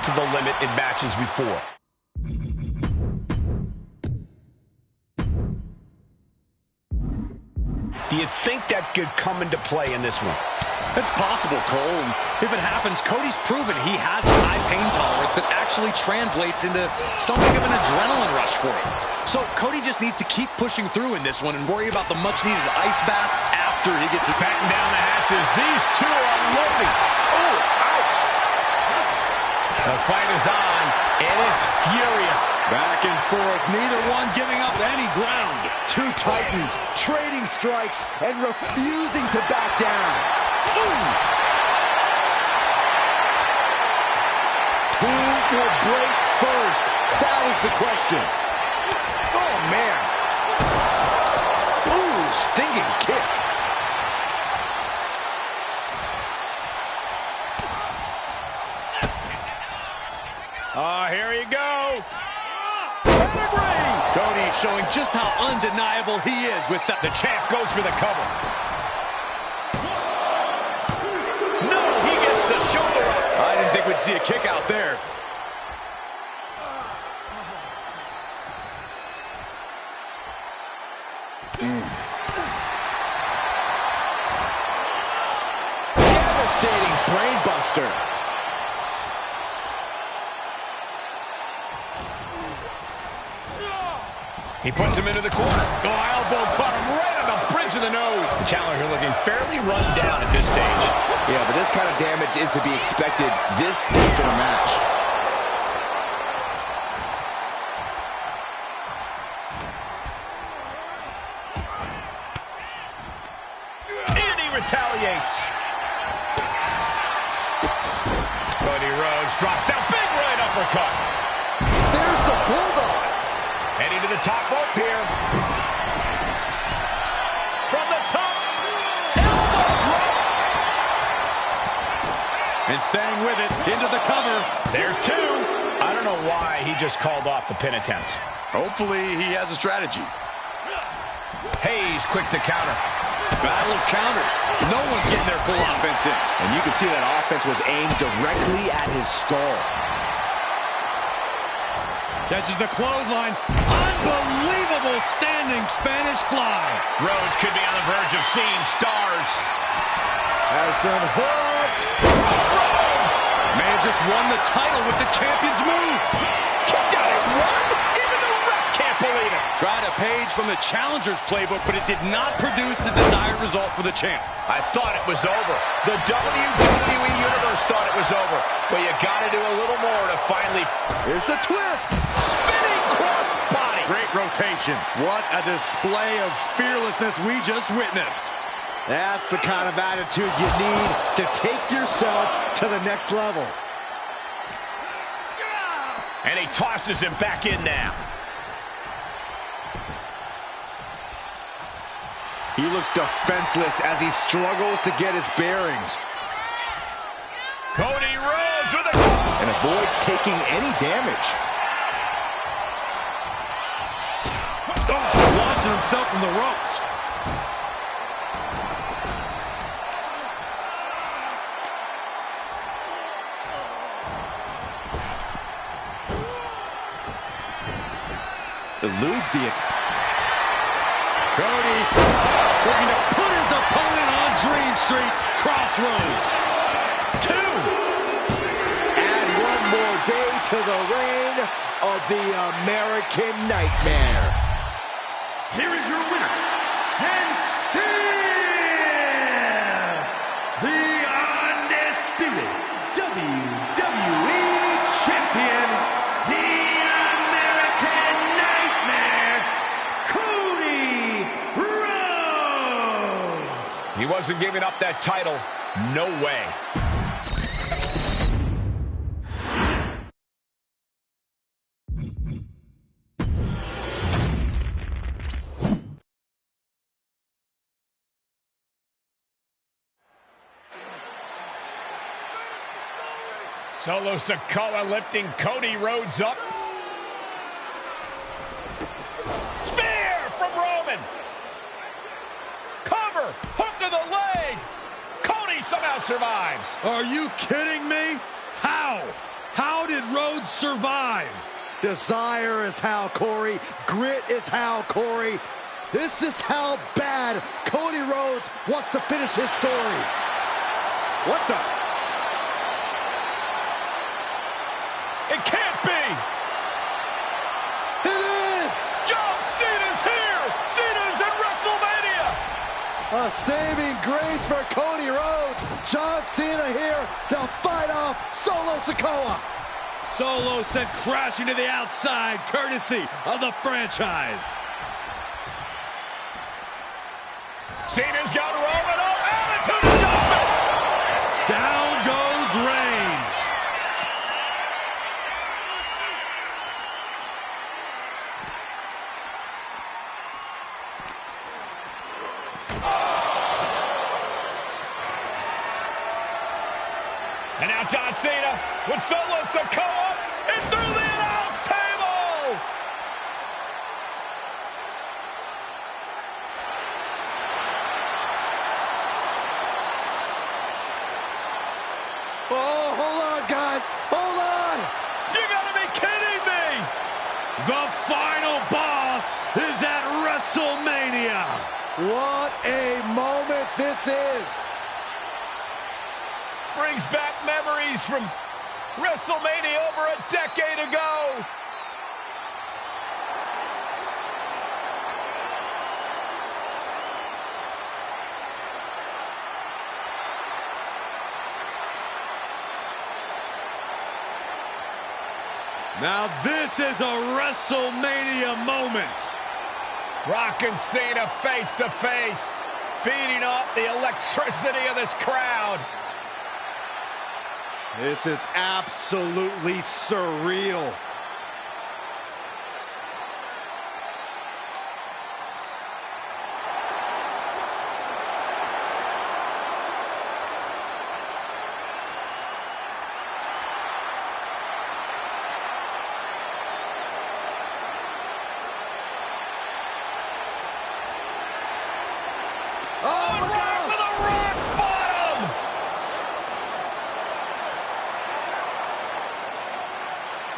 to the limit in matches before. Do you think that could come into play in this one? It's possible, Cole. And if it happens, Cody's proven he has a high pain tolerance that actually translates into something of an adrenaline rush for him. So Cody just needs to keep pushing through in this one and worry about the much-needed ice bath after he gets it. Batten down the hatches. These two are loading. Oh, ouch. The fight is on, and it's furious. Back and forth, neither one giving up any ground. Two titans trading strikes and refusing to back down. Ooh. Who will break first? That was the question. Oh, man. Ooh, stinging kick. Here you go. Pedigree! Cody showing just how undeniable he is with that. The champ goes for the cover. No, he gets the shoulder up. I didn't think we'd see a kick out there. Devastating brainbuster. He puts him into the corner. Oh, elbow caught him right on the bridge of the nose. The challenger looking fairly run down at this stage. Yeah, but this kind of damage is to be expected this deep in a match. And he retaliates. Cody Rhodes drops down. Big right uppercut. There's the bulldog. Heading to the top rope here. From the top. Elbow drop. And staying with it, into the cover. There's two. I don't know why he just called off the pin attempt. Hopefully he has a strategy. Hayes quick to counter. Battle of counters. No one's getting their full offense in. And you can see that offense was aimed directly at his skull. Catches the clothesline. Unbelievable standing Spanish fly. Rhodes could be on the verge of seeing stars. Has them hooked. Rhodes! May have just won the title with the champion's move. He got it won. Even the ref can't believe it. Tried a page from the challenger's playbook, but it did not produce the desired result for the champ. I thought it was over. The WWE Universe thought it was over. But you got to do a little more to finally... Here's the twist. Spinning cross body. Great rotation. What a display of fearlessness we just witnessed. That's the kind of attitude you need to take yourself to the next level. And he tosses him back in now. He looks defenseless as he struggles to get his bearings. Cody Rhodes with a... And avoids taking any damage. Launching himself from the ropes. Eludes the attack. Cody looking to put his opponent on Dream Street. Crossroads. Two. Add one more day to the reign of the American Nightmare. Here is your winner, and still the undisputed WWE Champion, the American Nightmare, Cody Rhodes. He wasn't giving up that title. No way. Solo Sikoa lifting Cody Rhodes up. Spear from Roman. Cover. Hook to the leg. Cody somehow survives. Are you kidding me? How? How did Rhodes survive? Desire is how, Corey. Grit is how, Corey. This is how bad Cody Rhodes wants to finish his story. What the? It can't be! It is! John Cena's here! Cena's in WrestleMania! A saving grace for Cody Rhodes. John Cena here to fight off Solo Sikoa. Solo sent crashing to the outside, courtesy of the franchise. Cena's got Roman. Oh, attitude adjustment! Down goes Reigns. And now John Cena with Solo Sikoa and through the announce table! Oh, hold on, guys. Hold on. You gotta be kidding me! The final boss is at WrestleMania. What a moment this is. Brings back memories from WrestleMania over a decade ago. Now this is a WrestleMania moment. Rock and Cena face to face, feeding off the electricity of this crowd. This is absolutely surreal.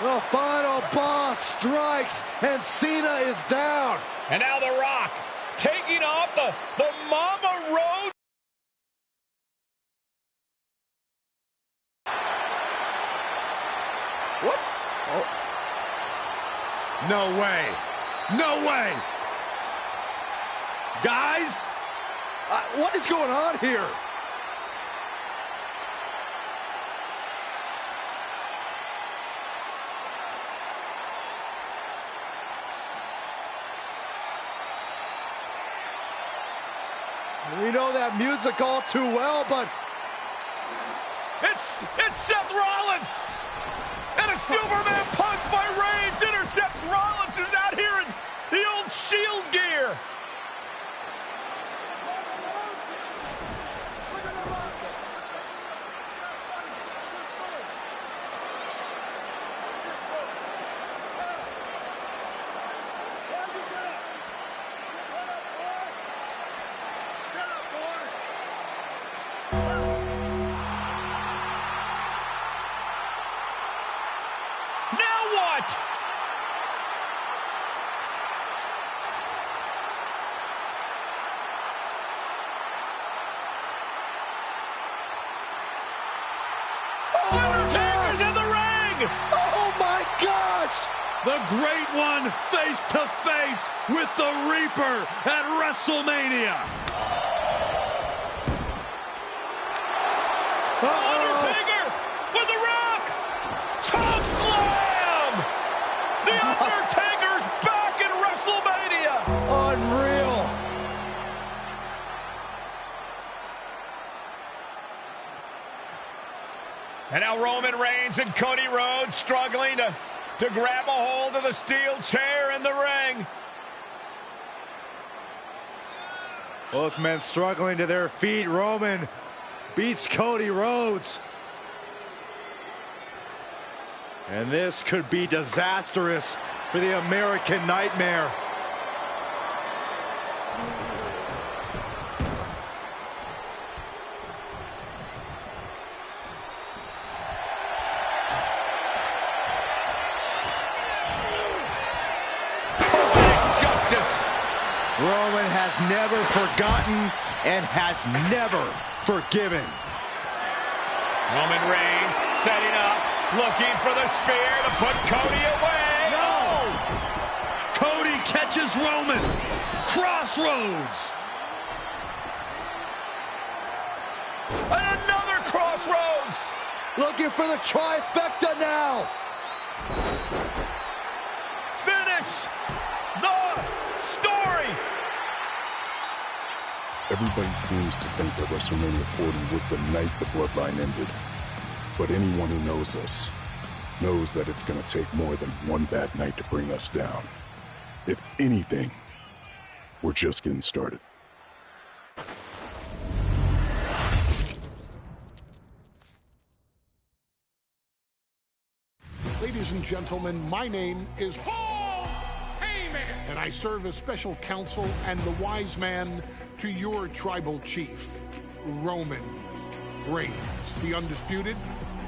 The final boss strikes, and Cena is down. And now The Rock taking off the Mama Road. What? Oh. No way. No way. Guys? What is going on here? We know that music all too well, but it's Seth Rollins, and a Superman punch by Reigns intercepts Rollins, who's out here in the old Shield gear. Undertaker's in the ring! oh my gosh! The Great One face to face with the Reaper at WrestleMania. Undertaker with the Rock! Choke slam! The Undertaker's back in WrestleMania! Unreal! And now Roman Reigns and Cody Rhodes struggling to grab a hold of the steel chair in the ring. Both men struggling to their feet. Roman beats Cody Rhodes. And this could be disastrous for the American Nightmare. has never forgotten and has never forgiven. Roman Reigns setting up, looking for the spear to put Cody away. No! Cody catches Roman. Crossroads. And another crossroads. Looking for the trifecta now. Finish the story. Everybody seems to think that WrestleMania 40 was the night the bloodline ended. But anyone who knows us knows that it's going to take more than one bad night to bring us down. If anything, we're just getting started. Ladies and gentlemen, my name is Paul Heyman, and I serve as special counsel and the wise man to your tribal chief, Roman Reigns, the undisputed,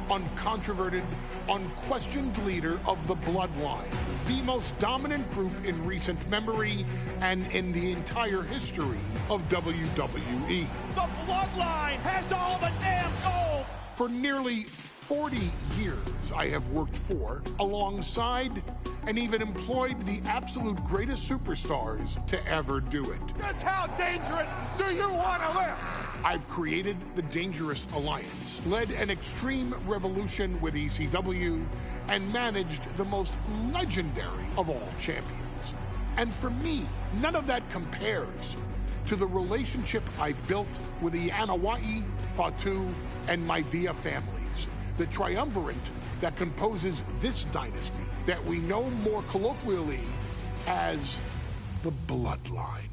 uncontroverted, unquestioned leader of the Bloodline, the most dominant group in recent memory and in the entire history of WWE. The Bloodline has all the damn gold. For nearly 40 years, I have worked for, alongside, and even employed the absolute greatest superstars to ever do it. Just how dangerous do you want to live? I've created the Dangerous Alliance, led an extreme revolution with ECW, and managed the most legendary of all champions. And for me, none of that compares to the relationship I've built with the Anoa'i, Fatu, and Maivia families, the triumvirate that composes this dynasty that we know more colloquially as the Bloodline.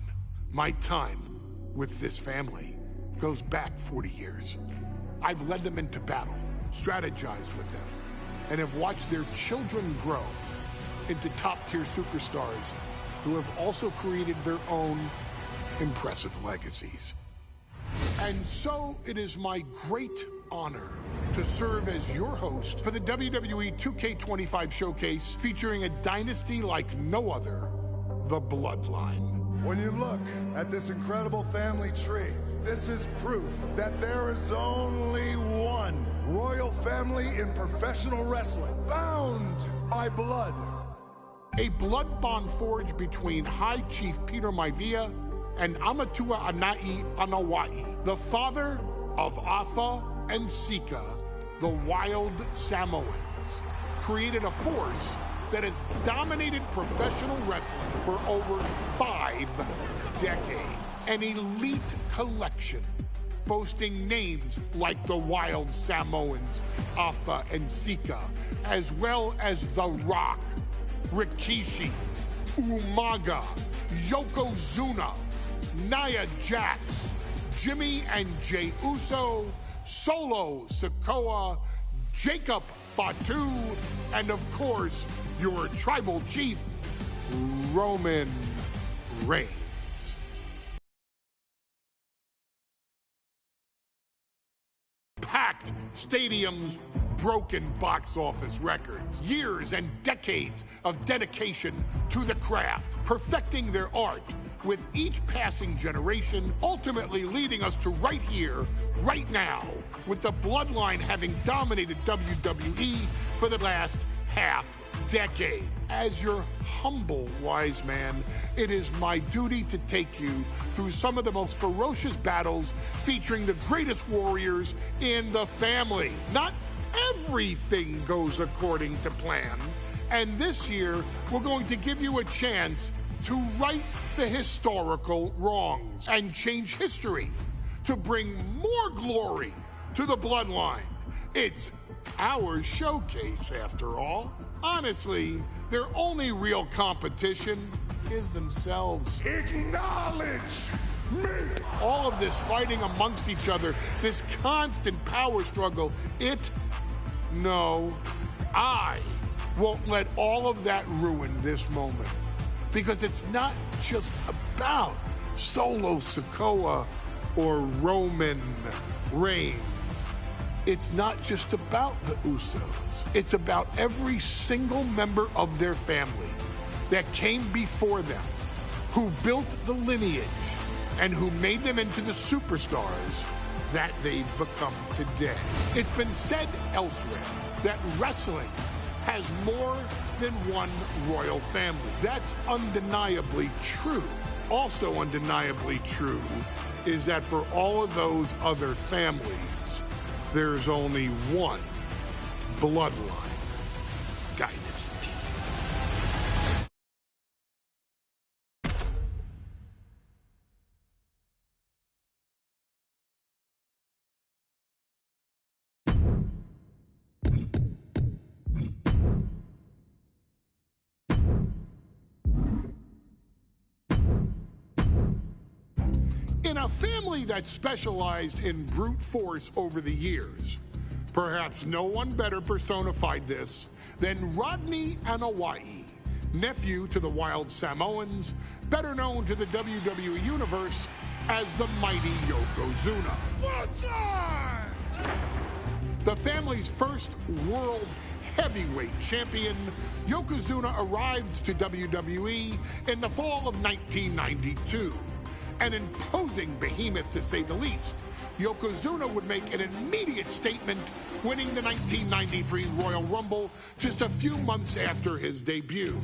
My time with this family goes back 40 years. I've led them into battle, strategized with them, and have watched their children grow into top-tier superstars who have also created their own impressive legacies. And so it is my great honor to serve as your host for the WWE 2K25 showcase featuring a dynasty like no other, the Bloodline. When you look at this incredible family tree, this is proof that there is only one royal family in professional wrestling, bound by blood. A blood bond forged between High Chief Peter Maivia and Amatua Anai Anoa'i, the father of Afa and Sika, the Wild Samoans, created a force that has dominated professional wrestling for over 5 decades. An elite collection boasting names like the Wild Samoans, Afa and Sika, as well as The Rock, Rikishi, Umaga, Yokozuna, Nia Jax, Jimmy and Jey Uso, Solo Sikoa, Jacob Fatu, and of course, your tribal chief, Roman Reigns. Packed stadiums, broken box office records, years and decades of dedication to the craft, perfecting their art with each passing generation, ultimately leading us to right here, right now, with the Bloodline having dominated WWE for the last half decade. As your humble wise man, it is my duty to take you through some of the most ferocious battles featuring the greatest warriors in the family. Not everything goes according to plan, and this year we're going to give you a chance to right the historical wrongs and change history to bring more glory to the Bloodline. It's our showcase, after all. Honestly, their only real competition is themselves. Acknowledge me! All of this fighting amongst each other, this constant power struggle, I won't let all of that ruin this moment. Because it's not just about Solo Sikoa or Roman Reigns. It's not just about the Usos. It's about every single member of their family that came before them, who built the lineage and who made them into the superstars that they've become today. It's been said elsewhere that wrestling has more than one royal family. That's undeniably true. Also undeniably true is that for all of those other families, there's only one bloodline dynasty. In a family that specialized in brute force over the years, perhaps no one better personified this than Rodney Anoa'i, nephew to the Wild Samoans, better known to the WWE Universe as the mighty Yokozuna. The family's first world heavyweight champion, Yokozuna arrived to WWE in the fall of 1992. An imposing behemoth, to say the least, Yokozuna would make an immediate statement, winning the 1993 Royal Rumble just a few months after his debut.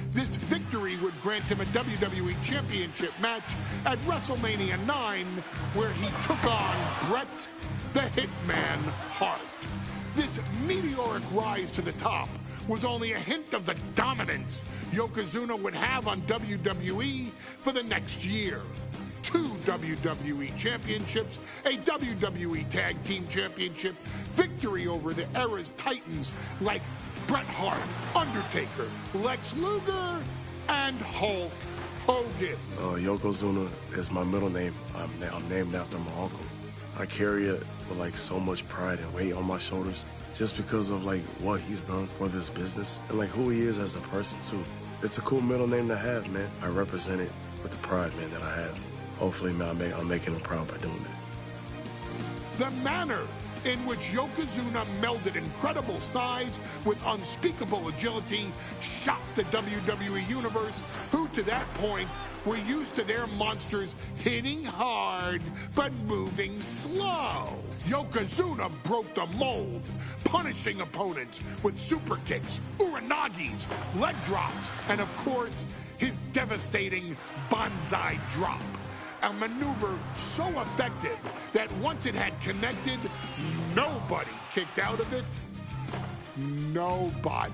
This victory would grant him a WWE Championship match at WrestleMania 9, where he took on Bret the Hitman Hart. This meteoric rise to the top was only a hint of the dominance Yokozuna would have on WWE for the next year. 2 WWE championships, a WWE Tag Team Championship, victory over the era's titans like Bret Hart, Undertaker, Lex Luger, and Hulk Hogan. Yokozuna is my middle name. I'm named after my uncle. I carry it with like so much pride and weight on my shoulders just because of like what he's done for this business and like who he is as a person too. It's a cool middle name to have, man. I represent it with the pride, man, that I have. Hopefully, man, I'm making him proud by doing it. The manner in which Yokozuna melded incredible size with unspeakable agility shocked the WWE Universe, who to that point were used to their monsters hitting hard but moving slow. Yokozuna broke the mold, punishing opponents with super kicks, uranagis, leg drops, and of course, his devastating Banzai drop. A maneuver so effective that once it had connected, nobody kicked out of it. Nobody.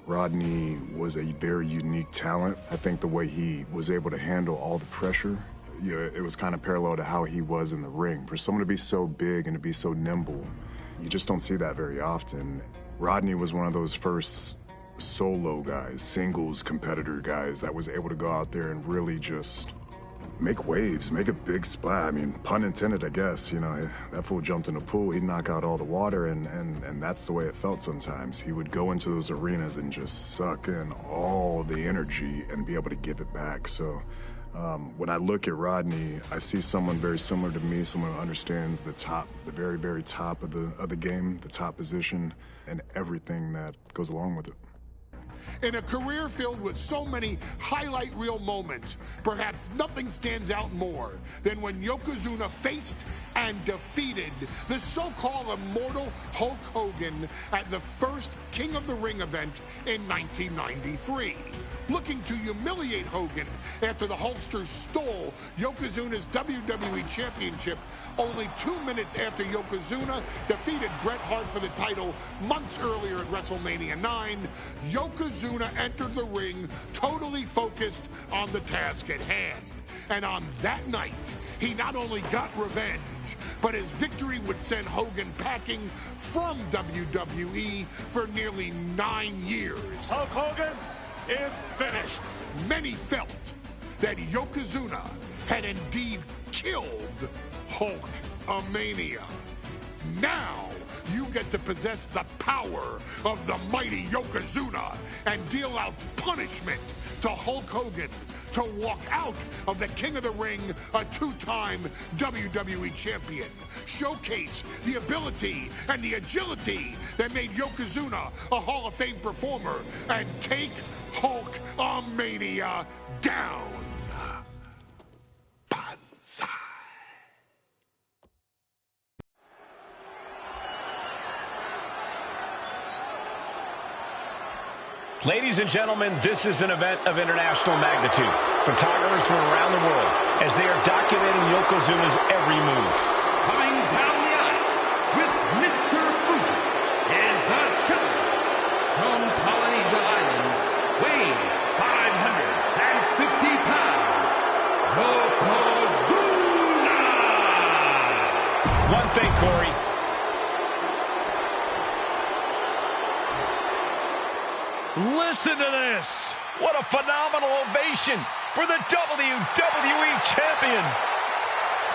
Rodney was a very unique talent. I think the way he was able to handle all the pressure, it was kind of parallel to how he was in the ring. For someone to be so big and to be so nimble, you just don't see that very often. Rodney was one of those first solo guys, singles competitor guys that was able to go out there and really just make waves, make a big splash. I mean, pun intended, I guess. You know, that fool jumped in the pool, he'd knock out all the water, and that's the way it felt sometimes. He would go into those arenas and just suck in all the energy and be able to give it back. So when I look at Rodney, I see someone very similar to me, someone who understands the top, the very, very top of the game, the top position, and everything that goes along with it. In a career filled with so many highlight reel moments, perhaps nothing stands out more than when Yokozuna faced and defeated the so-called immortal Hulk Hogan at the first King of the Ring event in 1993. Looking to humiliate Hogan after the Hulkster stole Yokozuna's WWE Championship only 2 minutes after Yokozuna defeated Bret Hart for the title months earlier at WrestleMania 9, Yokozuna entered the ring totally focused on the task at hand. And on that night, he not only got revenge, but his victory would send Hogan packing from WWE for nearly 9 years. Hulk Hogan is finished. Many felt that Yokozuna had indeed killed Hulkamania. Now, you get to possess the power of the mighty Yokozuna and deal out punishment to Hulk Hogan to walk out of the King of the Ring a 2-time WWE champion. Showcase the ability and the agility that made Yokozuna a Hall of Fame performer and take Hulkamania down. Banzai. Ladies and gentlemen, this is an event of international magnitude. Photographers from around the world as they are documenting Yokozuna's every move. Coming down the aisle with Mr. Fuji is the challenger from Polynesia Islands, weighing 550 pounds, Yokozuna! One thing, Corey. Listen to this. What a phenomenal ovation for the WWE Champion.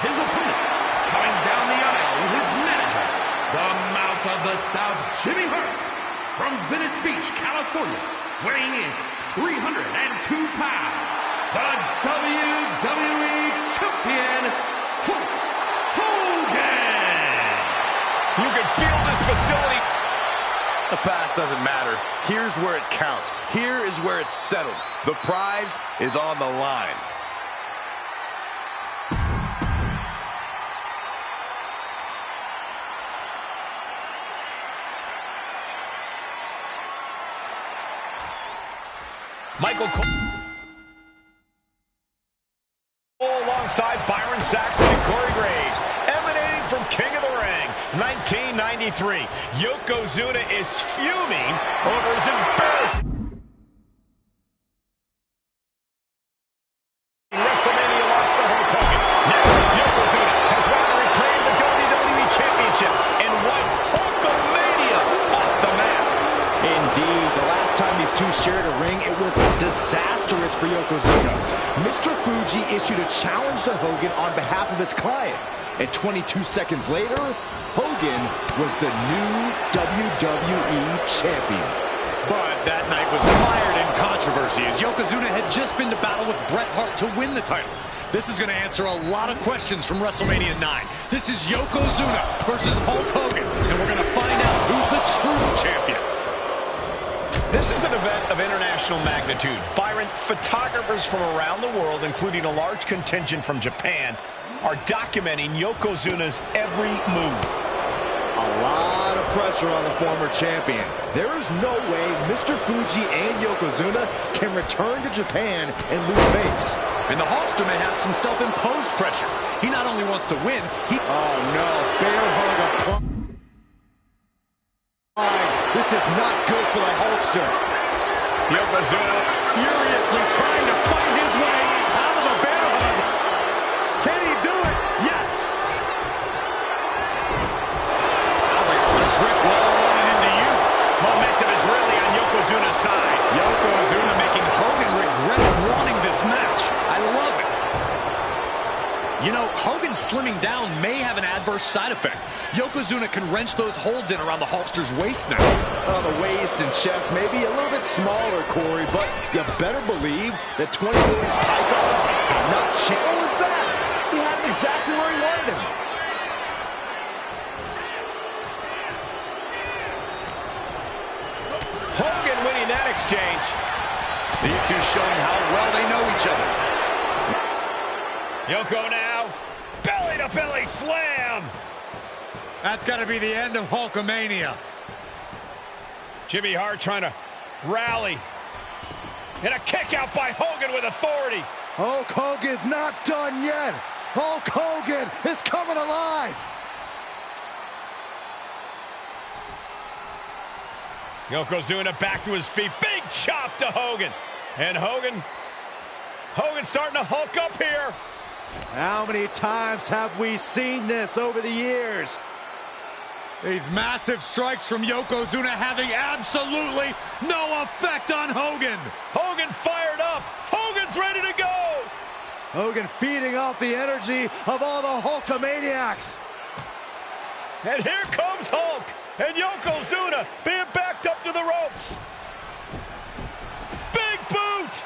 His opponent, coming down the aisle with his manager, the Mouth of the South, Jimmy Hart, from Venice Beach, California, weighing in 302 pounds, the WWE Champion, Hulk Hogan. You can feel this facility. The past doesn't matter. Here's where it counts. Here is where it's settled. The prize is on the line. Michael Cole alongside Byron Saxton and Corey Graves, emanating from King of the Ring, 1993. Yokozuna is fuming over his embarrassing WrestleMania loss to Hulk Hogan. Now, Yokozuna has won and reclaimed the WWE Championship and won Hulkamania off the map. Indeed, the last time these two shared a ring, it was disastrous for Yokozuna. Mr. Fuji issued a challenge to Hogan on behalf of his client. And 22 seconds later, Hogan was the new WWE Champion. But that night was mired in controversy as Yokozuna had just been to battle with Bret Hart to win the title. This is going to answer a lot of questions from WrestleMania 9. This is Yokozuna versus Hulk Hogan, and we're going to find out who's the true champion. This is an event of international magnitude. Byron, photographers from around the world, including a large contingent from Japan, are documenting Yokozuna's every move. A lot of pressure on the former champion. There is no way Mr. Fuji and Yokozuna can return to Japan and lose face. And the Hulkster may have some self-imposed pressure. He not only wants to win, he... Oh no, bear hug applied. This is not good for the Hulkster. Yokozuna furiously trying to fight his way out of the bear hug. Can he do it? Yes! Brick wall running into you. Momentum is really on Yokozuna's side. Yokozuna making Hogan regret wanting this match. I love it. You know, Hogan slimming down may have an adverse side effect. Yokozuna can wrench those holds in around the Hulkster's waist now. The waist and chest may be a little bit smaller, Corey, but you better believe that 24-inch pythons have not changed. What was that? He had him exactly where he wanted him. Hogan winning that exchange. These two showing how well they know each other. Yoko now, belly-to-belly slam. That's got to be the end of Hulkamania. Jimmy Hart trying to rally. And a kick out by Hogan with authority. Hulk Hogan's not done yet. Hulk Hogan is coming alive. Yokozuna back to his feet. Big chop to Hogan. And Hogan's starting to hulk up here. How many times have we seen this over the years? These massive strikes from Yokozuna having absolutely no effect on Hogan. Hogan fired up. Hogan's ready to go. Hogan feeding off the energy of all the Hulkamaniacs. And here comes Hulk. And Yokozuna being backed up to the ropes. Big boot.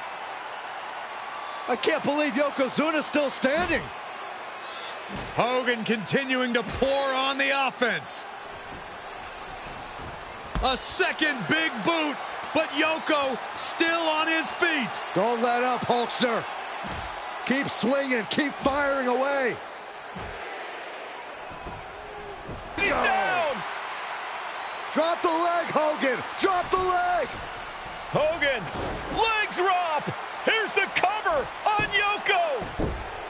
I can't believe Yokozuna's still standing. Hogan continuing to pour on the offense. A second big boot but Yoko still on his feet. Don't let up, Hulkster. Keep swinging, keep firing away. He's down. Drop the leg, Hogan. Drop the leg. Hogan, leg drop. Here's the cover on Yoko,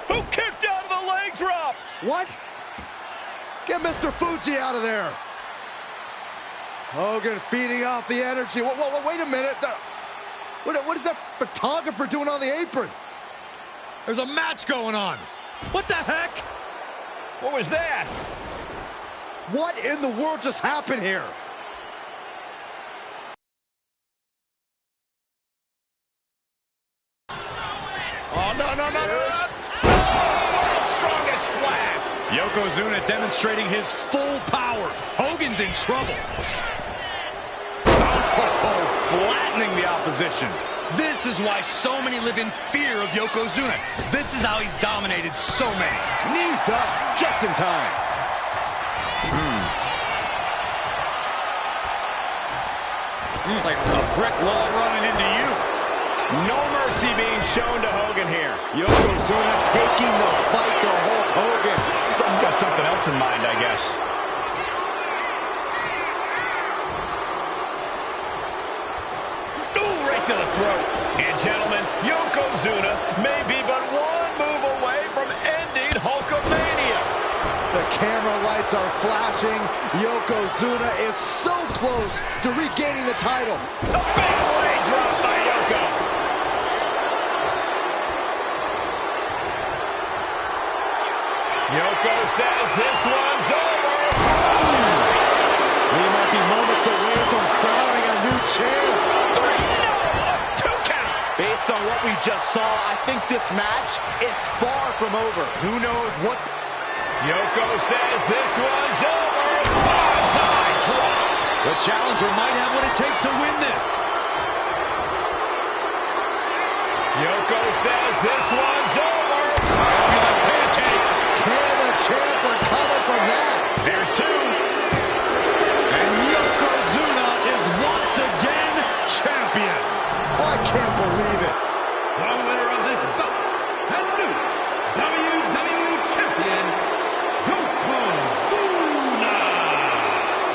who kicked out of the leg drop. What? Get Mr. Fuji out of there. Hogan feeding off the energy. Whoa, wait a minute. What is that photographer doing on the apron? There's a match going on. What the heck? What was that? What in the world just happened here? Oh, no. Oh, strongest splash. Yokozuna demonstrating his full power. Hogan's in trouble. Oh, flattening the opposition. This is why so many live in fear of Yokozuna. This is how he's dominated so many. Knees up just in time. Like a brick wall running into you. No mercy being shown to Hogan here. Yokozuna taking the fight to Hulk Hogan. Got something else in mind, I guess. Ooh, right to the throat. And gentlemen, Yokozuna may be but one move away from ending Hulkamania. The camera lights are flashing. Yokozuna is so close to regaining the title. A big leg drop by Yoko. Yoko says this one's over. We might be moments away from crowning a new champ. 3, no, a 2 count. Based on what we just saw, I think this match is far from over. Who knows what... Yoko says this one's over. Bonsai drop. The challenger might have what it takes to win this. Yoko says this one's over. Pancakes. Can the champ recover from that? There's 2. And Yokozuna is once again champion. I can't believe it. The winner of this bout and new WWE Champion, Yokozuna.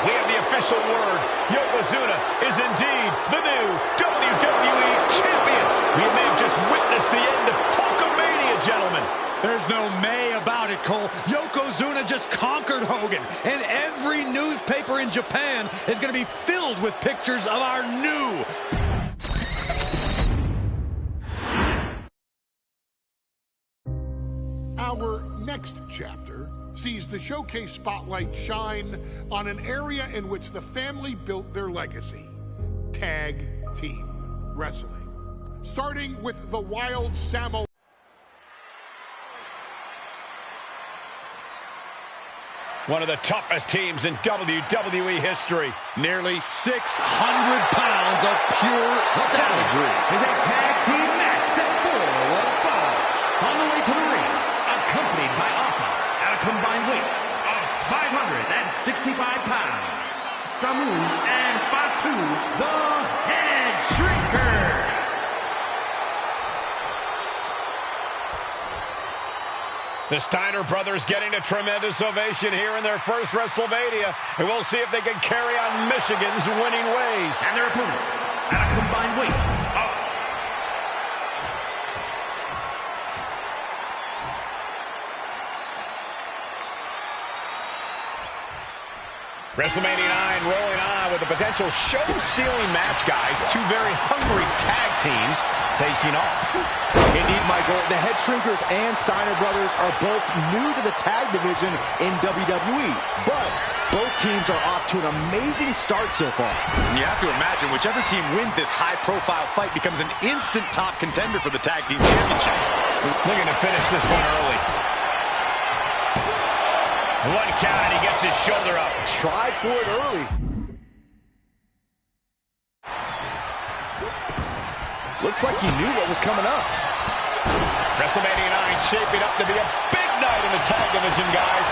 We have the official word. Yokozuna is indeed the new WWE Champion. We may have just witnessed the end of Hulkamania, gentlemen. There's no may about it, Cole. Yokozuna just conquered Hogan, and every newspaper in Japan is going to be filled with pictures of our new... Our next chapter sees the showcase spotlight shine on an area in which the family built their legacy: tag team wrestling. Starting with the Wild Samo. One of the toughest teams in WWE history. Nearly 600 pounds of pure savagery. Is a tag team match set for one fall. On the way to the ring, accompanied by Alpha at a combined weight of 565 pounds, Samu and Fatu, the Head Shrinker. The Steiner brothers getting a tremendous ovation here in their first WrestleMania, and we'll see if they can carry on Michigan's winning ways. And their opponents at a combined weight of WrestleMania 9 rolling on with a potential show-stealing match, guys. 2 very hungry tag teams facing off. Indeed, Michael, the Head Shrinkers and Steiner brothers are both new to the tag division in WWE, but both teams are off to an amazing start so far. You have to imagine whichever team wins this high-profile fight becomes an instant top contender for the tag team championship. Looking to finish this one early. 1 count, and he gets his shoulder up. Tried for it early. Looks like he knew what was coming up. WrestleMania 9 shaping up to be a big night night in the tag division, guys.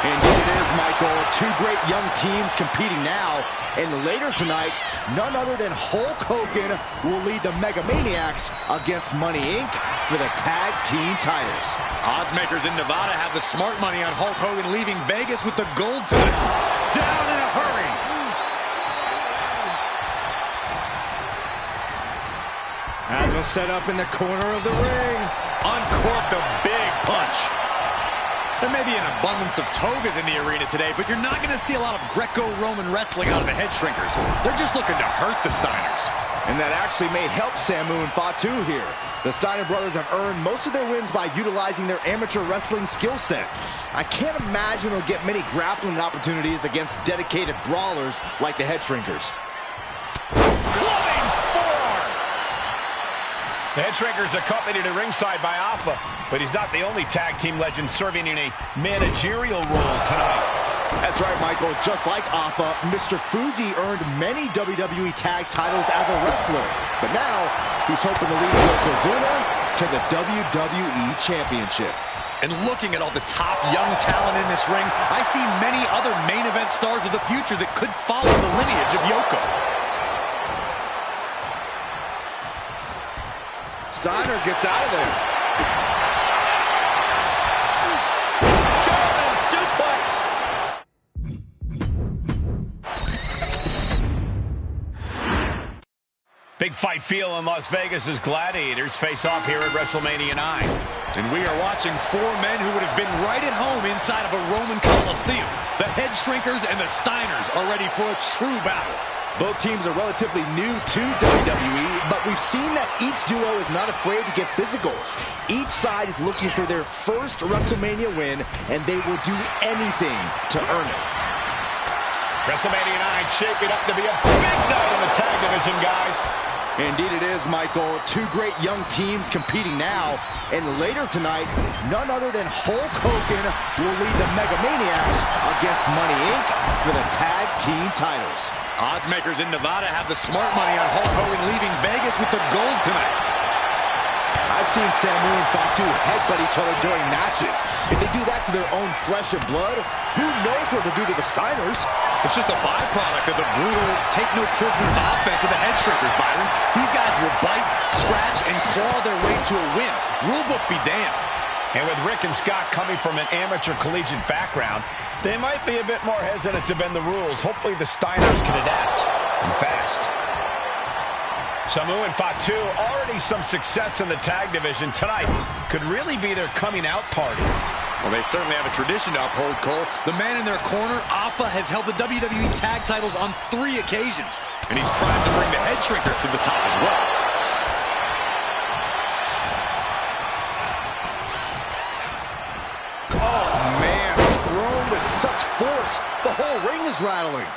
Indeed it is, Michael. Two great young teams competing now. And later tonight, none other than Hulk Hogan will lead the Mega Maniacs against Money Inc. for the tag team titles. Oddsmakers in Nevada have the smart money on Hulk Hogan leaving Vegas with the gold tonight. Down in a hurry. As was set up in the corner of the ring. Uncorked a big punch. There may be an abundance of togas in the arena today, but you're not going to see a lot of Greco-Roman wrestling out of the head shrinkers. They're just looking to hurt the Steiners. And that actually may help Samu and Fatu here. The Steiner brothers have earned most of their wins by utilizing their amateur wrestling skill set. I can't imagine they'll get many grappling opportunities against dedicated brawlers like the head shrinkers. Clubbing forearm. The head shrinkers accompanied at ringside by Alpha, but he's not the only tag team legend serving in a managerial role tonight. That's right, Michael. Just like Alpha, Mr. Fuji earned many WWE tag titles as a wrestler. But now, he's hoping to lead Yokozuna to the WWE Championship. And looking at all the top young talent in this ring, I see many other main event stars of the future that could follow the lineage of Yoko. Steiner gets out of there. German suplex. Big fight feel in Las Vegas as Gladiators face off here at WrestleMania 9. And we are watching four men who would have been right at home inside of a Roman Coliseum. The head shrinkers and the Steiners are ready for a true battle. Both teams are relatively new to WWE, but we've seen that each duo is not afraid to get physical. Each side is looking for their first WrestleMania win, and they will do anything to earn it. WrestleMania 9 shaping up to be a big night in the tag division, guys. Indeed it is, Michael. Two great young teams competing now. And later tonight, none other than Hulk Hogan will lead the Mega Maniacs against Money Inc. for the tag team titles. Oddsmakers in Nevada have the smart money on Hulk Hogan leaving Vegas with the gold tonight. I've seen Samu and Fatu headbutt each other during matches. If they do that to their own flesh and blood, who knows what they'll do to the Steiners? It's just a byproduct of the brutal take-no-prisoners offense of the head shrinkers, Byron. These guys will bite, scratch, and claw their way to a win. Rulebook be damned. And with Rick and Scott coming from an amateur collegiate background, they might be a bit more hesitant to bend the rules. Hopefully the Steiners can adapt, and fast. Samu and Fatu, already some success in the tag division tonight, could really be their coming out party. Well, they certainly have a tradition to uphold, Cole. The man in their corner, Alpha, has held the WWE tag titles on 3 occasions, and he's primed to bring the head shrinkers to the top as well. Oh, man, thrown with such force, the whole ring is rattling.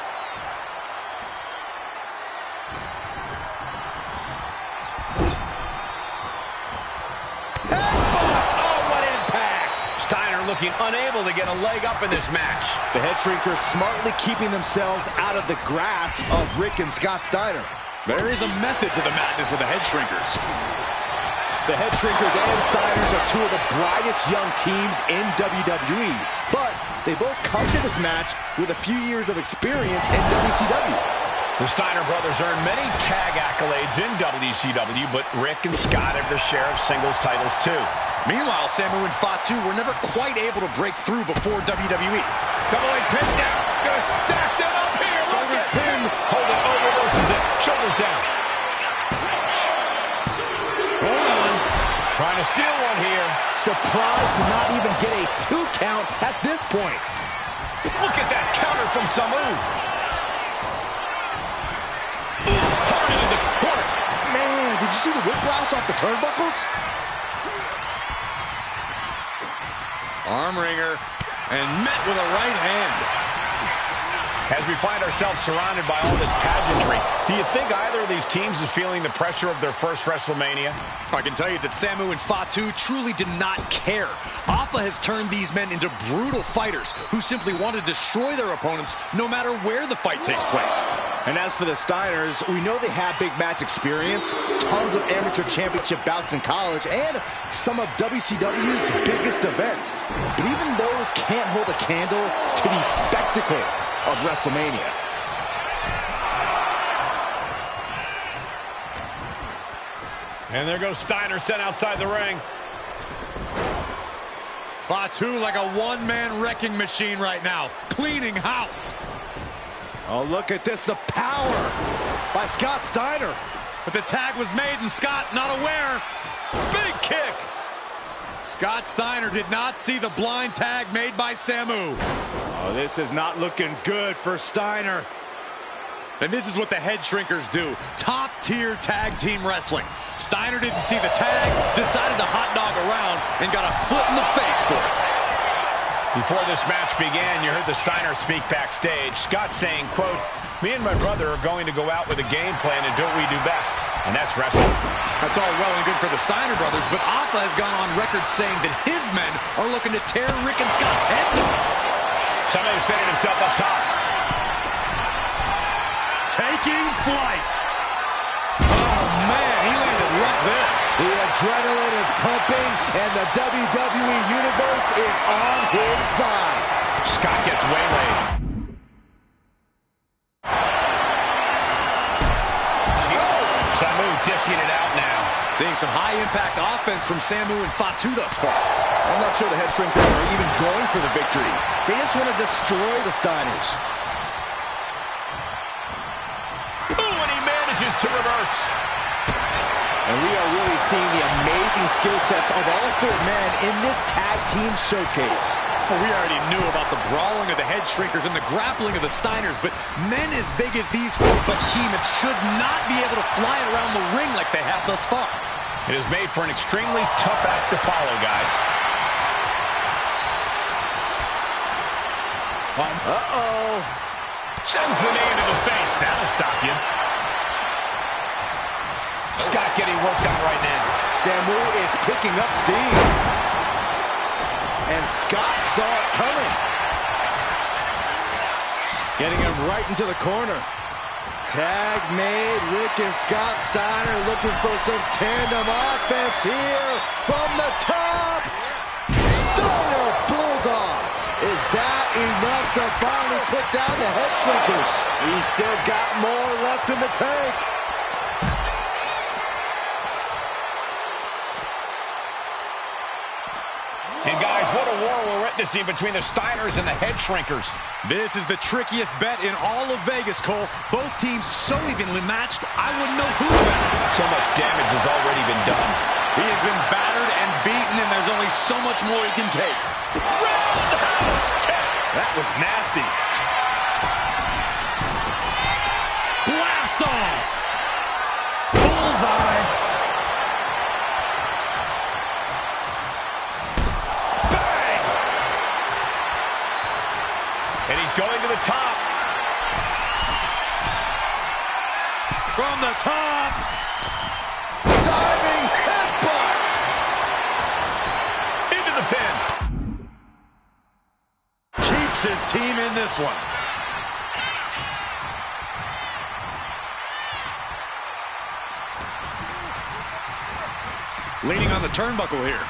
Looking unable to get a leg up in this match. The head shrinkers smartly keeping themselves out of the grasp of Rick and Scott Steiner. There is a method to the madness of the head shrinkers. The head shrinkers and Steiners are two of the brightest young teams in WWE, but they both come to this match with a few years of experience in WCW. The Steiner brothers earned many tag accolades in WCW, but Rick and Scott have their share of singles titles too. Meanwhile, Samu and Fatu were never quite able to break through before WWE. Double leg takedown. Gonna stack that up here. Shoulder pin. Holding oververses it. Shoulders down. Hold on. Trying to steal one here. Surprised to not even get a 2 count at this point. Look at that counter from Samu. Hard into the corner. Man, did you see the whiplash off the turnbuckles? Arm wringer, and met with a right hand. As we find ourselves surrounded by all this pageantry, do you think either of these teams is feeling the pressure of their first WrestleMania? I can tell you that Samu and Fatu truly did not care. Alpha has turned these men into brutal fighters who simply want to destroy their opponents no matter where the fight takes place. And as for the Steiners, we know they have big match experience, tons of amateur championship bouts in college, and some of WCW's biggest events. But even those can't hold a candle to the spectacle of WrestleMania. And there goes Steiner, sent outside the ring. Fatu like a one-man wrecking machine right now, cleaning house. Oh, look at this, the power by Scott Steiner. But the tag was made and Scott not aware. Big kick. Scott Steiner did not see the blind tag made by Samu. Oh, this is not looking good for Steiner. And this is what the head shrinkers do. Top-tier tag team wrestling. Steiner didn't see the tag, decided to hot dog around, and got a foot in the face for it. Before this match began, you heard the Steiner speak backstage. Scott saying, quote, "Me and my brother are going to go out with a game plan and do what we do best, and that's wrestling." That's all well and good for the Steiner brothers, but Alpha has gone on record saying that his men are looking to tear Rick and Scott's heads off. Somebody setting himself up top. Taking flight. Oh, man, he landed rough there. The adrenaline is pumping, and the WWE Universe is on his side. Scott gets waylaid. Samu dishing it out now. Seeing some high-impact offense from Samu and Fatu thus far. I'm not sure the head shrinkers are even going for the victory. They just want to destroy the Steiners. To reverse. And we are really seeing the amazing skill sets of all four men in this tag team showcase. Well, we already knew about the brawling of the head shrinkers and the grappling of the Steiners, but men as big as these four behemoths should not be able to fly around the ring like they have thus far. It is made for an extremely tough act to follow, guys. Uh-oh. Sends the knee into the face. That'll stop you. Scott getting worked on right now. Samu is picking up steam. And Scott saw it coming. Getting him right into the corner. Tag made. Rick and Scott Steiner looking for some tandem offense here from the top. Steiner Bulldog. Is that enough to finally put down the head shrinkers? He's still got more left in the tank. And guys, what a war we're witnessing between the Steiners and the head shrinkers. This is the trickiest bet in all of Vegas, Cole. Both teams so evenly matched, I wouldn't know who to bet. So much damage has already been done. He has been battered and beaten, and there's only so much more he can take. Roundhouse kick! That was nasty. Blast off! Bullseye! And he's going to the top. From the top. Diving headbutt. Into the pin. Keeps his team in this one. Leaning on the turnbuckle here.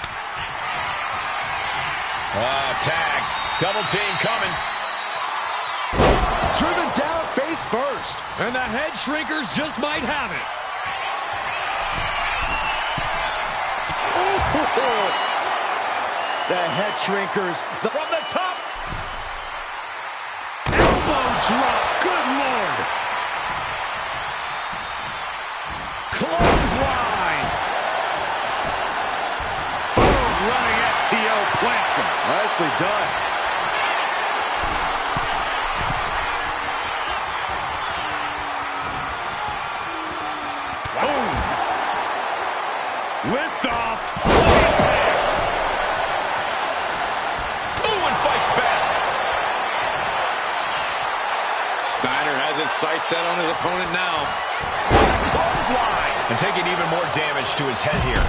Tag. Double team coming. Driven down face first. And the head shrinkers just might have it. Ooh. The head shrinkers from the top. Elbow drop. Good Lord. Clothesline. Boom. Running FTO plants him. Nicely done. Lift off. Ooh, and fights back. set on his opponent now. Clothesline. And taking even more damage to his head here.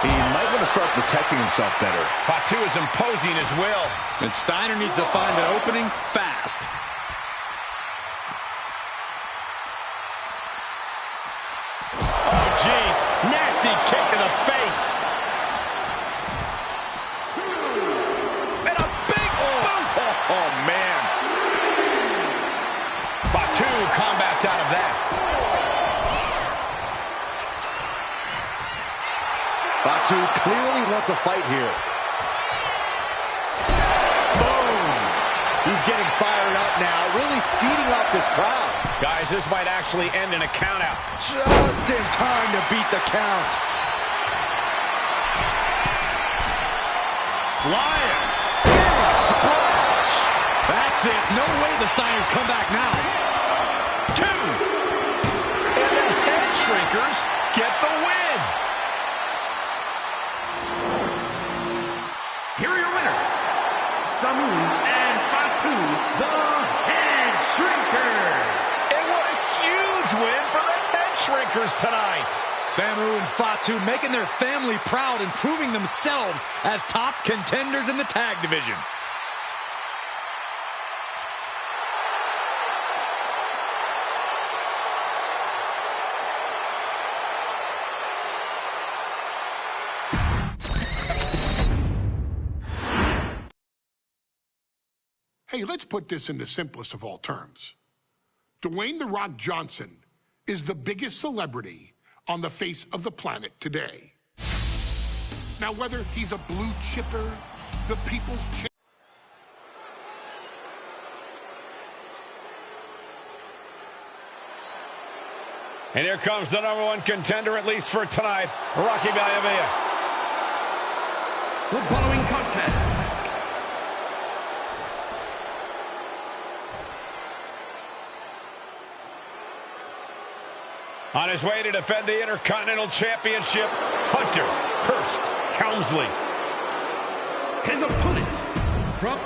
He might want to start protecting himself better. Fatu is imposing his will. And Steiner needs to find an opening fast. Oh, jeez. Nasty kick to the face. And a big boot. Oh, man. Fatu combats out of that. Fatu clearly wants a fight here. Boom! He's getting fired up now, really feeding off this crowd. Guys, this might actually end in a countout. Just in time to beat the count. Flying. Big splash. That's it. No way the Steiners come back now. 2. And the head shrinkers get the win. Here are your winners, Samu and Fatu, the Head Shrinkers. And what a huge win for the Head Shrinkers tonight. Samu and Fatu making their family proud and proving themselves as top contenders in the tag division. Hey, let's put this in the simplest of all terms. Dwayne "The Rock" Johnson is the biggest celebrity on the face of the planet today. Now, whether he's a blue chipper, the people's champ, And here comes the #1 contender, at least for tonight, Rocky Maivia. The following contest on his way to defend the Intercontinental Championship, Hunter Hearst Helmsley. his opponent from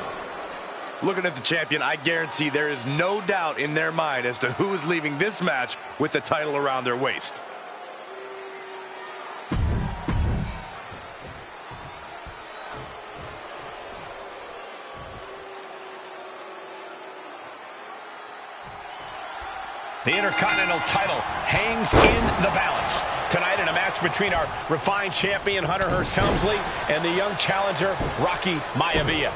Looking at the champion, I guarantee there is no doubt in their mind as to who is leaving this match with the title around their waist. The Intercontinental title hangs in the balance. Tonight in a match between our refined champion, Hunter Hearst Helmsley, and the young challenger, Rocky Maivia.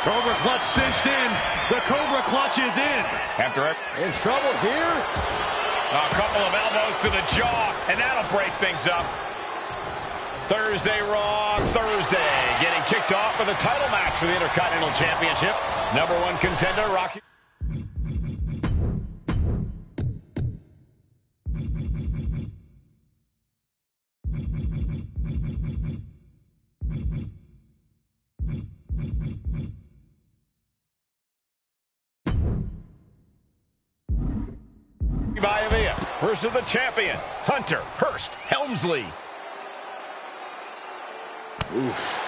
Cobra clutch cinched in. The Cobra clutch is in. After In trouble here? a couple of elbows to the jaw, and that'll break things up. Thursday Raw, Thursday, getting kicked off with a title match for the Intercontinental Championship. #1 contender, Rocky. Maivia versus the champion, Hunter Hearst Helmsley. Oof.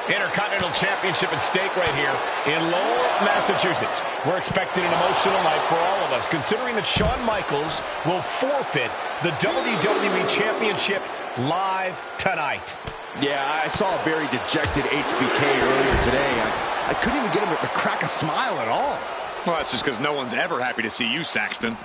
Intercontinental Championship at stake right here in Lowell, Massachusetts. We're expecting an emotional night for all of us, considering that Shawn Michaels will forfeit the WWE Championship live tonight. Yeah, I saw a very dejected HBK earlier today. I couldn't even get him to crack a smile at all. Well, that's just because no one's ever happy to see you, Saxton.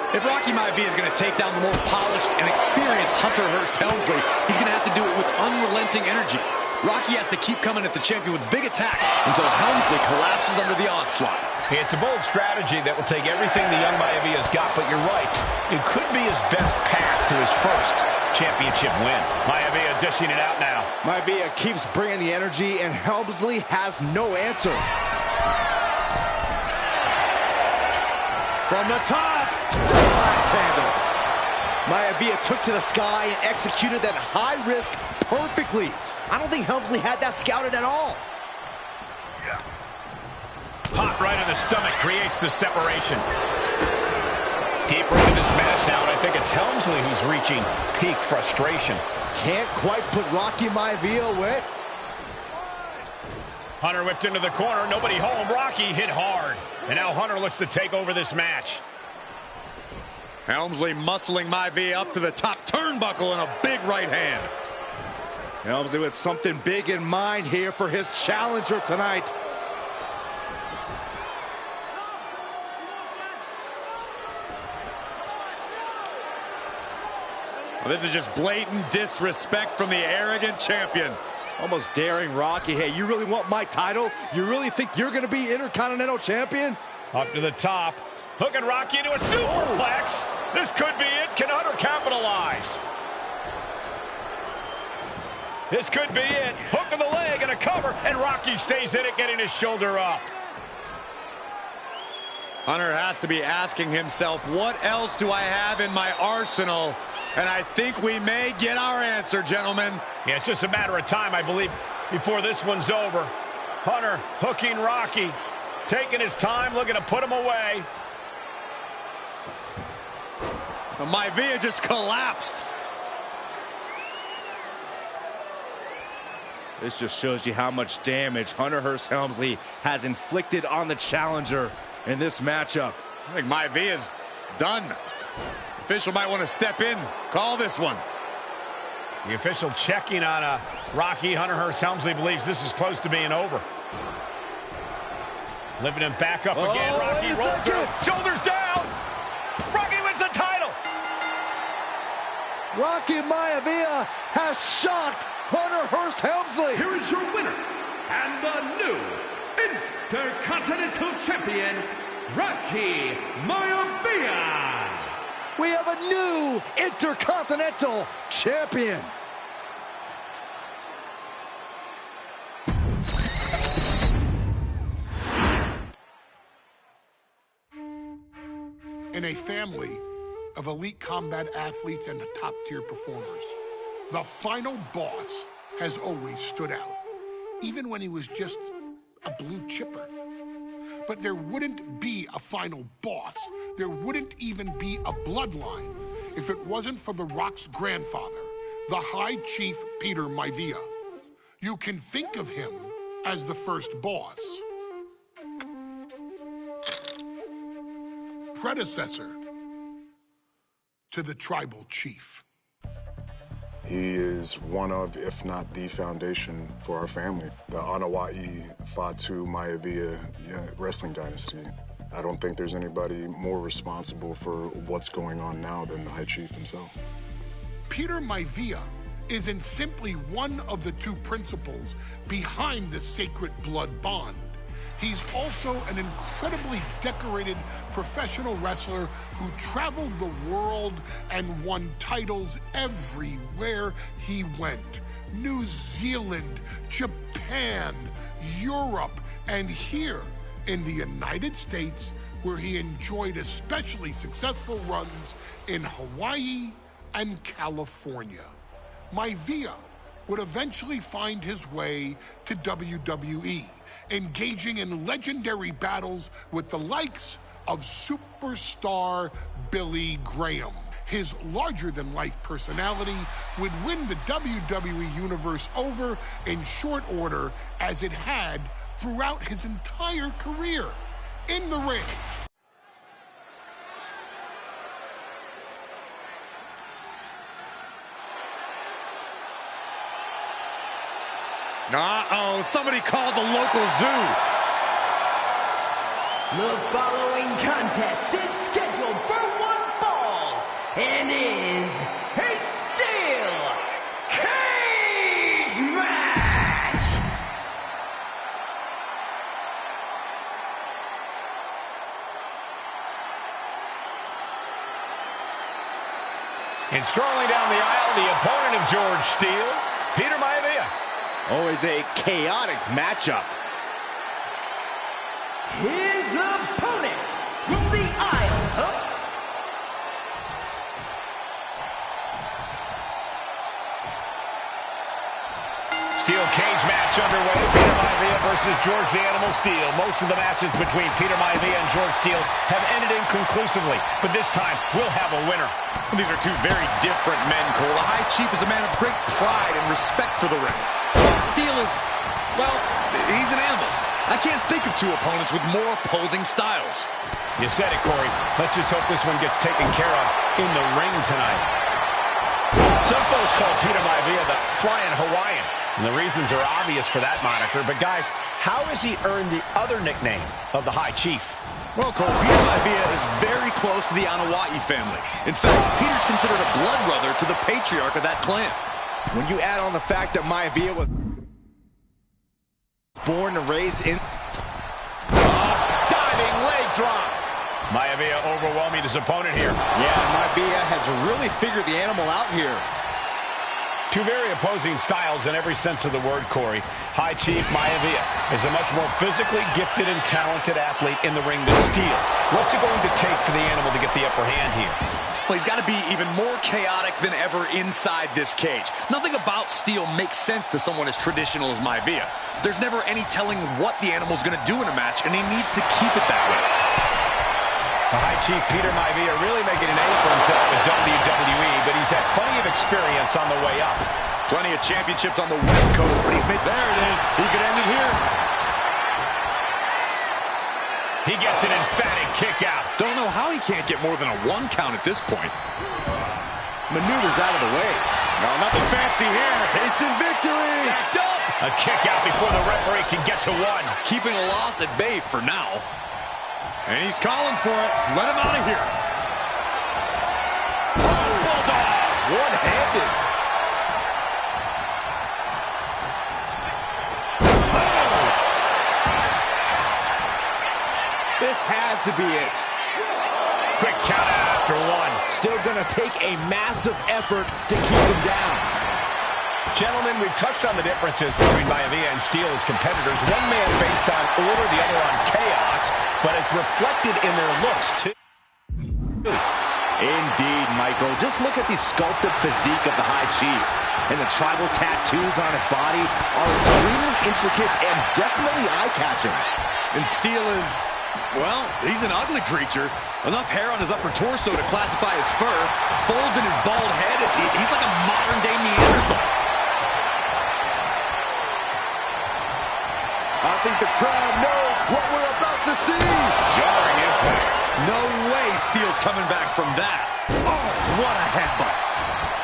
If Rocky Maivia is going to take down the more polished and experienced Hunter Hearst Helmsley, he's going to have to do it with unrelenting energy. Rocky has to keep coming at the champion with big attacks until Helmsley collapses under the onslaught. It's a bold strategy that will take everything the young Maivia's got, but you're right. It could be his best path to his first championship win. Maivia dishing it out now. Maivia keeps bringing the energy, and Helmsley has no answer. From the top, Axe handle. Maivia took to the sky and executed that high risk perfectly. I don't think Helmsley had that scouted at all. Pop right in the stomach creates the separation. Deeper into this match now, and I think it's Helmsley who's reaching peak frustration. Can't quite put Rocky Maivia away. Hunter whipped into the corner. Nobody home. Rocky hit hard. And now Hunter looks to take over this match. Helmsley muscling Maivia up to the top turnbuckle and a big right hand. Helmsley with something big in mind here for his challenger tonight. Well, this is just blatant disrespect from the arrogant champion. Almost daring Rocky. Hey, you really want my title? You really think you're going to be Intercontinental Champion? Up to the top. Hooking Rocky into a superplex. This could be it. Can Hunter capitalize? This could be it. Hook of the leg and a cover. And Rocky stays in it, getting his shoulder up. Hunter has to be asking himself, what else do I have in my arsenal? And I think we may get our answer, gentlemen. Yeah, it's just a matter of time, I believe, before this one's over. Hunter hooking Rocky, taking his time, looking to put him away. Maivia just collapsed. This just shows you how much damage Hunter Hearst Helmsley has inflicted on the challenger in this matchup. I think Maivia's done. Official might want to step in, call this one. The official checking on Rocky. Hunter Hearst Helmsley believes this is close to being over. Lifting him back up again. Rocky rolls through. Shoulders down. Rocky wins the title. Rocky Maivia has shocked Hunter Hearst Helmsley. Here is your winner and the new Intercontinental Champion, Rocky Maivia. We have a new Intercontinental Champion. In a family of elite combat athletes and top-tier performers, the final boss has always stood out, even when he was just a blue chipper. But there wouldn't be a final boss. There wouldn't even be a bloodline if it wasn't for The Rock's grandfather, the High Chief Peter Maivia. You can think of him as the first boss. Predecessor to the tribal chief. He is one of, if not the foundation for our family. The Anoa'i Fatu Maivia wrestling dynasty. I don't think there's anybody more responsible for what's going on now than the High Chief himself. Peter Maivia isn't simply one of the two principals behind the sacred blood bond. He's also an incredibly decorated professional wrestler who traveled the world and won titles everywhere he went. New Zealand, Japan, Europe, and here in the United States, where he enjoyed especially successful runs in Hawaii and California. Maivia would eventually find his way to WWE, engaging in legendary battles with the likes of superstar Billy Graham. His larger-than-life personality would win the WWE Universe over in short order, as it had throughout his entire career. In the ring, Uh-oh, somebody called the local zoo. The following contest is scheduled for one fall and is a steel cage match. And strolling down the aisle, the opponent of George Steele, Peter Maivia. Always a chaotic matchup. His opponent from the aisle of Steel cage match underway. Peter Maivia versus George the Animal Steele. Most of the matches between Peter Maivia and George Steele have ended inconclusively, but this time we'll have a winner. These are two very different men, Cole. The High Chief is a man of great pride and respect for the ring. Steele is Well, he's an animal. I can't think of two opponents with more opposing styles. You said it, Corey. Let's just hope this one gets taken care of in the ring tonight. Some folks call Peter Maivia the Flying Hawaiian, and the reasons are obvious for that moniker. But, guys, how has he earned the other nickname of the High Chief? Well, Cole, Peter Maivia is very close to the Anoa'i family. In fact, Peter's considered a blood brother to the patriarch of that clan. When you add on the fact that Maivia was born and raised in... Diving leg drop. Maivia overwhelming his opponent here. Yeah, Maivia has really figured the animal out here. Two very opposing styles in every sense of the word, Corey. High Chief Maivia is a much more physically gifted and talented athlete in the ring than Steel. What's it going to take for the animal to get the upper hand here? Well, he's got to be even more chaotic than ever inside this cage. Nothing about Steel makes sense to someone as traditional as Maivia. There's never any telling what the animal's going to do in a match, and he needs to keep it that way. The High Chief Peter Maivia really making a name for himself at WWE, but he's had plenty of experience on the way up. Plenty of championships on the West Coast, but he's made... There it is. He could end it here. He gets an emphatic kick out. Don't know how he can't get more than a 1 count at this point. Maneuvers out of the way. No, nothing fancy here. Instant victory. A kick out before the referee can get to one. Keeping a loss at bay for now. And he's calling for it. Let him out of here. Oh, bulldog. One-handed. This has to be it. Quick count after one. Still gonna take a massive effort to keep him down. Gentlemen, we've touched on the differences between Maivia and Steel as competitors. One man based on order, the other on chaos, but it's reflected in their looks, too. Indeed, Michael. Just look at the sculpted physique of the High Chief. And the tribal tattoos on his body are extremely intricate and definitely eye-catching. And Steel is, well, he's an ugly creature. Enough hair on his upper torso to classify as fur. Folds in his bald head. He's like a modern-day Neanderthal. I think the crowd knows what we're about to see. Jarring impact. No way Steel's coming back from that. Oh, what a headbutt.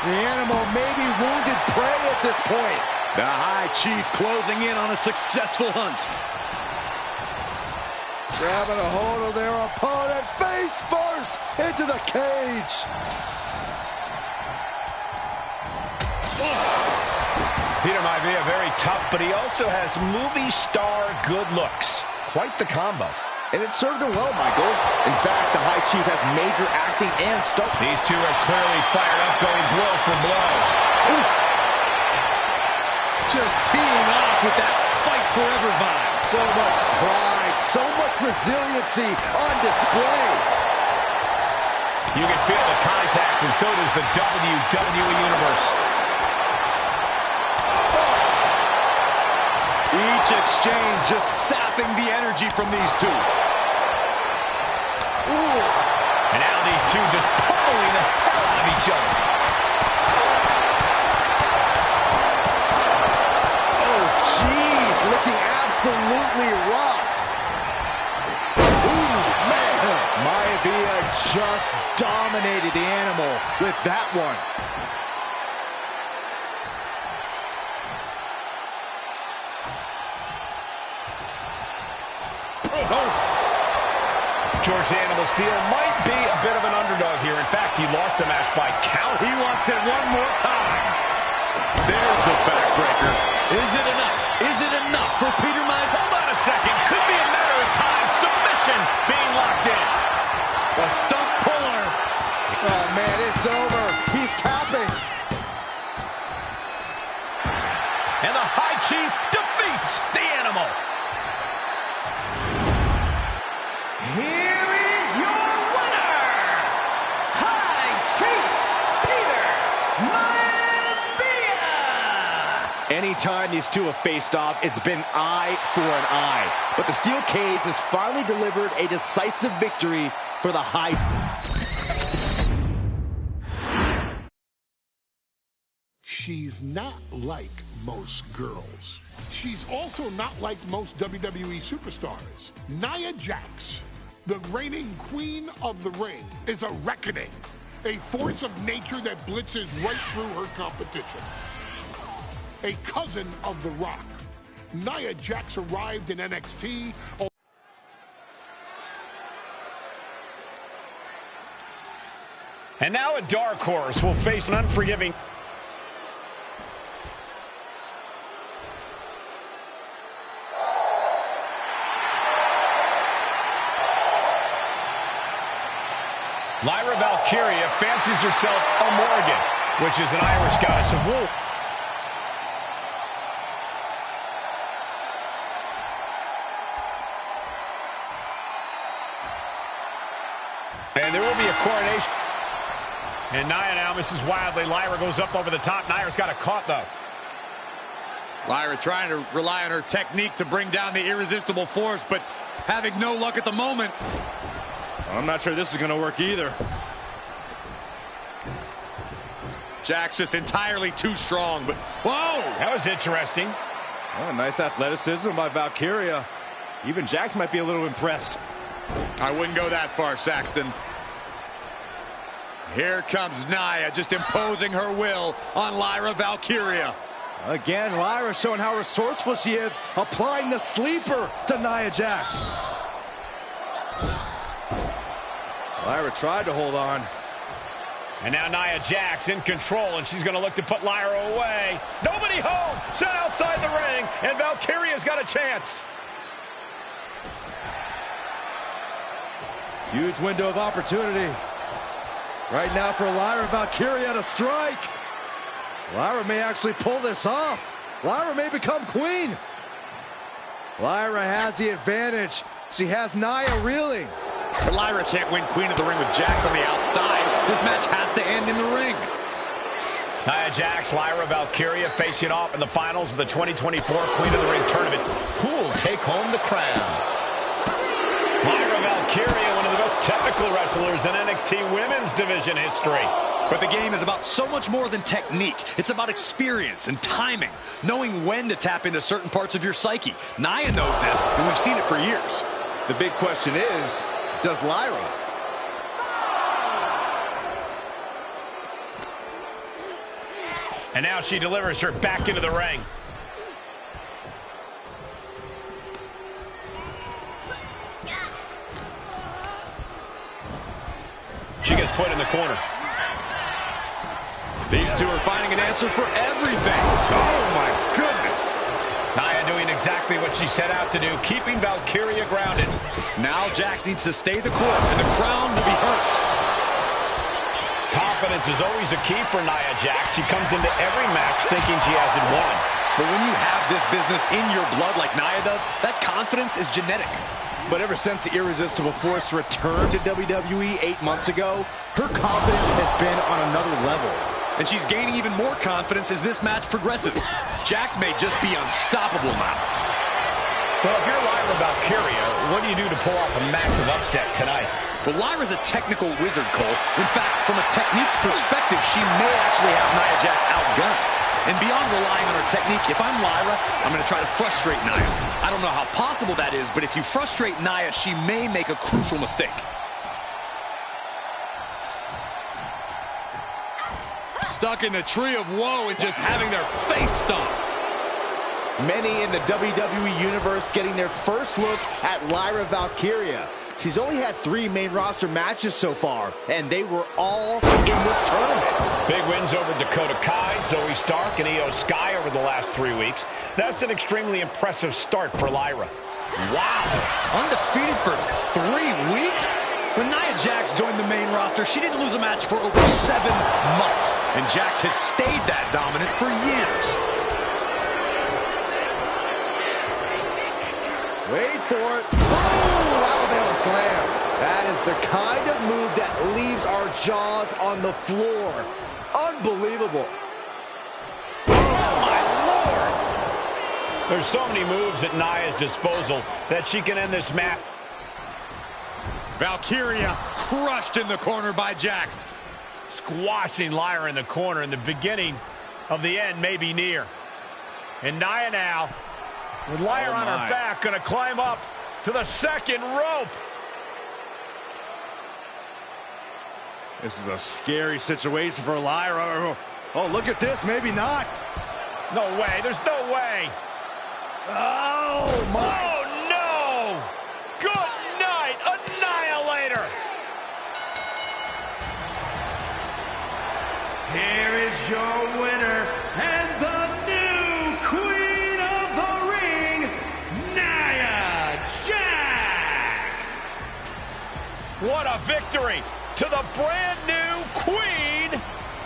The animal may be wounded prey at this point. The High Chief closing in on a successful hunt. Grabbing a hold of their opponent face first into the cage. Peter Maivia very tough, but he also has movie star good looks. Quite the combo. And it served him well, Michael. In fact, the High Chief has major acting and stunt. These two are clearly fired up, going blow for blow. Oof. Just teeing off with that fight forever vibe. So much pride, so much resiliency on display. You can feel the contact, and so does the WWE Universe. Each exchange just sapping the energy from these two. Ooh. And now these two just pummeling the hell out of each other. Oh, jeez, looking absolutely rocked. Ooh, man. Maivia just dominated the animal with that one. George the Animal Steel might be a bit of an underdog here. In fact, he lost the match by count. He wants it one more time. There's the backbreaker. Is it enough? Is it enough for Peter Maivia? Hold on a second. Could be a matter of time. Submission being locked in. The stump puller. Oh, man, it's over. He's tapping. And the High Chief defeats the Animal. Here is your winner, High Chief Peter Maivia. Anytime these two have faced off, it's been eye for an eye. But the steel cage has finally delivered a decisive victory for the High. she's not like most girls. She's also not like most WWE superstars. Nia Jax, the reigning queen of the ring, is a reckoning, a force of nature that blitzes right through her competition. A cousin of The Rock, Nia Jax arrived in NXT. And now a dark horse will face an unforgiving... Lyra Valkyria fancies herself a Morgan, which is an Irish goddess of wool. And there will be a coronation. And Nia now misses wildly. Lyra goes up over the top. Nia's got it caught, though. Lyra trying to rely on her technique to bring down the irresistible force, but having no luck at the moment. I'm not sure this is going to work either. Jax just entirely too strong, but whoa! That was interesting. Oh, nice athleticism by Valkyria. Even Jax might be a little impressed. I wouldn't go that far, Saxton. Here comes Nia, just imposing her will on Lyra Valkyria. Again, Lyra showing how resourceful she is, applying the sleeper to Nia Jax. Lyra tried to hold on. And now Nia Jax in control, and she's going to look to put Lyra away. Nobody home! Set outside the ring, and Valkyria's got a chance. Huge window of opportunity. Right now for Lyra Valkyria to strike. Lyra may actually pull this off. Lyra may become queen. Lyra has the advantage. She has Nia reeling. Lyra can't win Queen of the Ring with Jax on the outside. This match has to end in the ring. Nia Jax, Lyra Valkyria facing off in the finals of the 2024 Queen of the Ring tournament. Who will take home the crown? Lyra Valkyria, one of the most technical wrestlers in NXT Women's Division history. But the game is about so much more than technique. It's about experience and timing, knowing when to tap into certain parts of your psyche. Nia knows this, and we've seen it for years. The big question is, does Lyra? And now she delivers her back into the ring. She gets put in the corner. These two are finding an answer for everything. Oh, my goodness. Nia doing exactly what she set out to do, keeping Valkyria grounded. Now Jax needs to stay the course, and the crown will be hers. Confidence is always a key for Nia Jax. She comes into every match thinking she hasn't won. But when you have this business in your blood like Nia does, that confidence is genetic. But ever since the Irresistible Force returned to WWE 8 months ago, her confidence has been on another level. And she's gaining even more confidence as this match progresses. Jax may just be unstoppable now. Well, if you're Lyra Valkyria, what do you do to pull off a massive upset tonight? Well, Lyra's a technical wizard, Cole. In fact, from a technique perspective, she may actually have Nia Jax outgunned. And beyond relying on her technique, if I'm Lyra, I'm going to try to frustrate Nia. I don't know how possible that is, but if you frustrate Nia, she may make a crucial mistake. Stuck in the tree of woe and just having their face stomped. Many in the WWE Universe getting their first look at Lyra Valkyria. She's only had 3 main roster matches so far, and they were all in this tournament. Big wins over Dakota Kai, Zoe Stark, and Io Sky over the last 3 weeks. That's an extremely impressive start for Lyra. Wow, undefeated for 3 weeks? When Nia Jax joined the main roster, she didn't lose a match for over 7 months, and Jax has stayed that dominant for years. Wait for it. Boom! Alabama slam. That is the kind of move that leaves our jaws on the floor. Unbelievable. Oh, my Lord! There's so many moves at Nia's disposal that she can end this match. Valkyria crushed in the corner by Jax. Squashing Lyra in the corner in the beginning. of the end may be near. And Nia now, with Lyra on her back, going to climb up to the second rope. This is a scary situation for Lyra. Oh, look at this. Maybe not. No way. There's no way. Oh, my. Oh, no. Good night. Annihilator. Here is your winner and the new Queen of the Ring, Nia Jax. What a victory to the brand new Queen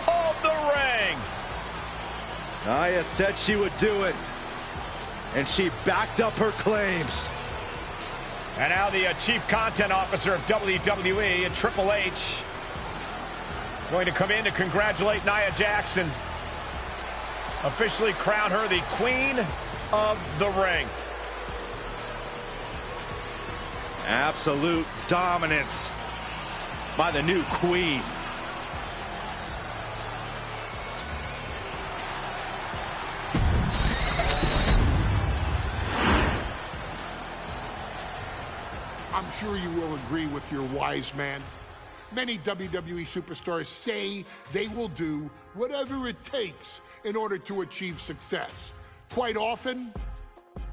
of the Ring. Nia said she would do it, and she backed up her claims. And now the Chief Content Officer of WWE and Triple H going to come in to congratulate Nia Jax, officially crown her the Queen of the Ring. Absolute dominance by the new Queen. I'm sure you will agree with your wise man. Many WWE superstars say they will do whatever it takes in order to achieve success. Quite often,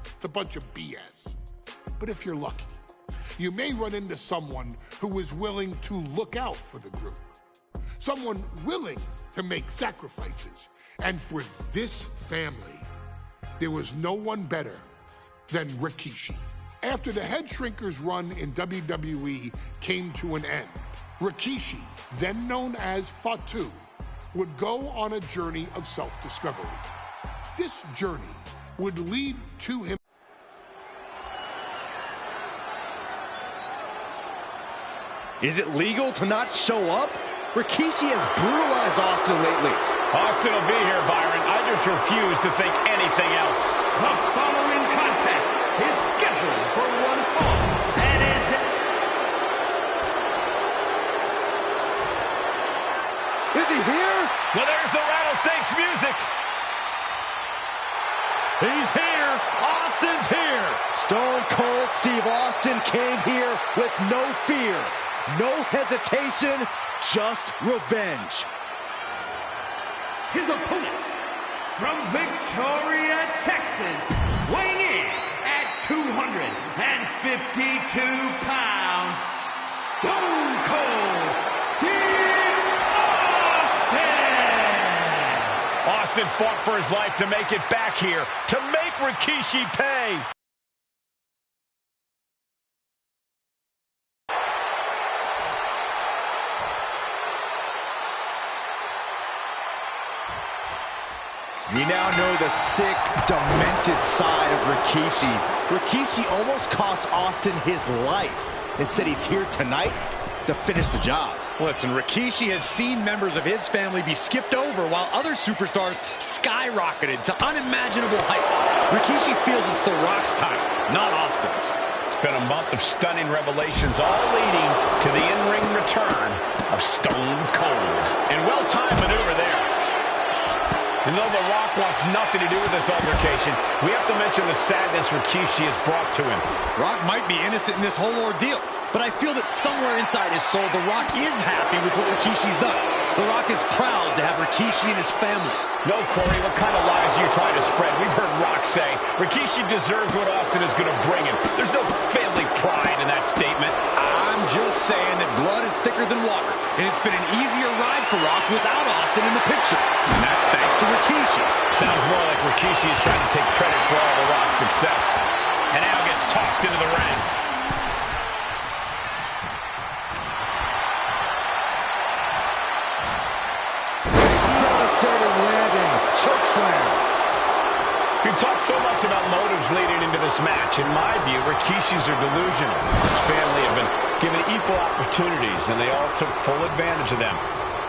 it's a bunch of BS. But if you're lucky, you may run into someone who is willing to look out for the group. Someone willing to make sacrifices. And for this family, there was no one better than Rikishi. After the Head Shrinkers run in WWE came to an end, Rikishi, then known as Fatu, would go on a journey of self-discovery. This journey would lead to him. Is it legal to not show up? Rikishi has brutalized Austin lately. Austin will be here, Byron. I just refuse to think anything else. The following contest is scheduled for one fall and is... Is he here? Well, there's the Rattlesnakes music. He's here. Austin's here. Stone Cold Steve Austin came here with no fear, no hesitation, just revenge. His opponent from Victoria, Texas, weighing in at 252 pounds, Stone Cold Steve Austin! Austin fought for his life to make it back here, to make Rikishi pay. We now know the sick, demented side of Rikishi. Rikishi almost cost Austin his life. Instead, he's here tonight to finish the job. Listen, Rikishi has seen members of his family be skipped over while other superstars skyrocketed to unimaginable heights. Rikishi feels it's The Rock's time, not Austin's. It's been a month of stunning revelations, all leading to the in-ring return of Stone Cold. And well-timed maneuver there. And though The Rock wants nothing to do with this altercation, we have to mention the sadness Rikishi has brought to him. Rock might be innocent in this whole ordeal, but I feel that somewhere inside his soul, The Rock is happy with what Rikishi's done. The Rock is proud to have Rikishi and his family. No, Corey, what kind of lies are you trying to spread? We've heard Rock say Rikishi deserves what Austin is going to bring him. There's no family pride in that statement. I'm just saying that blood is thicker than water, and it's been an easier ride for Rock without Austin in the picture. And that's thanks to Rikishi. Sounds more like Rikishi is trying to take credit for all the Rock's success. And now gets tossed into the ring. Devastating landing. Chokeslam. We talked so much about motives leading into this match. In my view, Rikishis are delusional. His family have been given equal opportunities, and they all took full advantage of them.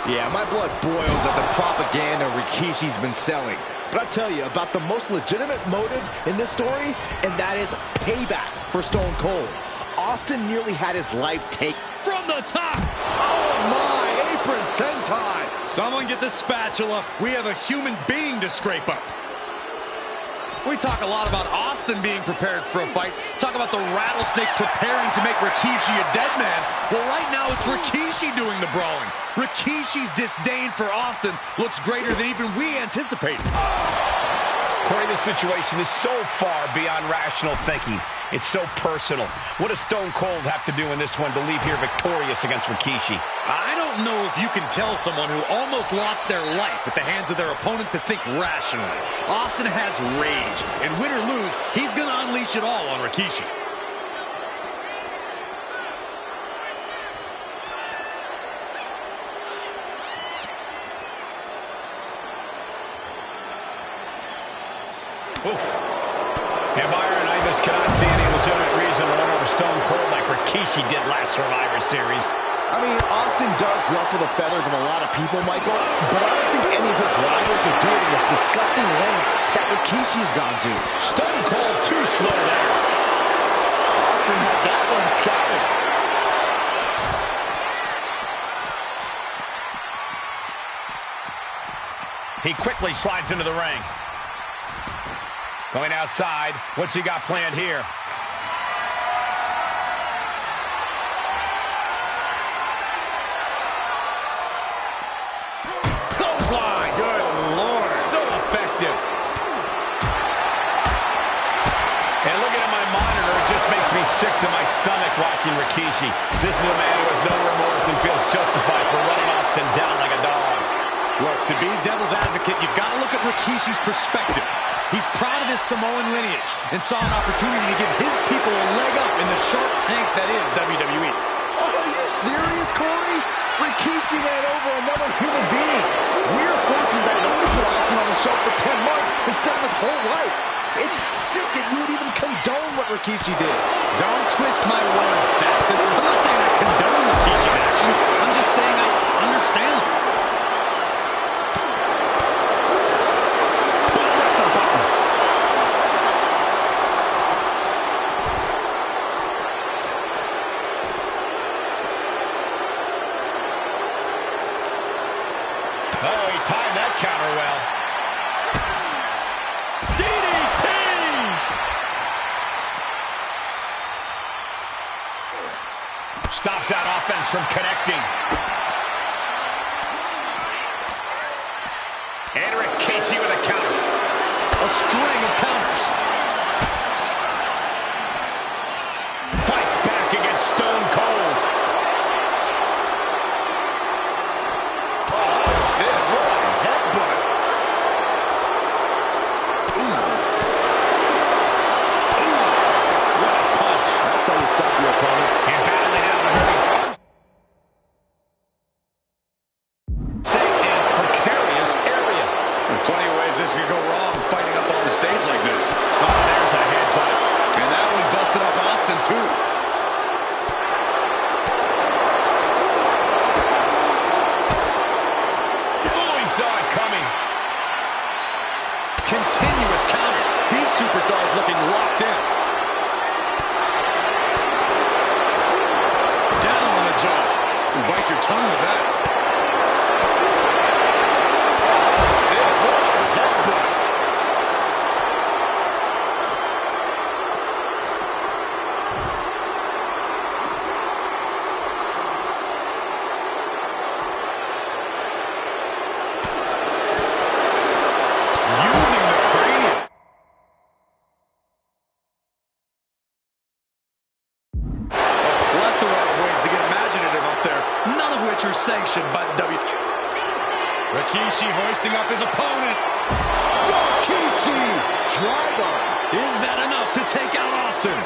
Yeah, my blood boils at the propaganda Rikishi's been selling. But I'll tell you about the most legitimate motive in this story, and that is payback for Stone Cold. Austin nearly had his life taken From the top! Oh my! Apron senton. Someone get the spatula. We have a human being to scrape up. We talk a lot about Austin being prepared for a fight. Talk about the rattlesnake preparing to make Rikishi a dead man. Well, right now it's Rikishi doing the brawling. Rikishi's disdain for Austin looks greater than even we anticipated. Corey, this situation is so far beyond rational thinking. It's so personal. What does Stone Cold have to do in this one to leave here victorious against Rikishi? I don't know if you can tell someone who almost lost their life at the hands of their opponent to think rationally. Austin has rage, and win or lose, he's going to unleash it all on Rikishi. Oof. And Byron, I just cannot see any legitimate reason to run over Stone Cold like Rikishi did last Survivor Series. I mean, Austin does ruffle the feathers of a lot of people, Michael, but I don't think any of his rivals would do it in this disgusting lengths that Rikishi's gone to. Stone Cold too slow there. Austin had that one scouted. He quickly slides into the ring. Going outside. What's he got planned here? Clothesline. Good Lord. So effective. And looking at my monitor, it just makes me sick to my stomach watching Rikishi. This is a man who has no remorse and feels justified for running Austin down like a dog. Look, to be devil's advocate, you've got to look at Rikishi's perspective. He's proud of his Samoan lineage and saw an opportunity to give his people a leg up in the shark tank that is WWE. Oh, are you serious, Corey? Rikishi ran over another human being. We're fortunate that it only put Austin on the show for 10 months instead of his whole life. It's sick that you would even condone what Rikishi did. Don't twist my words, Seth. I'm not saying I condone Rikishi's action. I'm just saying I understand them. Oh, he timed that counter well. DDT! Stops that offense from connecting. And Rikishi with a counter. A string of counters. Fights back against Stone Cold. Continuous counters. These superstars looking locked in. Down on the jaw. You bite your tongue with that. Sanctioned by the WWE. Rikishi hoisting up his opponent. Rikishi! Driver! Is that enough to take out Austin?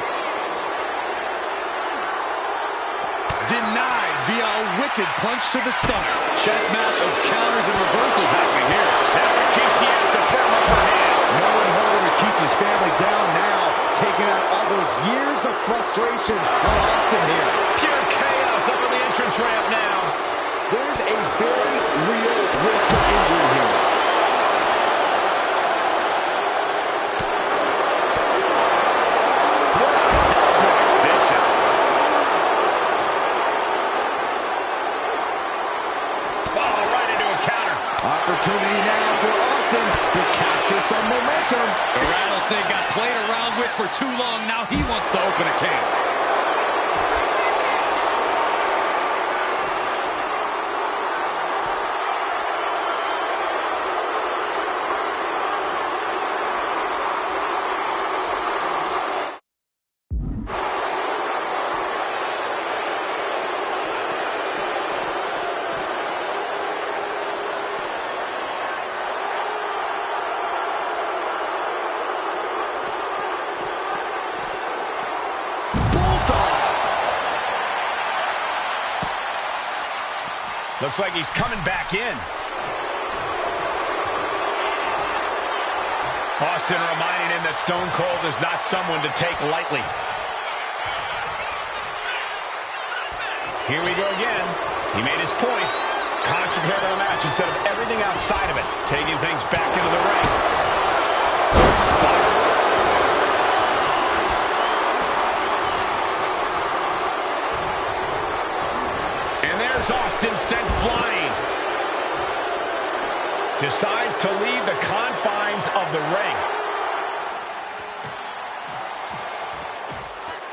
Denied via a wicked punch to the stomach. Chess match of counters and reversals happening here. Now Rikishi has the firm upper hand. No one holding Rikishi's family down now, taking out all those years of frustration on Austin here. Pure chaos up on the entrance ramp now. There's a very real risk of injury here. Vicious. opportunity now for Austin to capture some momentum. The Rattlesnake got played around with for too long. Now he wants to open a can. Looks like he's coming back in. Austin reminding him that Stone Cold is not someone to take lightly. Here we go again. He made his point. Concentrate on the match instead of everything outside of it. Taking things back into the ring. Spiked. And there's Austin sent flying. Decides to leave the confines of the ring.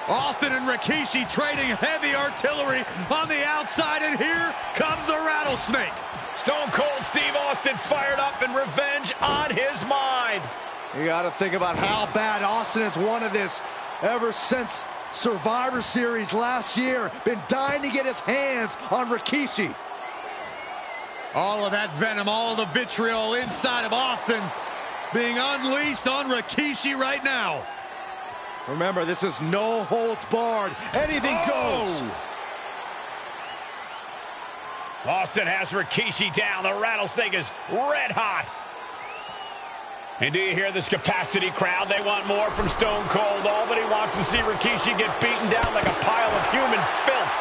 Austin and Rikishi trading heavy artillery on the outside, and here comes the Rattlesnake. Stone Cold Steve Austin fired up and revenge on his mind. You got to think about how bad Austin has wanted this ever since Survivor Series last year. Been dying to get his hands on Rikishi. All of that venom, all the vitriol inside of Austin being unleashed on Rikishi right now. Remember, this is no holds barred. Anything goes. Austin has Rikishi down. The Rattlesnake is red hot. And do you hear this capacity crowd? They want more from Stone Cold. All but he wants to see Rikishi get beaten down like a pile of human filth.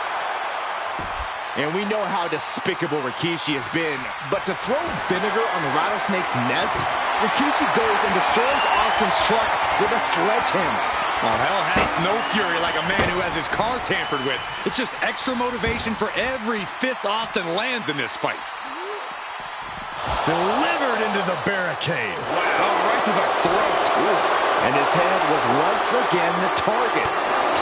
And we know how despicable Rikishi has been. But to throw vinegar on the Rattlesnake's nest, Rikishi goes and destroys Austin's truck with a sledgehammer. Oh, hell hath no fury like a man who has his car tampered with. It's just extra motivation for every fist Austin lands in this fight. Delivered into the barricade. Wow, right to the throat. Oof. And his head was once again the target.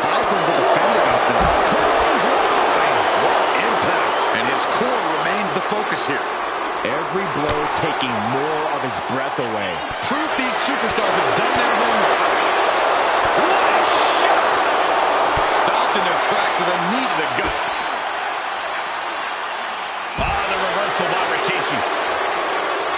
Time for him to defend against them. Clothesline! What impact! And his core remains the focus here. Every blow taking more of his breath away. Proof these superstars have done their homework. What a shot! Stopped in their tracks with a knee to the gut. The reversal by Rikishi.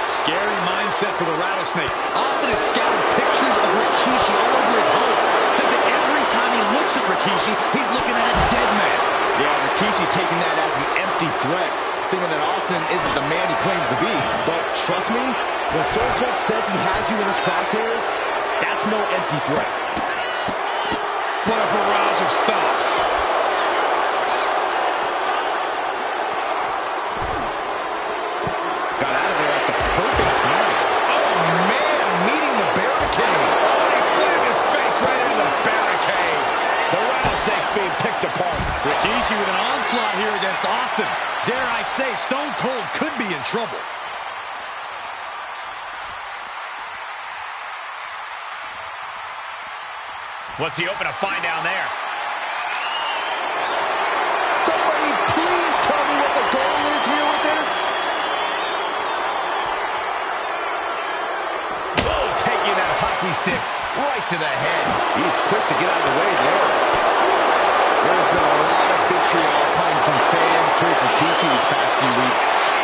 Scary mindset for the Rattlesnake. Austin has scattered pictures of Rikishi all over his home. Said that every time he looks at Rikishi, he's looking at a dead man. Yeah, Rikishi taking that as an empty threat, thinking that Austin isn't the man he claims to be. But trust me, when Stone Cold says he has you in his crosshairs, that's no empty threat. But a barrage of stops. Got out of there at the perfect time. Oh, man, meeting the barricade. Oh, he slammed his face right into the barricade. The Rattlesnake's being picked apart. Rikishi with an onslaught here against Austin. Dare I say, Stone Cold could be in trouble. What's he hoping to find down there? Somebody please tell me what the goal is here with this. Oh, taking that hockey stick right to the head. He's quick to get out of the way there. There's been a lot of vitriol coming from fans towards Rikishi these past few weeks.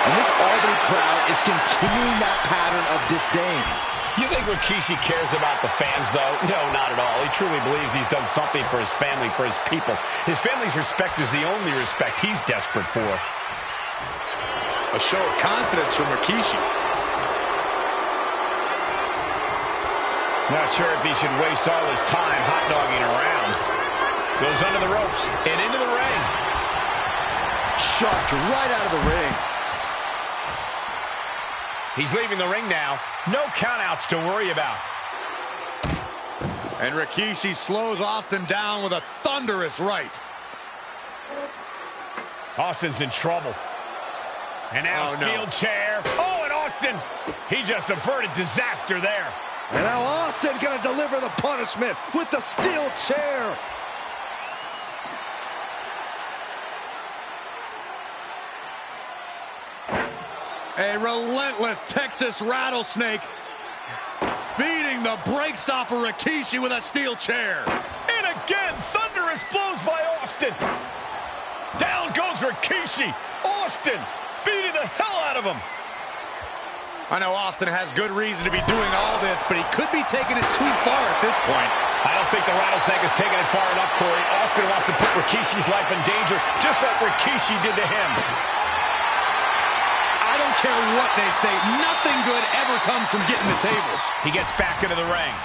And this Albany crowd is continuing that pattern of disdain. You think Rikishi cares about the fans, though? No, not at all. He truly believes he's done something for his family, for his people. His family's respect is the only respect he's desperate for. A show of confidence from Rikishi. Not sure if he should waste all his time hot-dogging around. Goes under the ropes and into the ring. Shoved right out of the ring. He's leaving the ring now. No countouts to worry about. And Rikishi slows Austin down with a thunderous right. Austin's in trouble. And now steel chair. Oh, and Austin Austin. He just averted disaster there. And now Austin gonna deliver the punishment with the steel chair. A relentless Texas rattlesnake beating the brakes off of Rikishi with a steel chair. And again, thunderous blows by Austin. Down goes Rikishi. Austin beating the hell out of him. I know Austin has good reason to be doing all this, but he could be taking it too far at this point. I don't think the rattlesnake is taking it far enough, Corey. Austin wants to put Rikishi's life in danger, just like Rikishi did to him. I don't care what they say, nothing good ever comes from getting the tables. He gets back into the ring.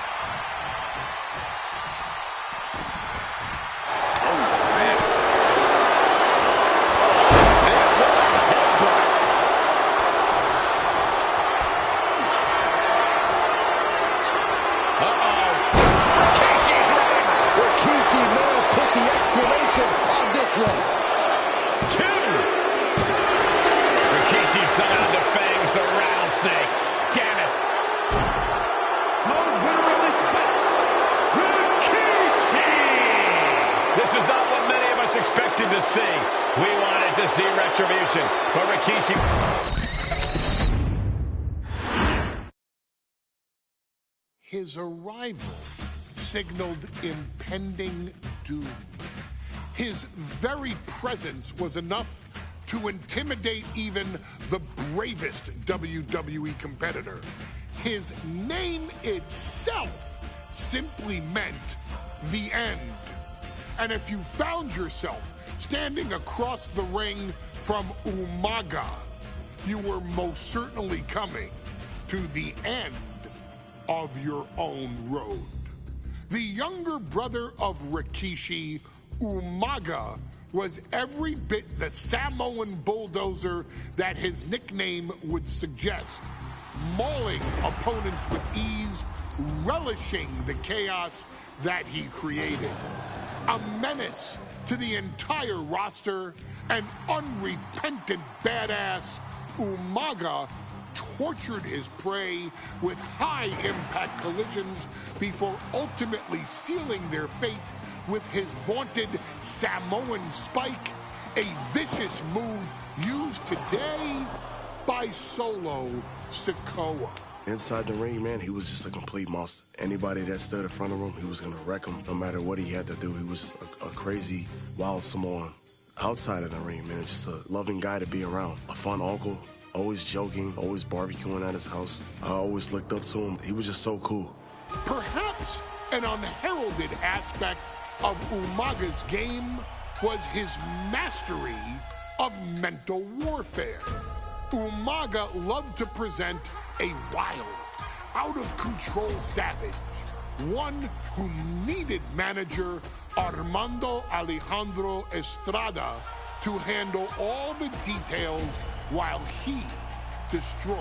To see. We wanted to see retribution, but Rikishi... His arrival signaled impending doom. His very presence was enough to intimidate even the bravest WWE competitor. His name itself simply meant the end. And if you found yourself standing across the ring from Umaga, you were most certainly coming to the end of your own road. The younger brother of Rikishi, Umaga, was every bit the Samoan bulldozer that his nickname would suggest, mauling opponents with ease, relishing the chaos that he created. A menace to the entire roster, an unrepentant badass, Umaga tortured his prey with high-impact collisions before ultimately sealing their fate with his vaunted Samoan spike, a vicious move used today by Solo Sikoa. Inside the ring, man, he was just a complete monster. Anybody that stood in front of him, he was going to wreck him no matter what he had to do. He was just a crazy, wild Samoan. Outside of the ring, man, just a loving guy to be around. A fun uncle, always joking, always barbecuing at his house. I always looked up to him. He was just so cool. Perhaps an unheralded aspect of Umaga's game was his mastery of mental warfare. Umaga loved to present a wild, out-of-control savage, one who needed manager Armando Alejandro Estrada to handle all the details while he destroyed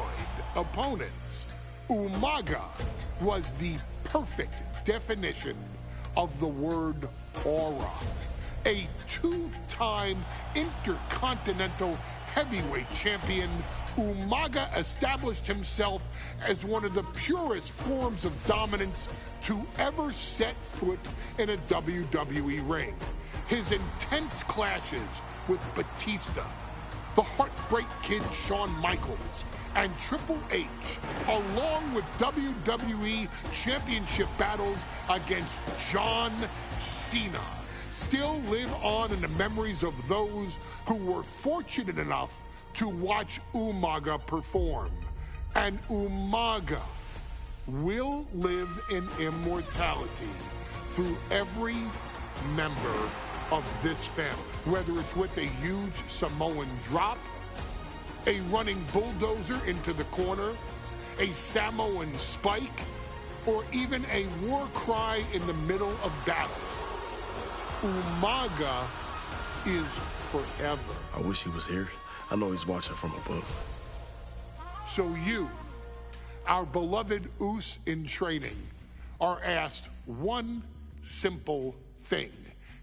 opponents. Umaga was the perfect definition of the word aura. A two-time intercontinental heavyweight champion, Umaga established himself as one of the purest forms of dominance to ever set foot in a WWE ring. His intense clashes with Batista, the Heartbreak Kid Shawn Michaels, and Triple H, along with WWE Championship battles against John Cena, still live on in the memories of those who were fortunate enough to watch Umaga perform. And Umaga will live in immortality through every member of this family. Whether it's with a huge Samoan drop, a running bulldozer into the corner, a Samoan spike, or even a war cry in the middle of battle, Umaga is forever. I wish he was here. I know he's watching from above. So you, our beloved Us in training, are asked one simple thing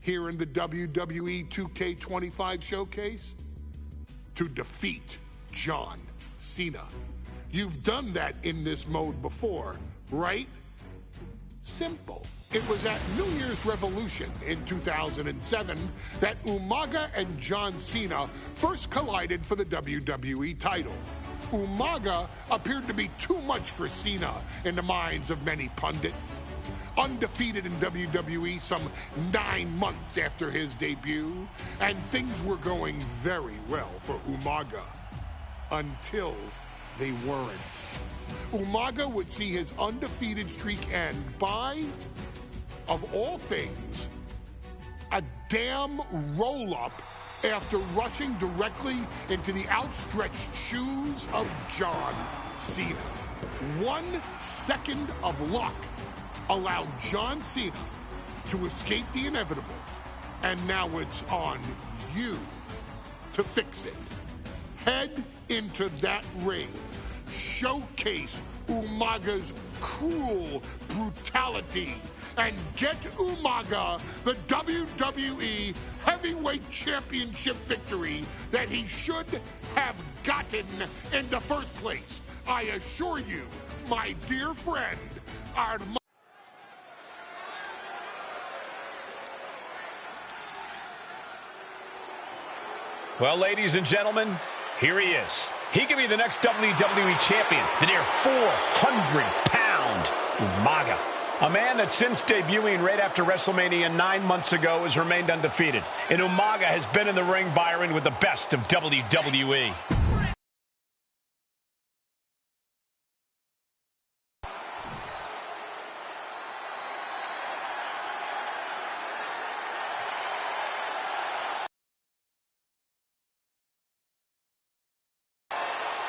here in the WWE 2K25 showcase: to defeat John Cena. You've done that in this mode before, right? Simple. It was at New Year's Revolution in 2007 that Umaga and John Cena first collided for the WWE title. Umaga appeared to be too much for Cena in the minds of many pundits. Undefeated in WWE some 9 months after his debut, and things were going very well for Umaga. Until they weren't. Umaga would see his undefeated streak end by, of all things, a damn roll-up after rushing directly into the outstretched shoes of John Cena. 1 second of luck allowed John Cena to escape the inevitable, and now it's on you to fix it. Head into that ring. Showcase Umaga's cruel brutality and get Umaga the WWE Heavyweight Championship victory that he should have gotten in the first place. I assure you, my dear friend, Well, ladies and gentlemen, here he is. He could be the next WWE champion, the near 400-pound Umaga. A man that since debuting right after WrestleMania 9 months ago has remained undefeated. And Umaga has been in the ring, Byron, with the best of WWE.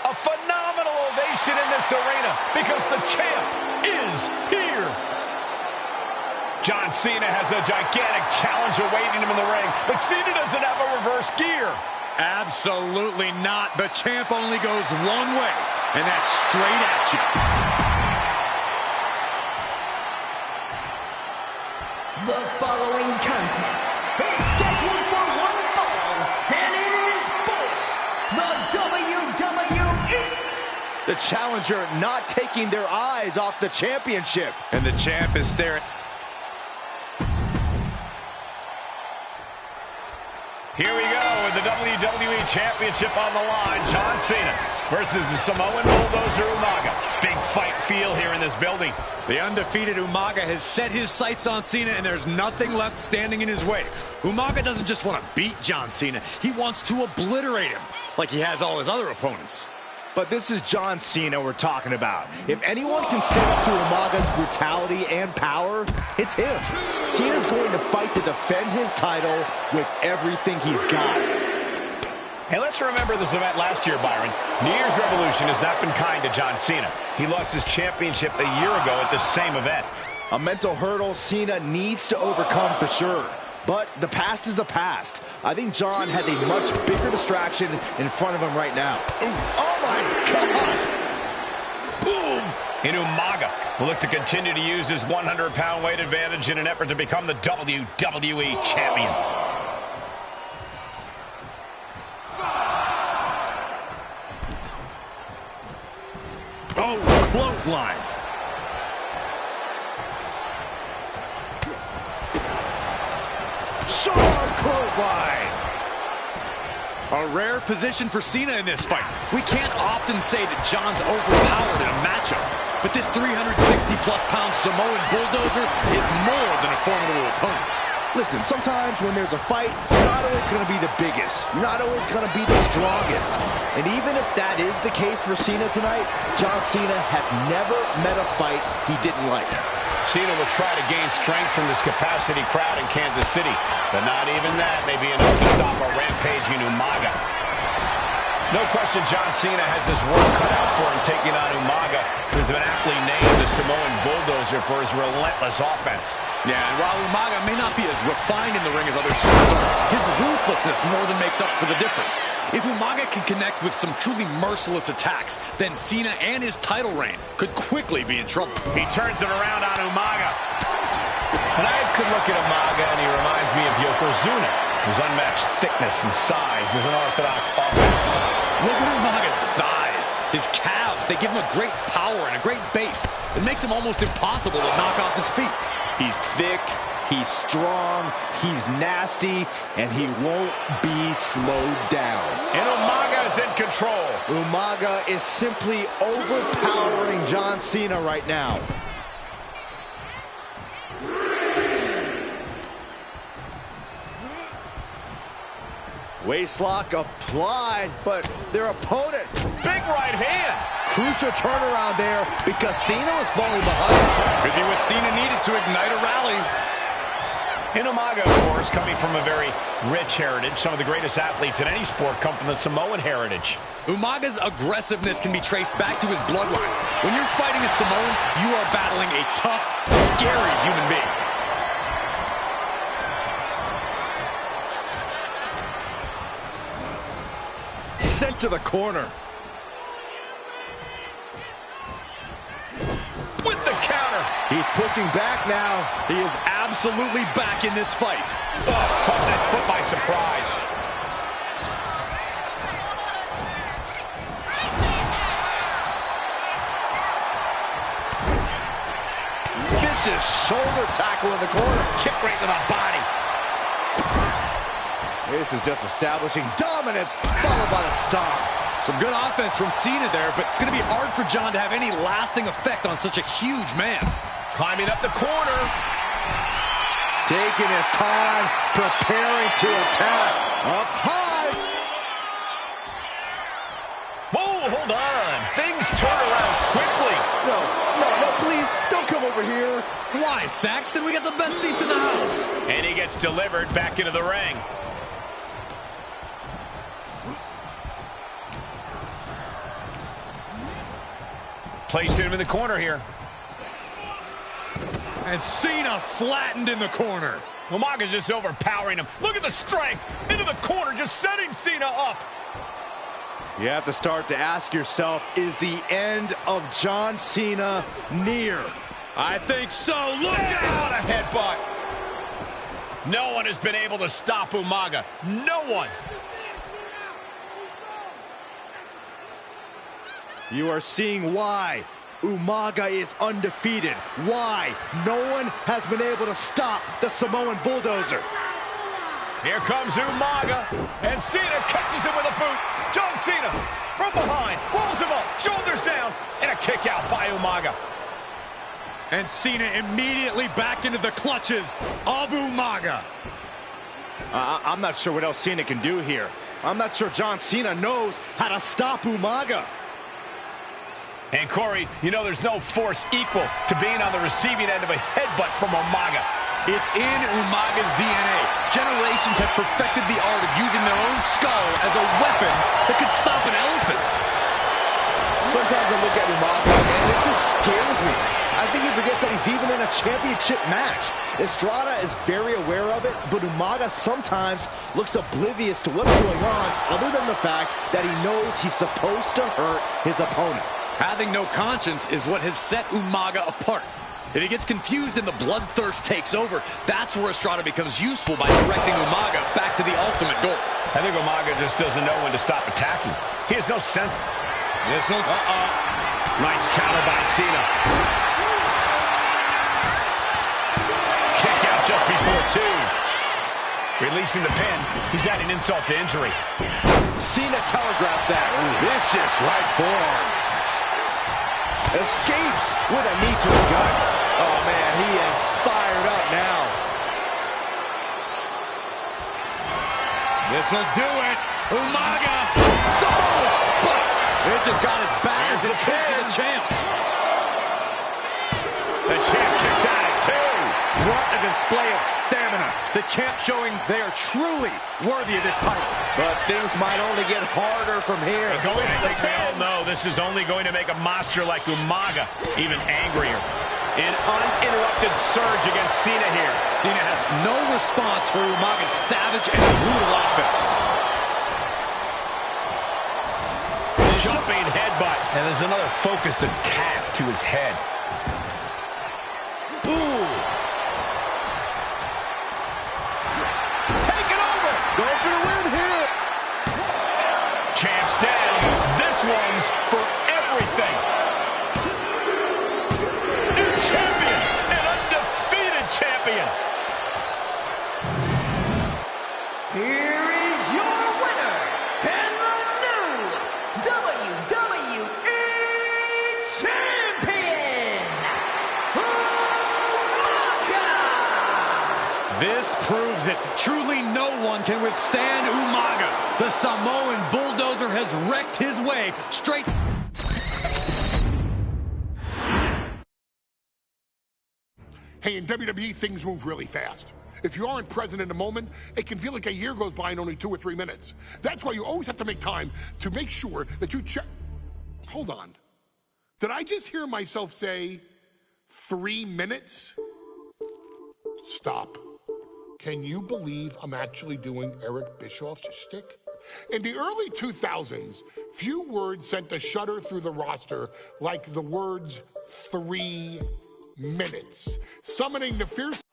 A phenomenal ovation in this arena because the champ is here. John Cena has a gigantic challenge awaiting him in the ring, but Cena doesn't have a reverse gear. Absolutely not. The champ only goes one way, and that's straight at you. The following contest is scheduled for one fall, and it is for the WWE. The challenger not taking their eyes off the championship. And the champ is staring. Here we go with the WWE Championship on the line. John Cena versus the Samoan Bulldozer Umaga. Big fight feel here in this building. The undefeated Umaga has set his sights on Cena, and there's nothing left standing in his way. Umaga doesn't just want to beat John Cena. He wants to obliterate him, like he has all his other opponents. But this is John Cena we're talking about. If anyone can stand up to Umaga's brutality and power, it's him. Cena's going to fight to defend his title with everything he's got. Hey, let's remember this event last year, Byron. New Year's Revolution has not been kind to John Cena. He lost his championship a year ago at this same event. A mental hurdle Cena needs to overcome for sure. But the past is the past. I think John has a much bigger distraction in front of him right now. Ooh. Oh my God! Boom! And Umaga will look to continue to use his 100-pound weight advantage in an effort to become the WWE champion. Oh, clothesline. Clothesline. A rare position for Cena in this fight. We can't often say that John's overpowered in a matchup, but this 360-plus pound Samoan Bulldozer is more than a formidable opponent. Listen, sometimes when there's a fight, you're not always going to be the biggest. You're not always going to be the strongest. And even if that is the case for Cena tonight, John Cena has never met a fight he didn't like. Cena will try to gain strength from this capacity crowd in Kansas City, but not even that may be enough to stop a rampaging Umaga. No question John Cena has his work cut out for him taking on Umaga, who's been aptly named the Samoan Bulldozer for his relentless offense. Yeah, and while Umaga may not be as refined in the ring as other superstars, his ruthlessness more than makes up for the difference. If Umaga can connect with some truly merciless attacks, then Cena and his title reign could quickly be in trouble. He turns it around on Umaga. And I could look at Umaga and he reminds me of Yokozuna, whose unmatched thickness and size is an orthodox offense. Look at Umaga's thighs. thighs, his calves, they give him a great power and a great base. It makes him almost impossible to knock off his feet. He's thick, he's strong, he's nasty, and he won't be slowed down. And Umaga is in control. Umaga is simply overpowering John Cena right now. Waistlock applied, but their opponent, Big right hand. crucial turnaround there because Cena was falling behind. Could be what Cena needed to ignite a rally. And Umaga, of course, coming from a very rich heritage. Some of the greatest athletes in any sport come from the Samoan heritage. Umaga's aggressiveness can be traced back to his bloodline. When you're fighting a Samoan, you are battling a tough, scary human being. Sent to the corner. With the counter. He's pushing back now. He is absolutely back in this fight. Oh, caught that foot by surprise. Vicious shoulder tackle in the corner. Kick right to the body. This is just establishing dominance, followed by the stomp. Some good offense from Cena there, but it's going to be hard for John to have any lasting effect on such a huge man. Climbing up the corner. Taking his time, preparing to attack. Up high. Whoa, hold on. Things turn around quickly. No, please, don't come over here. Why, Saxton? We got the best seats in the house. And he gets delivered back into the ring. Placed him in the corner here. And Cena flattened in the corner. Umaga's just overpowering him. Look at the strength. Into the corner, just setting Cena up. You have to start to ask yourself, is the end of John Cena near? I think so. Look out! A headbutt. No one has been able to stop Umaga. No one. You are seeing why Umaga is undefeated. Why no one has been able to stop the Samoan bulldozer. Here comes Umaga, and Cena catches him with a boot. John Cena from behind, rolls him up, shoulders down, and a kick out by Umaga. And Cena immediately back into the clutches of Umaga. I'm not sure what else Cena can do here. I'm not sure John Cena knows how to stop Umaga. And Corey, you know there's no force equal to being on the receiving end of a headbutt from Umaga. It's in Umaga's DNA. Generations have perfected the art of using their own skull as a weapon that could stop an elephant. Sometimes I look at Umaga and it just scares me. I think he forgets that he's even in a championship match. Estrada is very aware of it, but Umaga sometimes looks oblivious to what's going on, other than the fact that he knows he's supposed to hurt his opponent. Having no conscience is what has set Umaga apart. If he gets confused and the bloodthirst takes over, that's where Estrada becomes useful by directing Umaga back to the ultimate goal. I think Umaga just doesn't know when to stop attacking. He has no sense. Nice counter by Cena. Kick out just before two. Releasing the pin. He's adding insult to injury. Cena telegraphed that. Vicious right forearm. Escapes with a knee to the gut. Oh, man, he is fired up now. This'll do it. Umaga. Samoan spike. This has got as bad as it could for the champ. The champ kicks out at two. What a display of stamina. The champ showing they are truly worthy of this title. But things might only get harder from here. Going to the pin. No, this is only going to make a monster like Umaga even angrier. An uninterrupted surge against Cena here. Cena has no response for Umaga's savage and brutal offense. Jumping headbutt. And there's another focused attack to his head. Ooh. Take it over. Go for the win here. Champ's down. This one's for This proves it. Truly no one can withstand Umaga. The Samoan bulldozer has wrecked his way straight. Hey, in WWE, things move really fast. If you aren't present in the moment, it can feel like a year goes by in only 2 or 3 minutes. That's why you always have to make time to make sure that you check. Hold on. Did I just hear myself say 3 minutes? Stop. Can you believe I'm actually doing Eric Bischoff's shtick? In the early 2000s, few words sent a shudder through the roster like the words 3 minutes, summoning the fierce.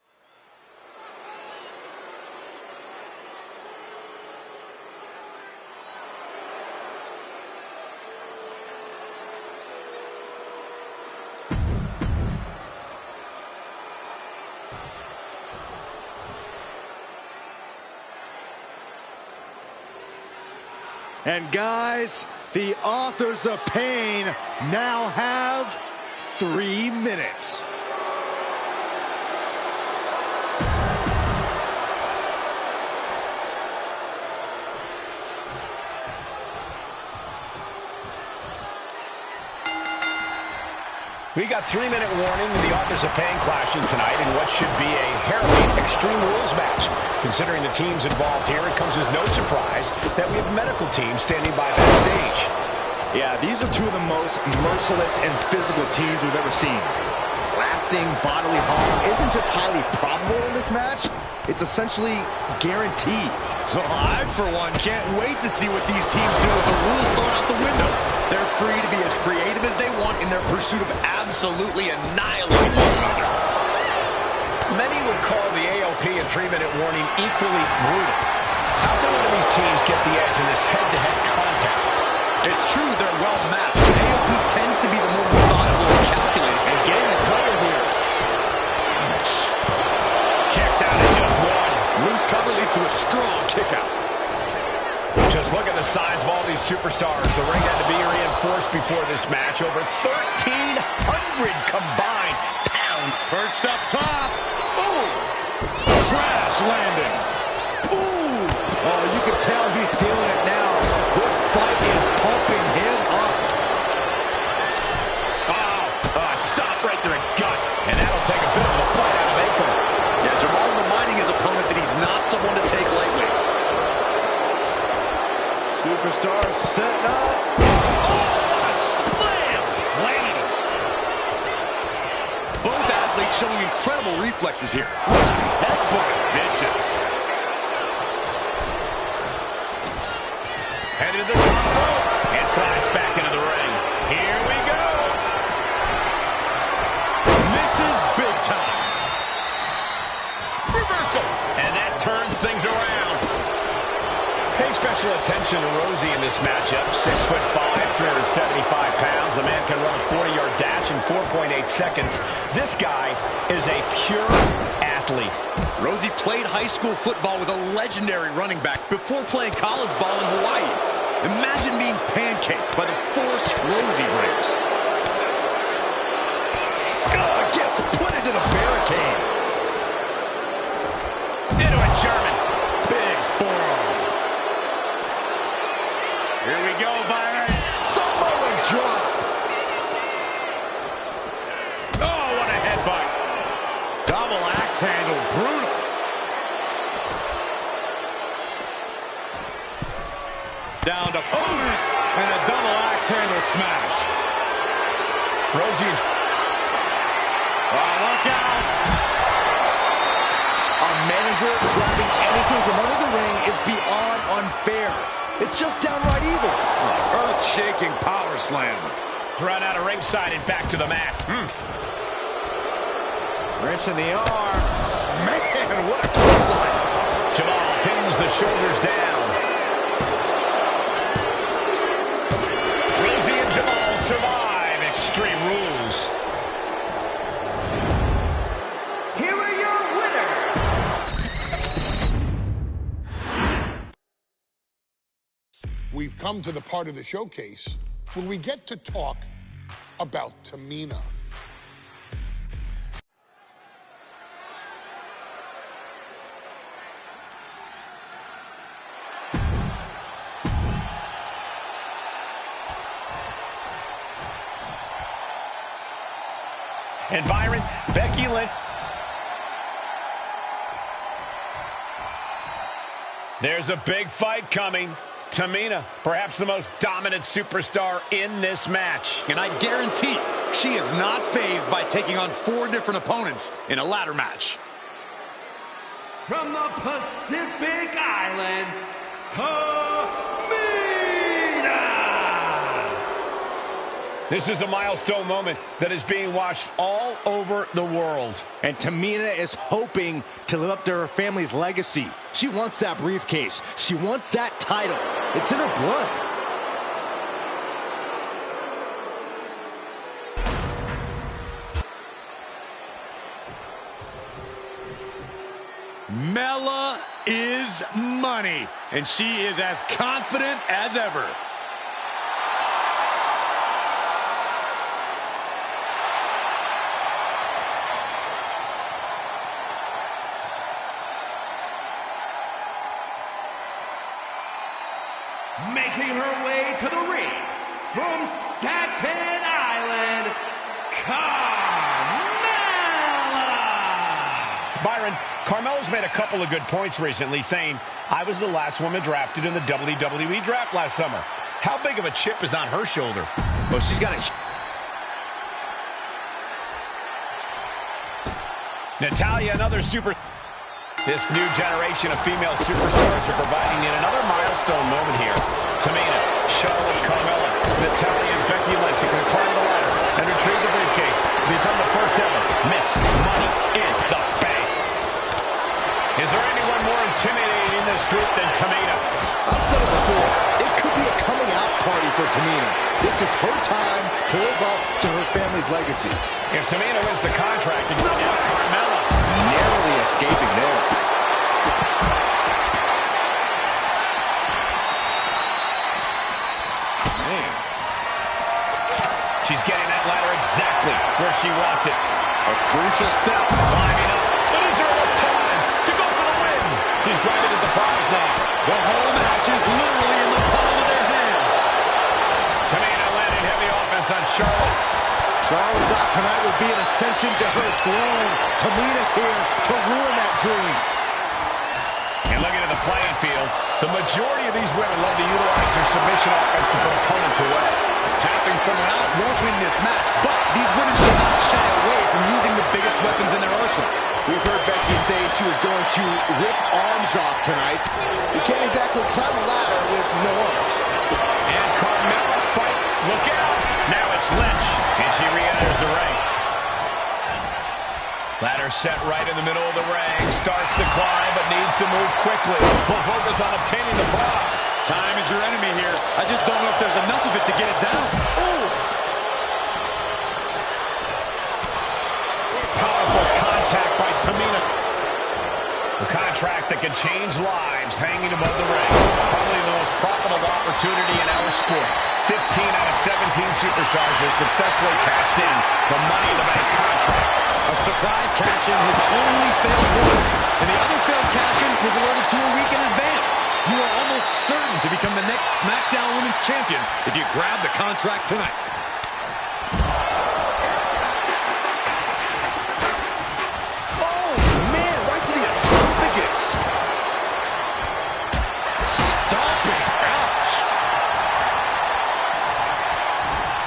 And guys, the authors of pain now have 3 minutes. We got 3-minute warning. The authors of pain clashing tonight in what should be a harrowing Extreme Rules match. Considering the teams involved here, it comes as no surprise that we have medical teams standing by backstage. Yeah, these are two of the most merciless and physical teams we've ever seen. Lasting bodily harm isn't just highly probable in this match, it's essentially guaranteed. So I, for one, can't wait to see what these teams do with the rules thrown out the window. They're free to be as creative as they want in their pursuit of absolutely annihilating one another. Many would call the AOP and 3-minute warning equally brutal. How can one of these teams get the edge in this head-to-head contest? It's true they're well matched, but AOP tends to be the more methodical and calculated. And getting the player here. Kicks out at just one. Loose cover leads to a strong kick out. Just look at the size of all these superstars. The ring had to be reinforced before this match. Over 1,300 combined pounds. Perched up top. Ooh! Crash landing. Ooh! Oh, you can tell he's feeling it now. This fight is pumping him up. Stop right to the gut. And that'll take a bit of a fight out of Aikman. Yeah, Jamal reminding his opponent that he's not someone to take lightly. Superstar setting up. Oh, what a slam! Landed him. Both athletes showing incredible reflexes here. Headbutt. Vicious. Headed to the top rope. And slides back into the ring. Here we go. Misses big time. Reversal. And that turns things around. Pay special attention to Rosie in this matchup. 6'5", 375 pounds. The man can run a 40-yard dash in 4.8 seconds. This guy is a pure athlete. Rosie played high school football with a legendary running back before playing college ball in Hawaii. Imagine being pancaked by the force Rosie brings. Gets put into the barricade. Into a German. Big forearm. Here we go, Byron. Samoan drop. Oh, what a headbutt. Double axe handle. Brutal. Down to opponent. And a double axe handle smash. Rosie. Oh, look out. A manager grabbing anything from under the ring is beyond unfair. It's just downright evil. Earth-shaking power slam. Thrown out of ringside and back to the mat. Wrench in the arm. Man, what a clothesline. Jamal pins the shoulders down. Rosie and Jamal survive Extreme Rules. Here are your winners. We've come to the part of the showcase where we get to talk about Tamina. And Byron, Becky Lynch. There's a big fight coming. Tamina, perhaps the most dominant superstar in this match. And I guarantee she is not fazed by taking on 4 different opponents in a ladder match. From the Pacific Islands, Tamina! This is a milestone moment that is being watched all over the world. And Tamina is hoping to live up to her family's legacy. She wants that briefcase. She wants that title. It's in her blood. Mela is money, and she is as confident as ever. Making her way to the ring from Staten Island, Carmella! Byron, Carmella's made a couple of good points recently, saying, I was the last woman drafted in the WWE draft last summer. How big of a chip is on her shoulder? Well, she's got a... Natalya, another super... This new generation of female superstars are providing yet another milestone moment here. Tamina, Charlotte, Carmella, Natalya, and Becky Lynch can climb the ladder and retrieve the briefcase to become the first ever Miss Money in the Bank. Is there anyone more intimidating in this group than Tamina? I've said it before. It could be a coming out party for Tamina. This is her time to live up to her family's legacy. If Tamina wins the contract, it's now Carmella. Narrowly escaping there. Man. She's getting that ladder exactly where she wants it. A crucial step. Climbing up. But is there enough time to go for the win? She's grabbing at the prize now. The whole match is literally in the palm of their hands. Tamina landing heavy offense on Charlotte. Charlotte thought tonight would be an ascension to her throne. Tamina's here to ruin that dream. And looking at the playing field, the majority of these women love to utilize their submission offense to put opponents away. Tapping someone out won't win this match, but these women should not shy away from using the biggest weapons in their arsenal. We've heard Becky say she was going to rip arms off tonight. You can't exactly climb a ladder with no arms. And Carmella fight. Look out. Now it's Lynch. And she re-enters the ring. Ladder set right in the middle of the ring. Starts to climb, but needs to move quickly. Full focus on obtaining the prize. Time is your enemy here. I just don't know if there's enough of it to get it down. Oof. Powerful contact by Tamina. A contract that can change lives hanging above the ring. Probably the most profitable opportunity in our sport. 15 out of 17 superstars have successfully cashed in the Money in the Bank contract. A surprise cash-in has only failed once, and the other failed cash-in was alerted to a week in advance. You are almost certain to become the next SmackDown Women's Champion if you grab the contract tonight. Oh, man, right to the esophagus. Stomping. Ouch.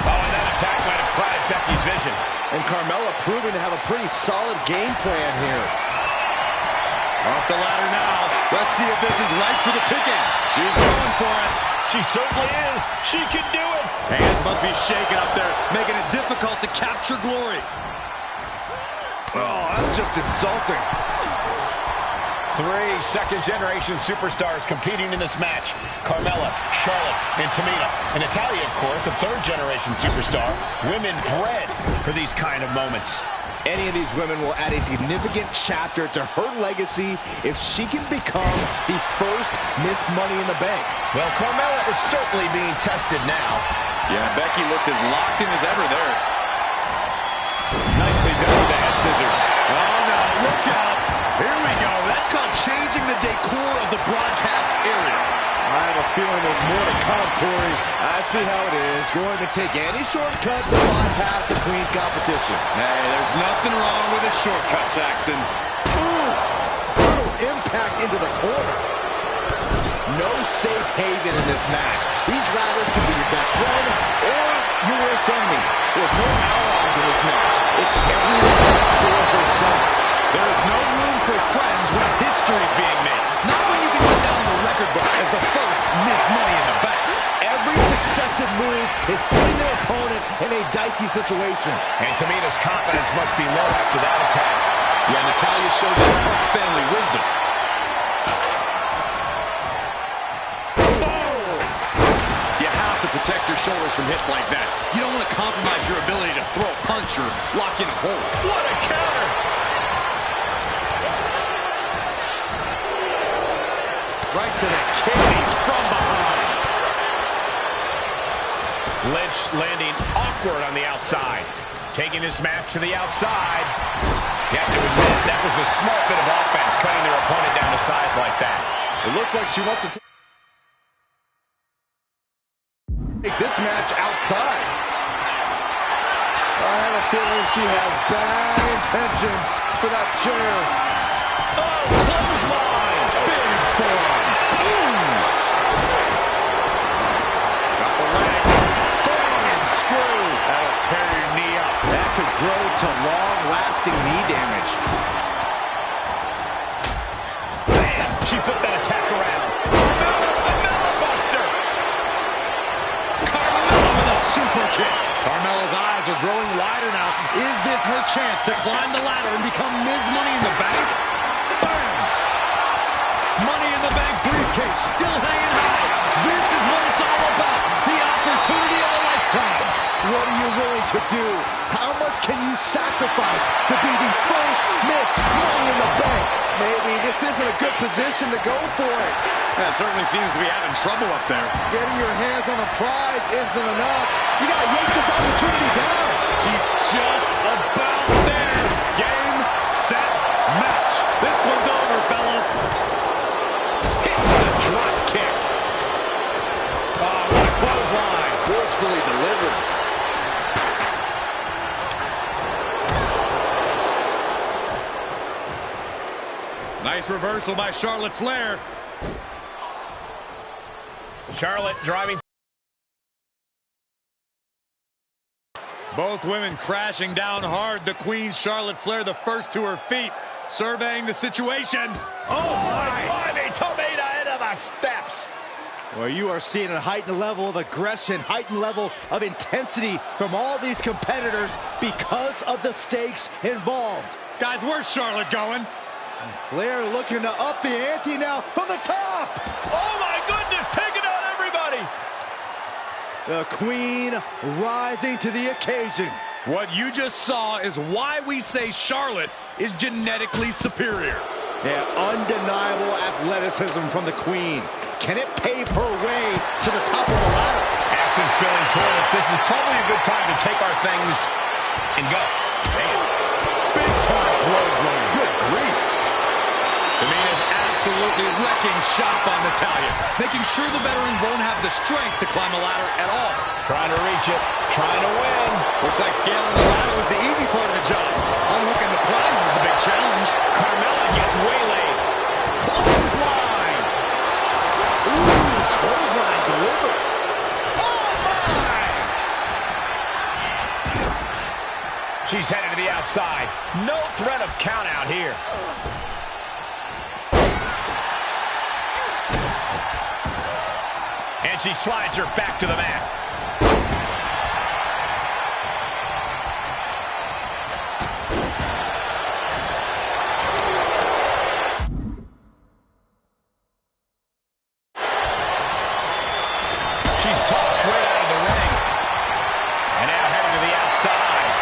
Oh, and that attack might have clouded Becky's vision. And Carmella proving to have a pretty solid game plan here. Off the ladder now. Let's see if this is right for the picking. She's going for it. She certainly is. She can do it. Hands must be shaking up there, making it difficult to capture glory. Oh, that's just insulting. 3 second-generation superstars competing in this match. Carmella, Charlotte, and Tamina. And Natalya, of course, a third-generation superstar. Women bred for these kind of moments. Any of these women will add a significant chapter to her legacy if she can become the first Miss Money in the Bank. Well, Carmella is certainly being tested now. Yeah, Becky looked as locked in as ever there. Nicely done with the head scissors. Oh, no, look out. Here we go. That's called changing the decor of the broadcast area. I have a feeling there's more to come, Corey. I see how it is. Going to take any shortcut to bypass the clean competition. Hey, there's nothing wrong with a shortcut, Saxton. Ooh, brutal impact into the corner. No safe haven in this match. These ladders can be your best friend or your worst enemy. There's no allies in this match. It's everyone for themselves. There is no room for friends when history is being made. Not when you can go down the record books as the first Miss Money in the Bank. Every successive move is putting their opponent in a dicey situation. And Tamina's confidence must be low after that attack. Yeah, Natalya showed that family wisdom. You have to protect your shoulders from hits like that. You don't want to compromise your ability to throw a punch or lock in a hold. What a counter! Right to the kidneys from behind. Lynch landing awkward on the outside. Taking this match to the outside. You have to admit, that was a smart bit of offense, cutting their opponent down to size like that. It looks like she wants to take this match outside. I have a feeling she has bad intentions for that chair. Oh, clothesline! Big form! Boom! Got the leg. Bang! Screw! That'll tear your knee up. That could grow to long-lasting knee damage. Man, she flipped that attack around. Carmella Buster! Carmella with a super kick. Carmella's eyes are growing wider now. Is this her chance to climb the ladder and become Ms. Money in the Bank? Bam! Money in the Bank briefcase still hanging high. This is what it's all about. The opportunity of a lifetime. What are you willing to do? How much can you sacrifice to be the first Miss Money in the Bank? Maybe this isn't a good position to go for it. That certainly seems to be having trouble up there. Getting your hands on the prize isn't enough. You gotta yank this opportunity down. She's just about there. Game, set, match. This one's over, fellas. Hits the drop kick. Oh, what a clothesline. Forcefully delivered. Nice reversal by Charlotte Flair. Charlotte driving. Both women crashing down hard. The Queen, Charlotte Flair, the first to her feet, surveying the situation. Oh, my. They tomato into the steps. Well, you are seeing a heightened level of aggression, heightened level of intensity from all these competitors because of the stakes involved. Guys, where's Charlotte going? Flair looking to up the ante now from the top. Oh, my goodness, taking out everybody. The Queen rising to the occasion. What you just saw is why we say Charlotte is genetically superior. Yeah, undeniable athleticism from the Queen. Can it pave her way to the top of the ladder? Action spilling toward us. This is probably a good time to take our things and go. Damn. Big time clothesline. Good grief. Tamina's absolutely wrecking shop on Natalya, making sure the veteran won't have the strength to climb a ladder at all. Trying to reach it, trying to win. Looks like scaling the ladder was the easy part of the job. Unhooking the prize is the big challenge. Carmella gets waylaid. Clothesline. Ooh, clothesline delivered. Oh, my! She's headed to the outside. No threat of count out here. And she slides her back to the mat. She's tossed right out of the ring. And now heading to the outside.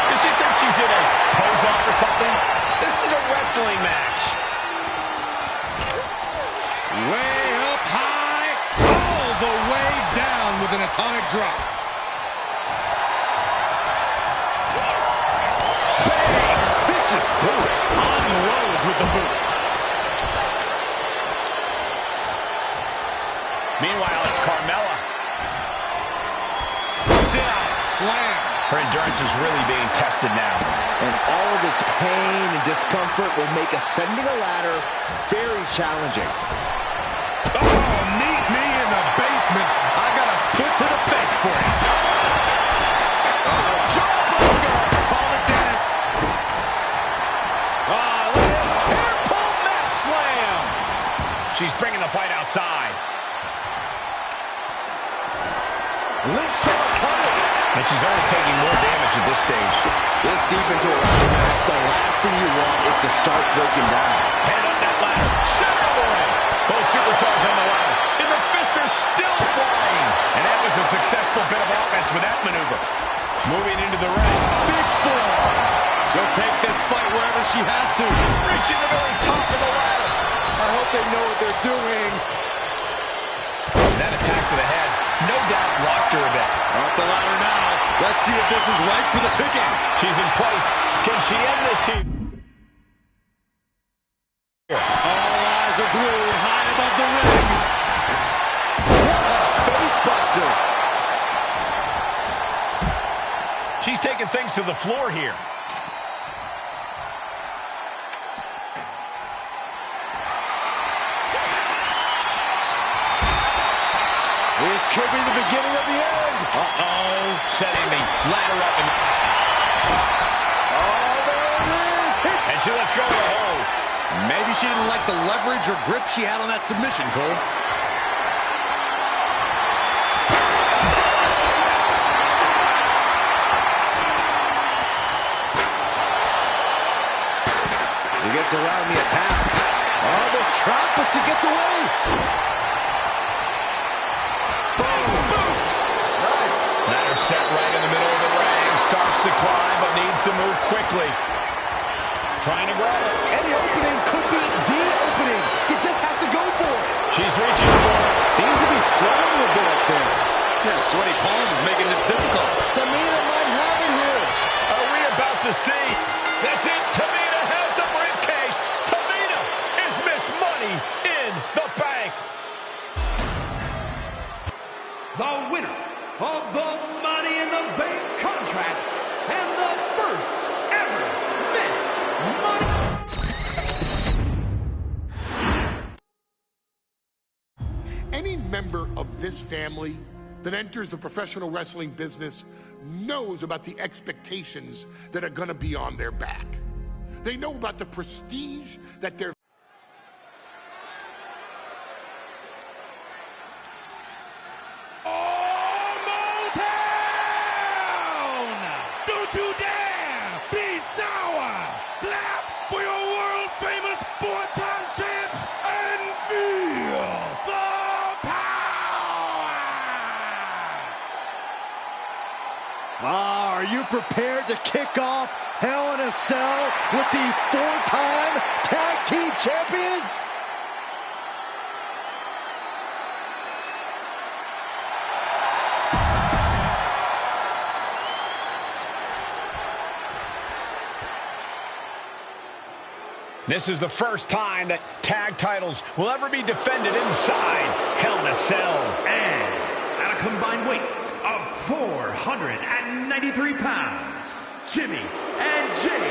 Does she think she's in a pose-off or something? This is a wrestling match. Way up high, all the way down with an atomic drop. Bang! Vicious boot. Unloads with the boot. Meanwhile, it's Carmella. Sit-out slam. Her endurance is really being tested now. And all of this pain and discomfort will make ascending a ladder very challenging. Oh, meet me in the basement. I got a foot to the face for you. Oh, jawbreaker. Call it dead. Oh, look at this hair pull mat slam. She's bringing the fight outside. Lynch saw it coming. And she's only taking more damage at this stage. This deep into a ladder match, the last thing you want is to start breaking down. Head up that ladder. Center of the ring. Both superstars on the ladder. And the fists are still flying. And that was a successful bit of offense with that maneuver. Moving into the ring. Big forearm. She'll take this fight wherever she has to. Reaching the very top of the ladder. I hope they know what they're doing. That attack to the head, no doubt rocked her a bit. Off the ladder now. Let's see if this is right for the picking. She's in place. Can she end this here? All eyes are glued high above the ring. Face buster. She's taking things to the floor here. This could be the beginning of the end. Uh-oh. Setting the ladder up. Oh, there it is. And she lets go of the hold. Maybe she didn't like the leverage or grip she had on that submission, Cole. She gets around the attack. Oh, this trap, but she gets away. Ladder set right in the middle of the ring. Starts to climb, but needs to move quickly. Trying to grab it. Any opening could be the opening. You just have to go for it. She's reaching for it. Seems to be struggling a bit up there. Yeah, sweaty palms making this difficult. Tamina might have it here. Are we about to see? That's it. Tamina has the briefcase. Tamina is Miss Money in the Bank. The winner of the Money in the Bank contract and the first ever Miss Money. Any member of this family that enters the professional wrestling business knows about the expectations that are going to be on their back. They know about the prestige that their Don't you dare be sour! Clap for your world-famous four-time champs and feel the power! Are you prepared to kick off Hell in a Cell with the four-time tag team champions? This is the first time that tag titles will ever be defended inside Hell in a Cell. And at a combined weight of 493 pounds, Jimmy and Jay,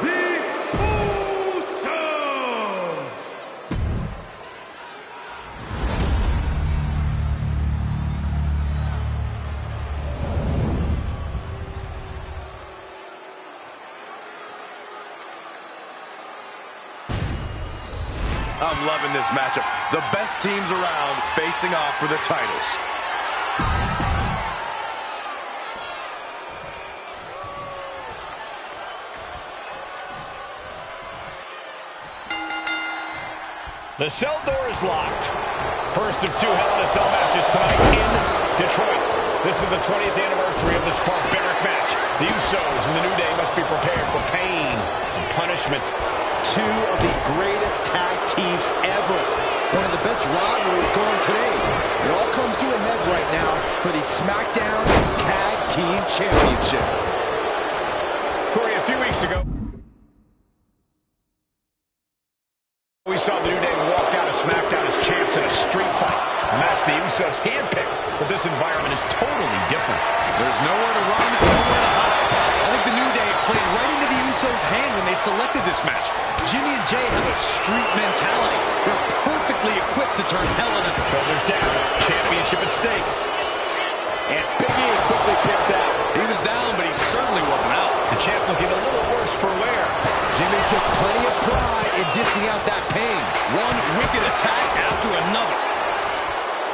the Usos. I'm loving this matchup. The best teams around facing off for the titles. The cell door is locked. First of two Hell in a Cell matches tonight in Detroit. This is the 20th anniversary of this barbaric match. The Usos and the New Day must be prepared for pain and punishment. Two of the greatest tag teams ever. One of the best rivalries going today. It all comes to a head right now for the SmackDown Tag Team Championship. Corey, a few weeks ago, we saw the New Day walk out of SmackDown as champs in a street fight. A match the selected this match. Jimmy and Jay have a street mentality. They're perfectly equipped to turn Hell in a Cell. Shoulders down, championship at stake. And Big E quickly kicks out. He was down, but he certainly wasn't out. The champ looking a little worse for wear. Jimmy took plenty of pride in dishing out that pain. One wicked attack after another.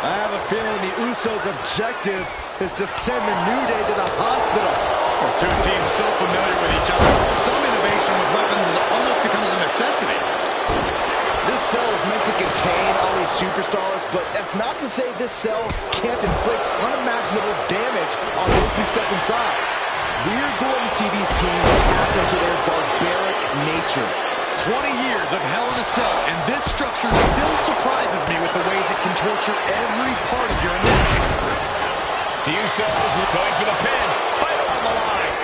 I have a feeling the Usos' objective is to send the New Day to the hospital. Well, two teams so familiar with each other. Some innovation with weapons almost becomes a necessity. This cell is meant to contain all these superstars, but that's not to say this cell can't inflict unimaginable damage on those who step inside. We're going to see these teams tap into their barbaric nature. 20 years of Hell in a Cell, and this structure still surprises me with the ways it can torture every part of your anatomy. The Usos going for the pin. Title on the line.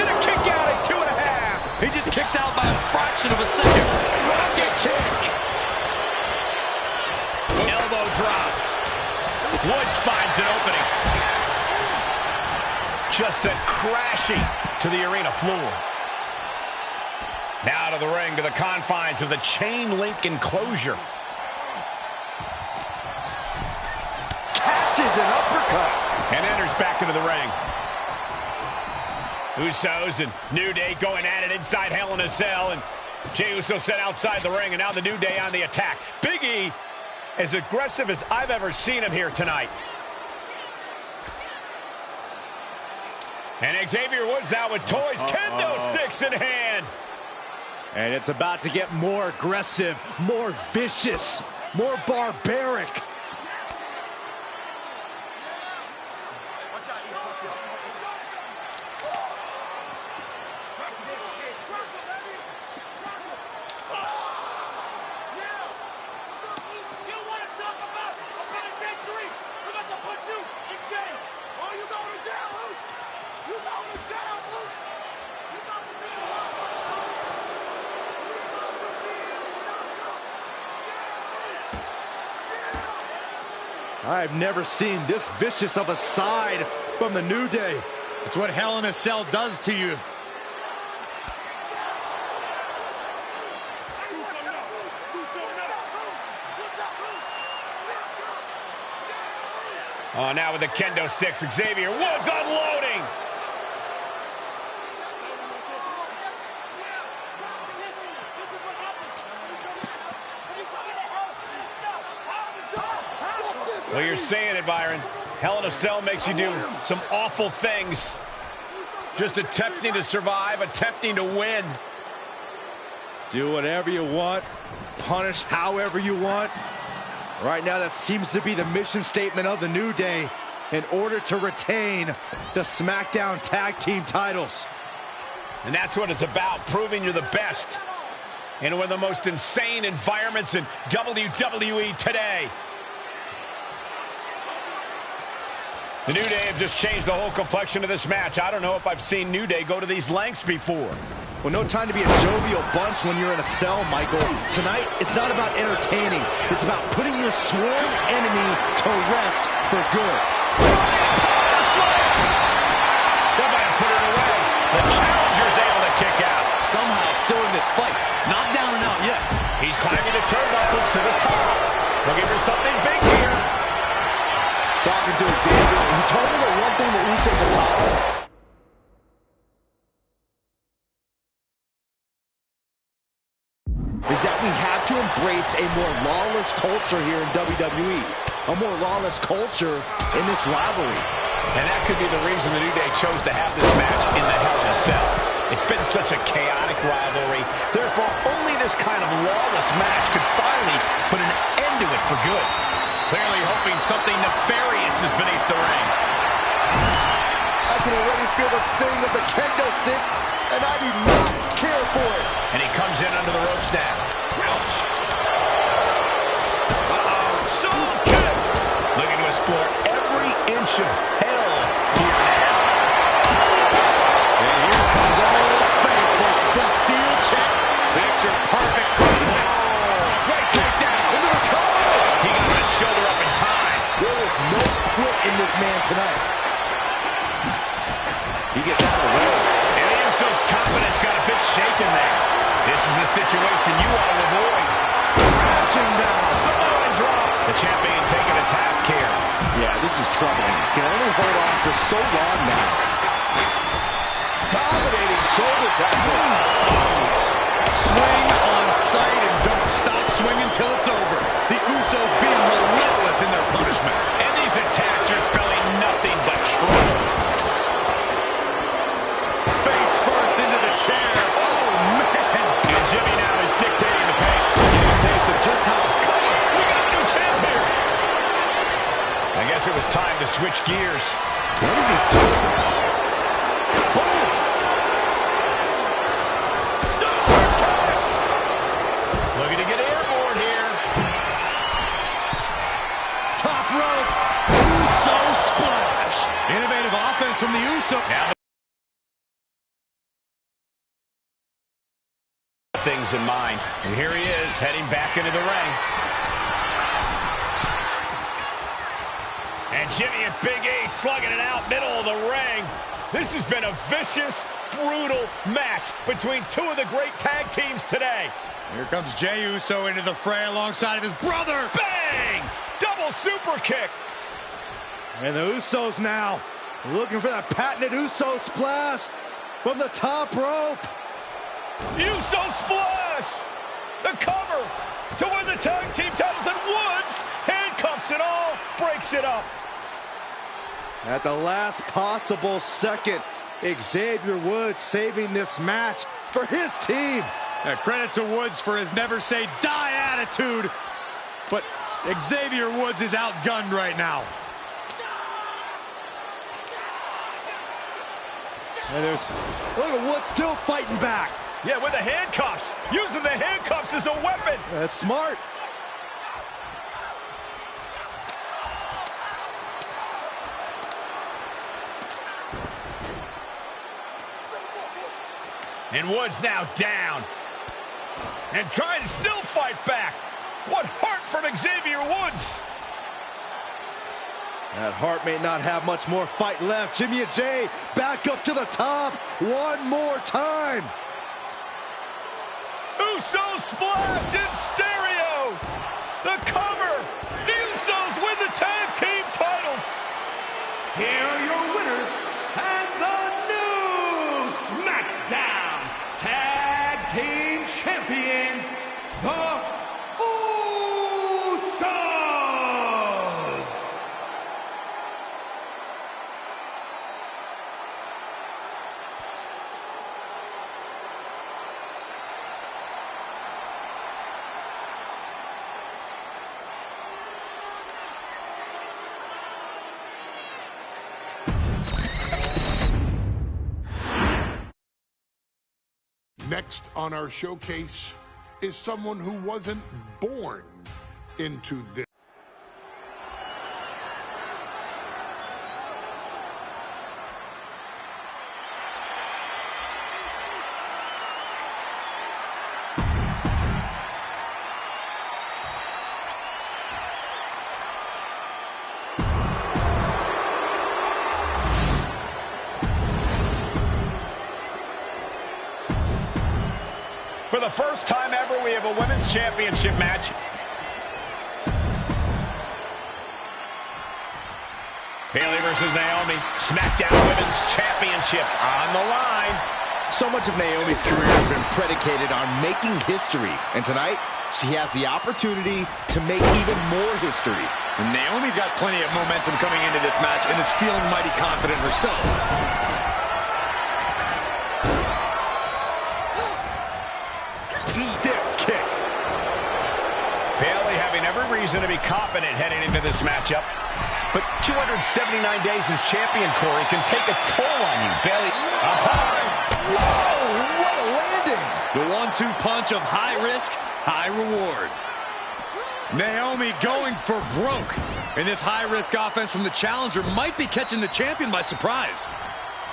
And a kick out at 2.5. He just kicked out by a fraction of a second. Rocket kick. Elbow drop. Woods finds an opening. Just sent crashing to the arena floor. Now to the ring, to the confines of the chain link enclosure. Catches an uppercut. And enters back into the ring. Usos and New Day going at it inside Hell in a Cell. And Jey Uso sent outside the ring, and now the New Day on the attack. Big E, as aggressive as I've ever seen him here tonight. And Xavier Woods now with toys, kendo sticks in hand. And it's about to get more aggressive, more vicious, more barbaric. I've never seen this vicious of a side from the New Day. It's what Hell in a Cell does to you. Oh, now with the kendo sticks, Xavier Woods unloading. Well, you're saying it, Byron. Hell in a Cell makes you do some awful things. Just attempting to survive, attempting to win. Do whatever you want, punish however you want. Right now, that seems to be the mission statement of the New Day in order to retain the SmackDown Tag Team titles. And that's what it's about, proving you're the best in one of the most insane environments in WWE today. The New Day have just changed the whole complexion of this match. I don't know if I've seen New Day go to these lengths before. Well, no time to be a jovial bunch when you're in a cell, Michael. Tonight, it's not about entertaining. It's about putting your sworn enemy to rest for good. That might have put it away. The challenger's able to kick out. Somehow still in this fight. Not down and out yet. He's climbing the turnbuckles to the top. Looking for something big here. Talking to Xavier, he told me the one thing that Usos have taught us is that we have to embrace a more lawless culture here in WWE. A more lawless culture in this rivalry. And that could be the reason the New Day chose to have this match in the Hell in a Cell. It's been such a chaotic rivalry. Therefore, only this kind of lawless match could finally put an end to it for good. Clearly hoping something nefarious is beneath the ring. I can already feel the sting of the kendo stick, and I do not care for it. And he comes in under the ropes now. Ouch. Uh-oh. Soul kick. Looking to explore every inch of hell here now. And here comes Old Faithful, the steel champ. Picture perfect crucifix. Great takedown. Into the cover. He got that shoulder up in time. There is no quit in this man tonight. He gets out of shaken there. This is a situation you want to avoid. Crashing down. Samoan drop. The champion taking a task here. Yeah, this is troubling. Can only hold on for so long now. Dominating shoulder tackle. Swing on sight and don't stop swinging till it's over. The Usos being relentless in their punishment. And these attacks are spelling nothing but trouble. Face first into the chair. Oh, man. And Jimmy now is dictating the pace. Getting a taste of just how... We got a new champ here. I guess it was time to switch gears. What is he doing? Looking to get airborne here. Top rope. Uso splash. Innovative offense from the Uso. Now things in mind. And here he is heading back into the ring. And Jimmy and Big E slugging it out middle of the ring. This has been a vicious, brutal match between two of the great tag teams today. Here comes Jey Uso into the fray alongside of his brother. Bang! Double super kick. And the Usos now looking for that patented Uso splash from the top rope. Uso splash! The cover to win the tag team titles, and Woods handcuffs it all, breaks it up. At the last possible second, Xavier Woods saving this match for his team. Credit to Woods for his never say die attitude, but Xavier Woods is outgunned right now. And look at Woods still fighting back. Yeah, with the handcuffs. Using the handcuffs as a weapon. That's smart. And Woods now down. And trying to still fight back. What heart from Xavier Woods. That heart may not have much more fight left. Jimmy and Jey back up to the top one more time. Uso splash in stereo. The cover. The Usos win the tag team titles. Here are your winners and the new SmackDown Tag Team Champions, the Usos. Next on our showcase is someone who wasn't born into this. For the first time ever, we have a women's championship match. Bayley versus Naomi. SmackDown Women's Championship on the line. So much of Naomi's career has been predicated on making history. And tonight, she has the opportunity to make even more history. And Naomi's got plenty of momentum coming into this match and is feeling mighty confident herself. Stiff kick. Bayley having every reason to be confident heading into this matchup. But 279 days as champion, Corey, can take a toll on you. Bayley up high. Whoa, what a landing. The 1-2 punch of high risk, high reward. Naomi going for broke. And this high-risk offense from the challenger might be catching the champion by surprise.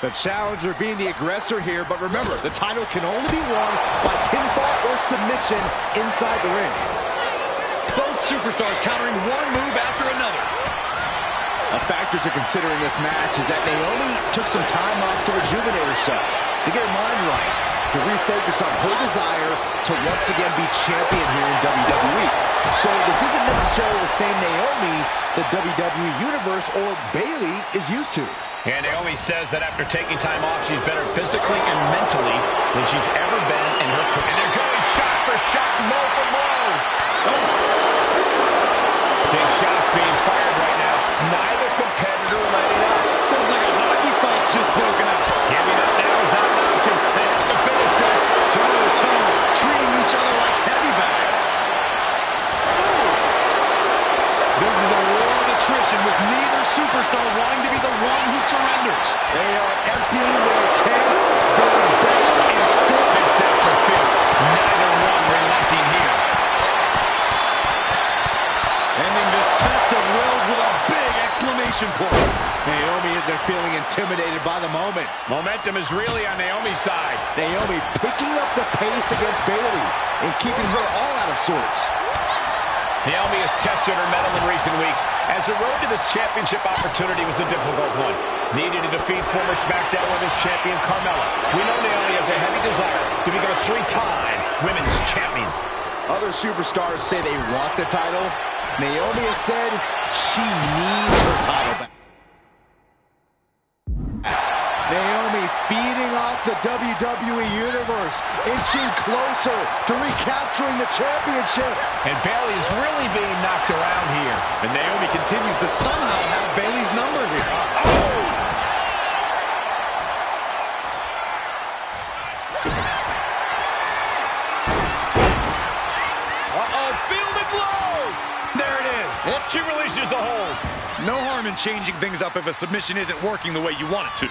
The challenger being the aggressor here, but remember, the title can only be won by pinfall or submission inside the ring. Both superstars countering one move after another. A factor to consider in this match is that Naomi took some time off to rejuvenate herself, to get her mind right. to refocus on her desire to once again be champion here in WWE. So this isn't necessarily the same Naomi the WWE Universe or Bayley is used to. And Naomi says that after taking time off, she's better physically and mentally than she's ever been in her career. And they're going shot for shot, blow for blow. Oh. Big shots being fired right now. Neither competitor letting up. Looks like a hockey fight's just broken up. Giving up now is not an option. They have to finish this. Toe-to-toe, treating each other like heavy bags. This is a war of attrition with neither superstar wanting to be the one who surrenders. They are emptying their tanks, going back and forth. Fist after fist. Neither one relenting here. Ending this test of wills with a big exclamation point. Naomi isn't feeling intimidated by the moment. Momentum is really on Naomi's side. Naomi picking up the pace against Bayley and keeping her all out of sorts. Naomi has tested her mettle in recent weeks, as the road to this championship opportunity was a difficult one. Needed to defeat former SmackDown Women's Champion Carmella. We know Naomi has a heavy desire to become a 3-time Women's Champion. Other superstars say they want the title. Naomi has said she needs her title back. Naomi feeding off the WWE Universe, inching closer to recapturing the championship. And Bayley is really being knocked around here. And Naomi continues to somehow have Bayley's number here. Uh-oh, feel the glow! There it is. She releases the hold. No harm in changing things up if a submission isn't working the way you want it to.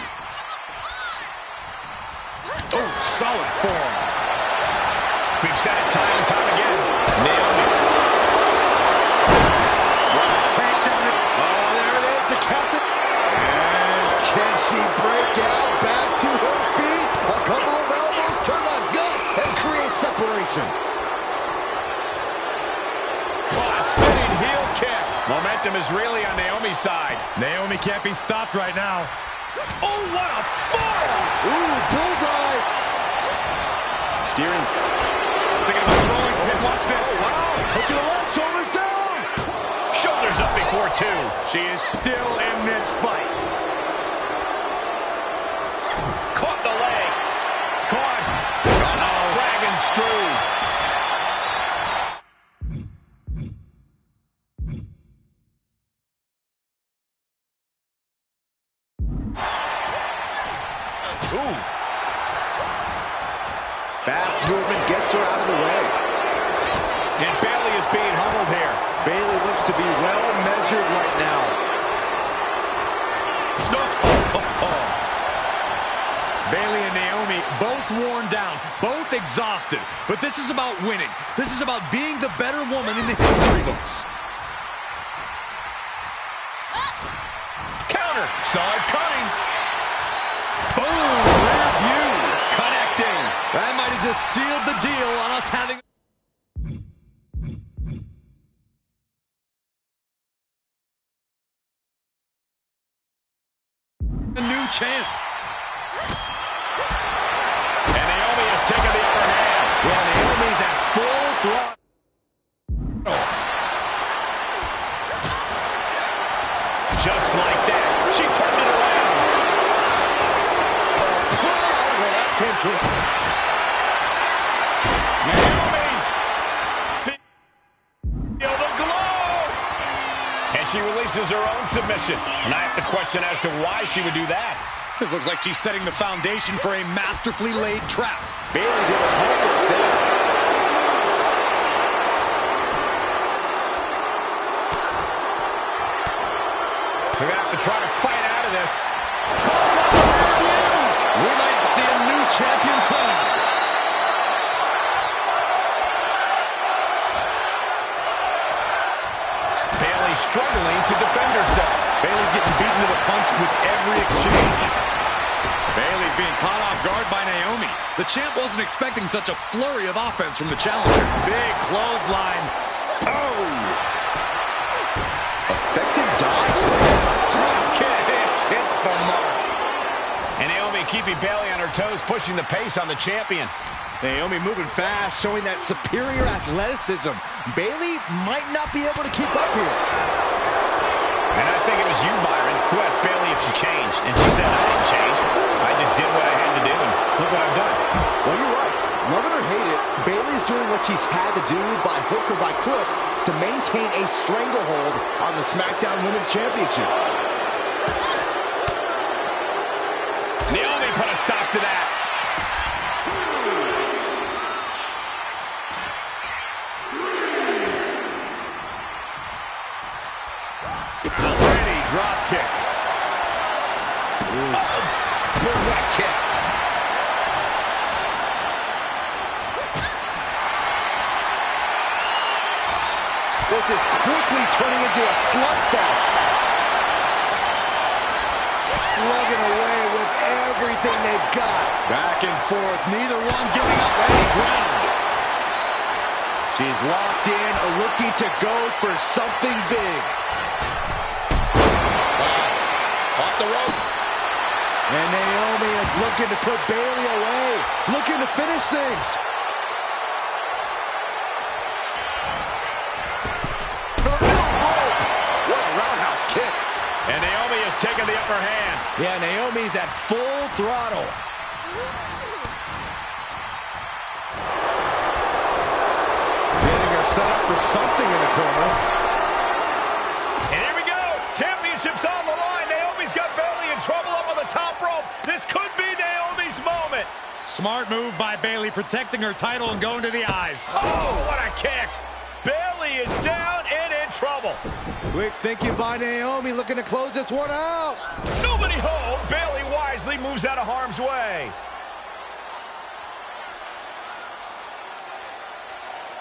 Oh, solid form. We've said it time and time again. Naomi. Oh, there it is, the captain. And can she break out back to her feet? A couple of elbows to the gut and create separation. Spinning heel kick. Momentum is really on Naomi's side. Naomi can't be stopped right now. Oh, what a fall! Ooh, bullseye. Steering. Thinking about rolling pin. Watch this. Wow. Look to the left, shoulders down. Shoulders up before two. She is still in this fight. Caught the leg. Caught. Uh-oh. Dragon screw. Ooh. Fast movement gets her out of the way. And Bayley is being humbled here. Bayley looks to be well measured right now. No. Bayley and Naomi both worn down, both exhausted. But this is about winning. This is about being the better woman in the history books. Counter. Saw it coming. Boom! Rear view. Connecting. That might have just sealed the deal on us having a new champ. And Naomi has taken the upper hand. Well, Naomi's at full throttle. Just like that. She turned it around. Naomi! Feel the glow! And she releases her own submission. And I have to question as to why she would do that. This looks like she's setting the foundation for a masterfully laid trap. Bayley did her homework there. We're going to have to try to fight out of this. We might see a new champion crowned. Bayley struggling to defend herself. Bayley's getting beaten to the punch with every exchange. Bayley's being caught off guard by Naomi. The champ wasn't expecting such a flurry of offense from the challenger. Big clothesline. Oh! Effective dodge. Drop kick hits the mark. And Naomi keeping Bayley on her toes, pushing the pace on the champion. Naomi moving fast, showing that superior athleticism. Bayley might not be able to keep up here. And I think it was you, Byron, who asked Bayley if she changed. And she said, I didn't change. I just did what I had to do, and look what I've done. Well, you're right. Love it or hate it, Bayley's doing what she's had to do by hook or by crook to maintain a stranglehold on the SmackDown Women's Championship. Naomi put a stop to that. Ready drop kick. Direct kick. This is quickly turning into a slugfest. Slugging away with everything they've got. Back and forth, neither one giving up any ground. She's locked in, looking to go for something big. Off the rope. And Naomi is looking to put Bayley away, looking to finish things. For the middle rope. What a roundhouse kick. And Naomi has taken the upper hand. Yeah, Naomi's at full throttle. Getting her set up for something in the corner. And here we go. Championship's on the line. Naomi's got Bayley in trouble up on the top rope. This could be Naomi's moment. Smart move by Bayley, protecting her title and going to the eyes. Oh, what a kick. Bayley is down and in trouble. Quick thinking by Naomi, looking to close this one out. Nobody home. Bayley wisely moves out of harm's way.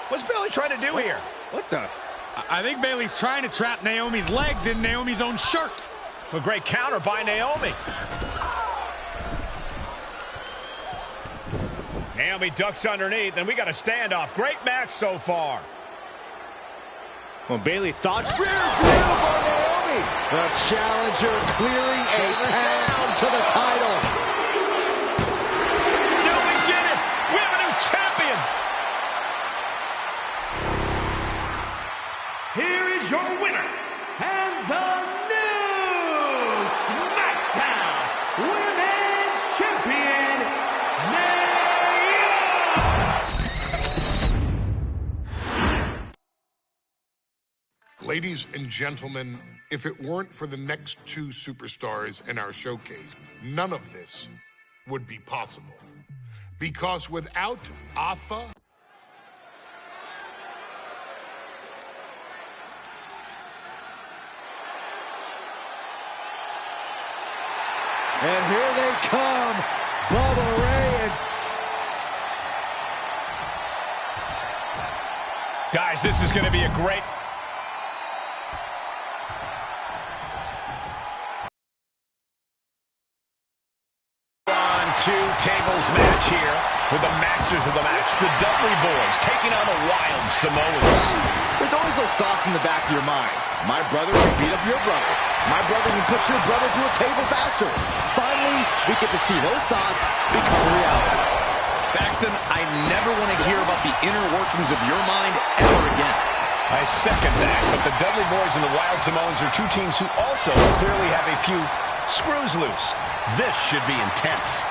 What's Bayley trying to do here? What the? I think Bayley's trying to trap Naomi's legs in Naomi's own shirt. A great counter by Naomi. Naomi ducks underneath, and we got a standoff. Great match so far. Well, Bayley thought rear view by Naomi. The challenger clearing a path to the title. Naomi did it. We have a new champion. Here is your winner, and the new SmackDown Women's Champion, Ladies and gentlemen, if it weren't for the next two superstars in our showcase, none of this would be possible. Because without Atha, and here they come, Bubba Ray and... Guys, this is going to be a great... Two-tables match here with the masters of the match, the Dudley Boys, taking on the Wild Samoans. There's always those thoughts in the back of your mind. My brother can beat up your brother. My brother can put your brother through a table faster. Finally, we get to see those thoughts become reality. Saxton, I never want to hear about the inner workings of your mind ever again. I second that, but the Dudley Boys and the Wild Samoans are two teams who also clearly have a few screws loose. This should be intense.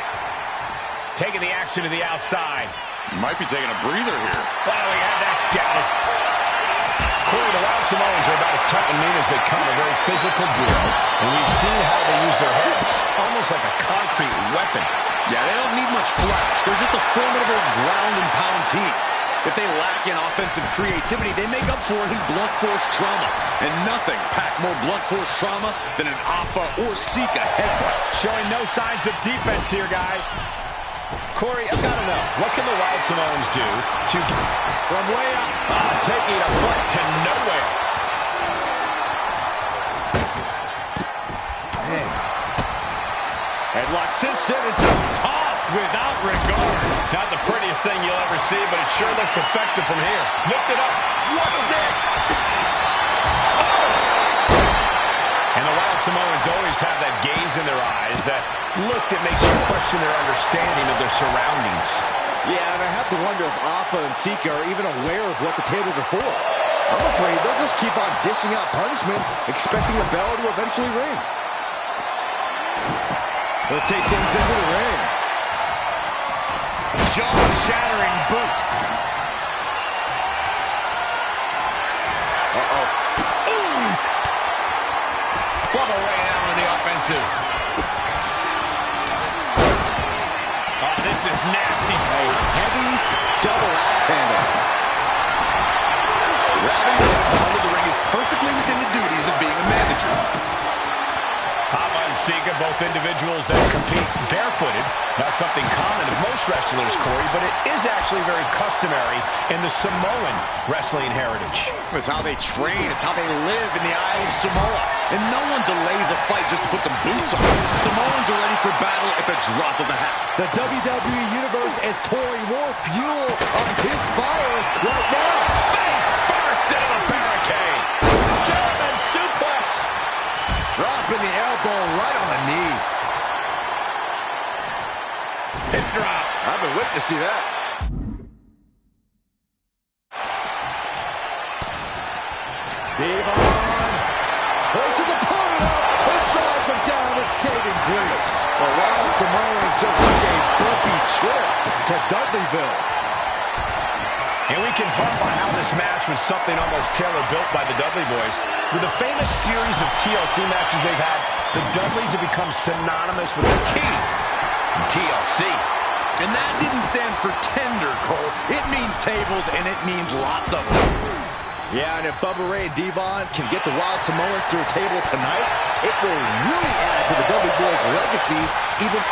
Taking the action to the outside. Might be taking a breather here. Wow, we had that scouted. Corey, the Wild Samoans are about as tough and mean as they come. A very physical duo. And we've seen how they use their heads. Almost like a concrete weapon. Yeah, they don't need much flash. They're just a formidable ground and pound team. If they lack in offensive creativity, they make up for it in blunt force trauma. And nothing packs more blunt force trauma than an Alpha or Sika headbutt. Showing no signs of defense here, guys. Corey, I've got to know, what can the Wild Samoans do to... From way up, taking a foot to nowhere. Man. Headlock cinched in and just tossed without regard. Not the prettiest thing you'll ever see, but it sure looks effective from here. Lift it up. What's next? Oh! And the Wild Samoans always have that gaze in their eyes, that look that makes you question their understanding of their surroundings. Yeah, and I have to wonder if Alpha and Sika are even aware of what the tables are for. I'm afraid they'll just keep on dishing out punishment, expecting a bell to eventually ring. They'll take things into the ring. Jaw-shattering boot. Uh-oh. Ooh! Bubba Ray now on the offensive. Oh, this is nasty. A heavy double axe handle. Grabbing him out of the ring is perfectly within the duties of being a manager. Alpha and Sika, both individuals that compete barefooted. Not something common of most wrestlers, Corey, but it is actually very customary in the Samoan wrestling heritage. It's how they train. It's how they live in the Isle of Samoa. And no one delays a fight just to put some boots on. Samoans are ready for battle at the drop of a hat. The WWE Universe is pouring more fuel on his fire right now. Face first into the barricade. German suplex. Dropping the elbow right on the knee. Hip drop. I've been waiting to see that. Devon pulls his opponent up and drives him down with saving grace. The Wild Samoans just took a bumpy trip to Dudleyville. And we can harp on how this match was something almost tailor-built by the Dudley Boys. With a famous series of TLC matches they've had, the Dudleys have become synonymous with the T in TLC. And that didn't stand for tender, Cole. It means tables, and it means lots of them. Yeah, and if Bubba Ray and Devon can get the Wild Samoans to a table tonight, it will really add to the Dudley Boys' legacy. Even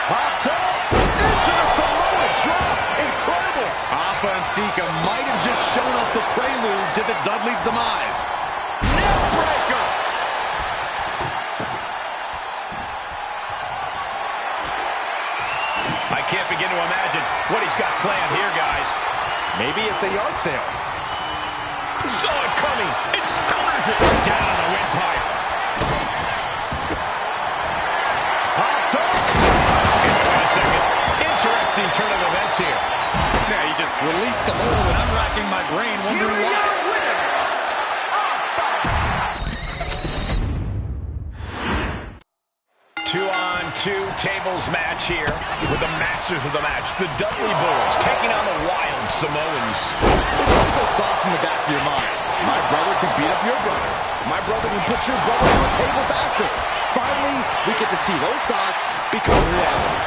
popped up into the Samoan drop. Incredible. Alpha and Sika might have just shown us the prelude to the Dudleys' demise. Neck breaker. I can't begin to imagine what he's got planned here, guys. Maybe it's a yard sale. Saw it coming. It counters it. Down the windpipe. Popped up. Wait a second. Interesting turn of events here. Yeah, he just released the hold, and I'm racking my brain wondering why. 2-on-2 tables match here with the masters of the match, the Dudley Boys, taking on the Wild Samoans. There's always those thoughts in the back of your mind. My brother can beat up your brother. My brother can put your brother on a table faster. Finally, we get to see those thoughts become reality.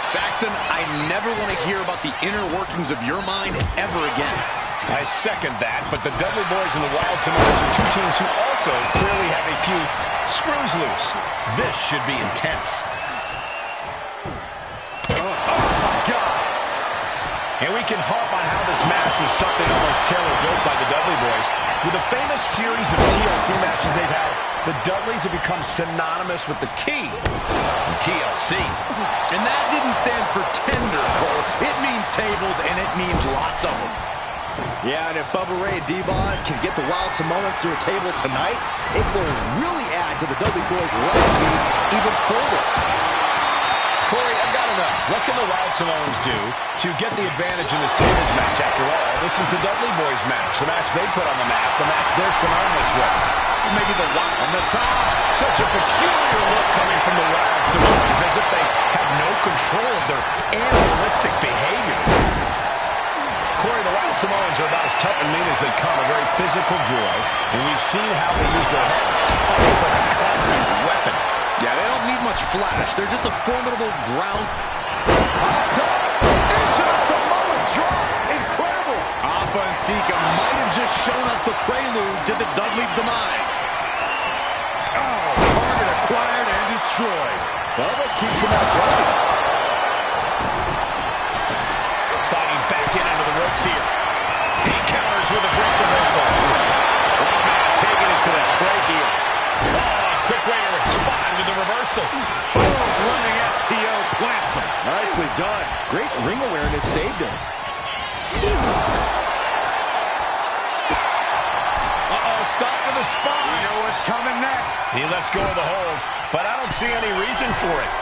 Saxton, I never want to hear about the inner workings of your mind ever again. I second that, but the Dudley Boys and the Wild Samoans are two teams who also clearly have a few screws loose. This should be intense. Oh my God! And we can harp on how this match was something almost tailor-built by the Dudley Boys. With a famous series of TLC matches they've had, the Dudleys have become synonymous with the T in TLC. And that didn't stand for tender, Cole. It means tables, and it means lots of them. Yeah, and if Bubba Ray and Devon can get the Wild Samoans to a table tonight, it will really add to the Dudley Boys' legacy even further. Corey, I've got to know, what can the Wild Samoans do to get the advantage in this tables match? After all, this is the Dudley Boys match, the match they put on the map, the match they're synonymous with. Maybe the one on the top. Such a peculiar look coming from the Wild Samoans, as if they have no control of their animalistic behavior. Corey, the Wild Samoans are about as tough and mean as they come, a very physical duo, and we've seen how they use their heads, almost like a concrete weapon. Yeah, they don't need much flash. They're just a formidable ground. Popped up into the Samoan drop. Incredible. Alpha and Sika might have just shown us the prelude to the Dudleys' demise. Oh, target acquired and destroyed. Bubba keeps him out going. Sliding back in under the ropes here. He counters with a great reversal. Oh, man, taking it to the trachea. Oh, quick way to respond with the reversal. Boom, running FTO plants him. Nicely done. Great ring awareness saved him. Uh-oh, Stop to the spine. You know what's coming next. He lets go of the hold, but I don't see any reason for it.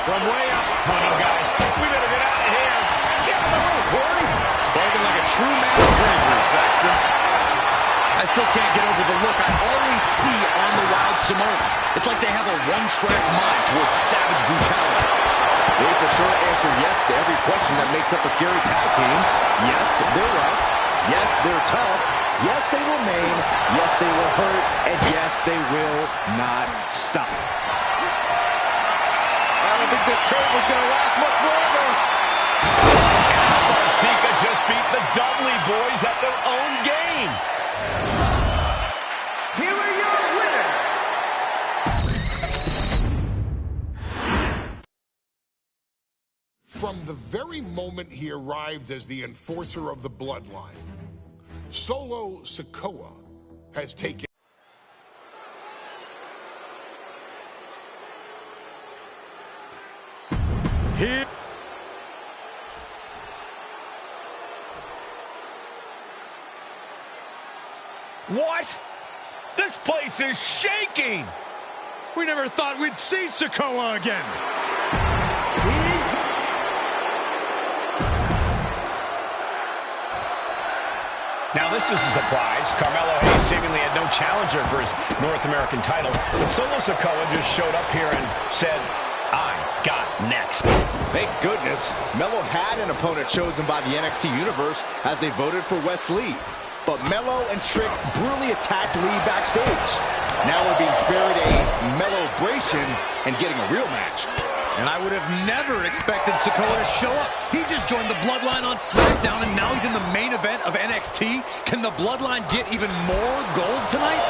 From way up. Oh, no, guys. We better get out of here. Get out of the way, Corey. Spoken like a true man of bravery, Saxton. I still can't get over the look I always see on the Wild Samoans. It's like they have a one-track mind towards savage brutality. They for sure answer yes to every question that makes up a scary tag team. Yes, they're rough. Yes, they're tough. Yes, they will maim. Yes, they will hurt. And yes, they will not stop. I don't think this tape is going to last much longer. Sika just beat the Dudley Boys at their own game. Here are your winners. From the very moment he arrived as the enforcer of the bloodline, Solo Sikoa has taken Here. What? This place is shaking. We never thought we'd see Sikoa again. Now this is a surprise. Carmelo Hayes seemingly had no challenger for his North American title, but Solo Sikoa just showed up here and said, I got next. Thank goodness, Melo had an opponent chosen by the NXT Universe as they voted for Wes Lee. But Melo and Trick brutally attacked Lee backstage. Now we're being spared a Melo-bration and getting a real match. And I would have never expected Sikoa to show up. He just joined the Bloodline on SmackDown, and now he's in the main event of NXT. Can the Bloodline get even more gold tonight?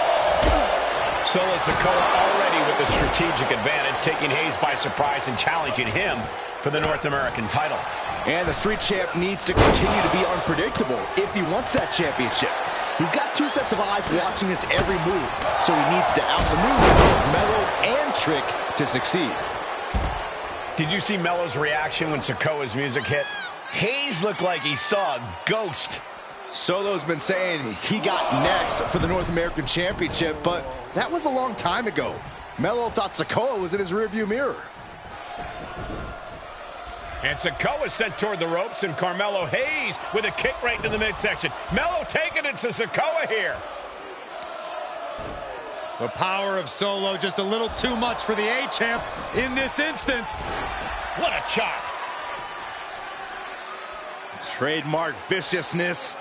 Solo Sikoa already with the strategic advantage, taking Hayes by surprise and challenging him for the North American title. And the Street Champ needs to continue to be unpredictable if he wants that championship. He's got two sets of eyes watching his every move, so he needs to outmaneuver both Melo and Trick to succeed. Did you see Melo's reaction when Sikoa's music hit? Hayes looked like he saw a ghost. Solo's been saying he got next for the North American Championship, but that was a long time ago. Melo thought Sikoa was in his rearview mirror. And Sikoa sent toward the ropes, and Carmelo Hayes with a kick right to the midsection. Melo taking it to Sikoa here. The power of Solo just a little too much for the A-Champ in this instance. What a chop. Trademark viciousness.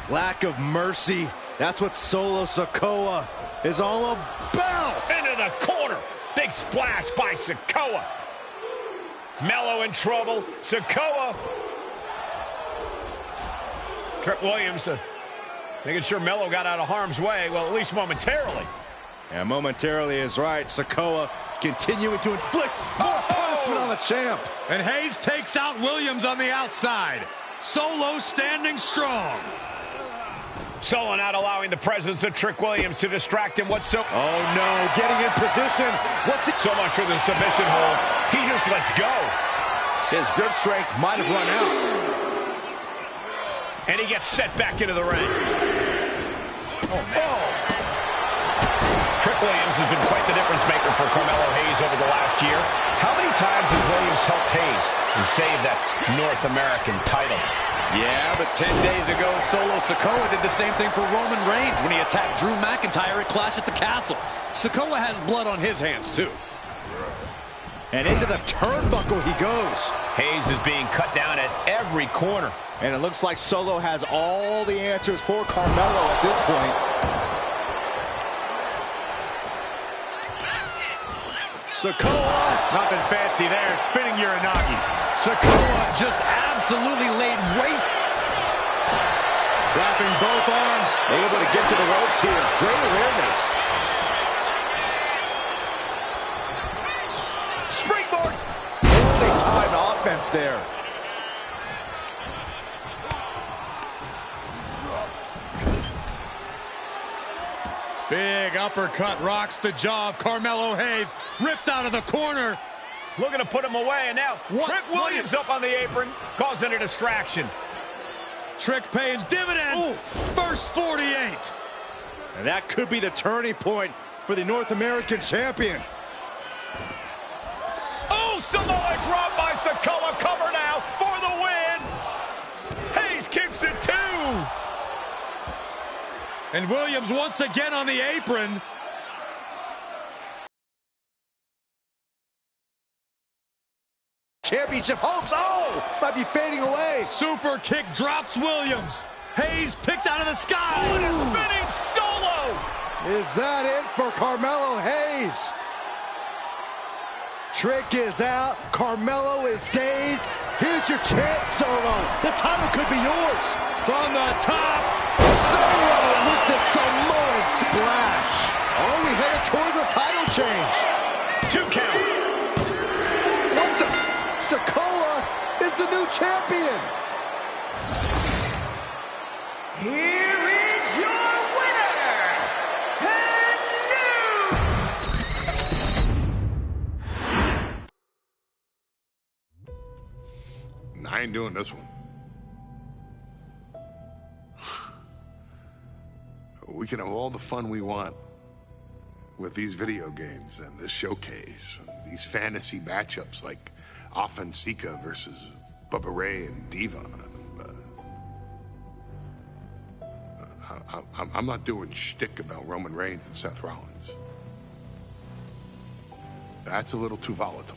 Lack of mercy. That's what Solo Sikoa is all about. Into the corner. Big splash by Sikoa. Melo in trouble. Sikoa. Trick Williams making sure Melo got out of harm's way. Well, at least momentarily. Yeah, momentarily is right. Sikoa continuing to inflict more punishment on the champ. And Hayes takes out Williams on the outside. Solo standing strong. Solo not allowing the presence of Trick Williams to distract him whatsoever. Oh no, getting in position. What's it? So much for the submission hold. He just lets go. His grip strength might have run out. And he gets set back into the ring. Oh. Trick Williams has been quite the difference maker for Carmelo Hayes over the last year. How many times has Williams helped Hayes and saved that North American title? Yeah, but 10 days ago, Solo Sikoa did the same thing for Roman Reigns when he attacked Drew McIntyre at Clash at the Castle. Sikoa has blood on his hands, too. And into the turnbuckle he goes. Hayes is being cut down at every corner. And it looks like Solo has all the answers for Carmelo at this point. Sikoa. Nothing fancy there. Spinning Uranagi. Sikoa just absolutely laid waste. Dropping both arms. Able to get to the ropes here. Great awareness. Springboard. Big time offense there. Big uppercut rocks the jaw of Carmelo Hayes. Ripped out of the corner. Looking to put him away, and now Trick Williams up on the apron, causing a distraction. trick paying dividends. Ooh. First 48. And that could be the turning point for the North American champion. Oh, Samoa drop by Sikoa. Cover now for the win. Hayes kicks it too. And Williams once again on the apron. Championship hopes, might be fading away. Super kick drops Williams. Hayes picked out of the sky. What a spinning solo. Is that it for Carmelo Hayes? Trick is out. Carmelo is dazed. Here's your chance, Solo. The title could be yours. From the top. Solo with the Samoan splash. Oh, we headed towards a title change. 2 count. What the? Sikoa is the new champion. Here is your winner, and I ain't doing this one. We can have all the fun we want with these video games and this showcase and these fantasy matchups like Offensika versus Bubba Ray and Diva. But I'm not doing shtick about Roman Reigns and Seth Rollins. That's a little too volatile.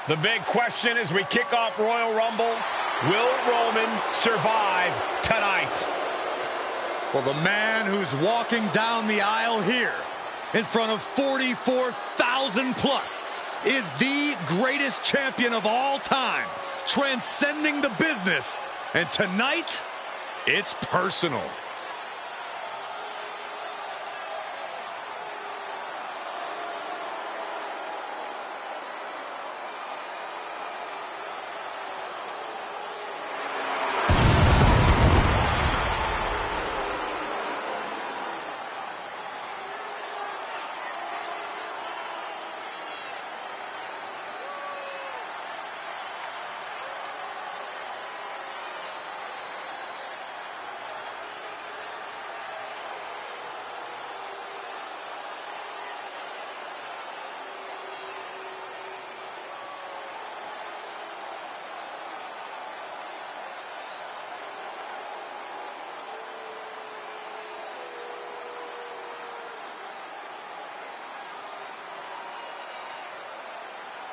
The big question as we kick off Royal Rumble, will Roman survive tonight? Well, the man who's walking down the aisle here in front of 44,000 plus is the greatest champion of all time, transcending the business. And tonight, it's personal.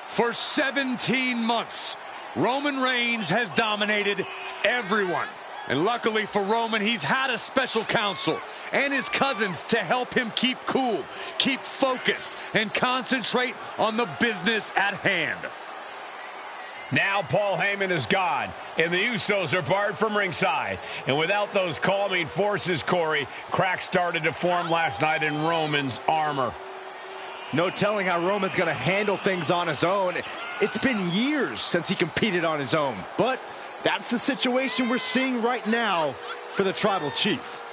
For 17 months, Roman Reigns has dominated everyone. And luckily for Roman, he's had a special counsel and his cousins to help him keep cool, keep focused, and concentrate on the business at hand. Now Paul Heyman is gone, and the Usos are barred from ringside. And without those calming forces, Corey, cracks started to form last night in Roman's armor. No telling how Roman's going to handle things on his own. It's been years since he competed on his own. But that's the situation we're seeing right now for the Tribal Chief.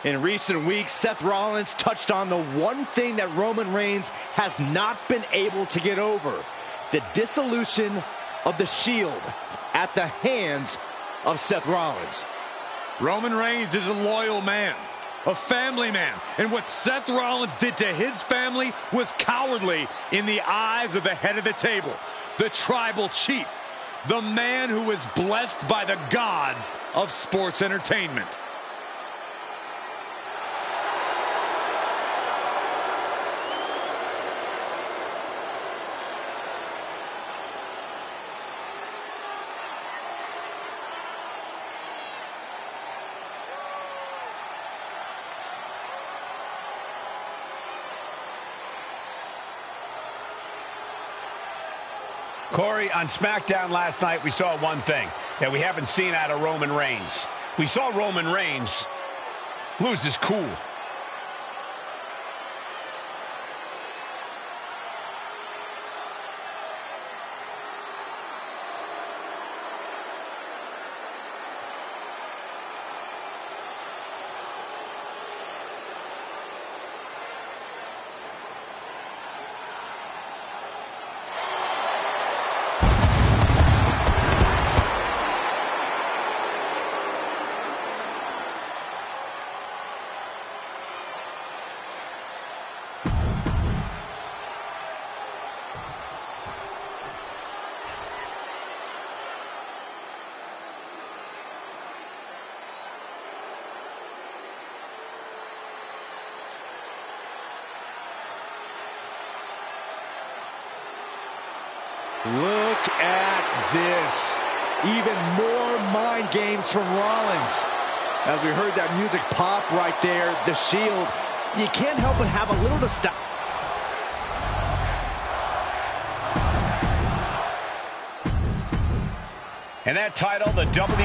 In recent weeks, Seth Rollins touched on the one thing that Roman Reigns has not been able to get over: the dissolution of the Shield at the hands of Seth Rollins. Roman Reigns is a loyal man, a family man, and what Seth Rollins did to his family was cowardly in the eyes of the head of the table, the Tribal Chief, the man who is blessed by the gods of sports entertainment. Corey, on SmackDown last night, we saw one thing that we haven't seen out of Roman Reigns. We saw Roman Reigns lose his cool. Look at this. Even more mind games from Rollins. As we heard that music pop right there, the Shield, you can't help but have a little nostalgia. And that title, the WWE.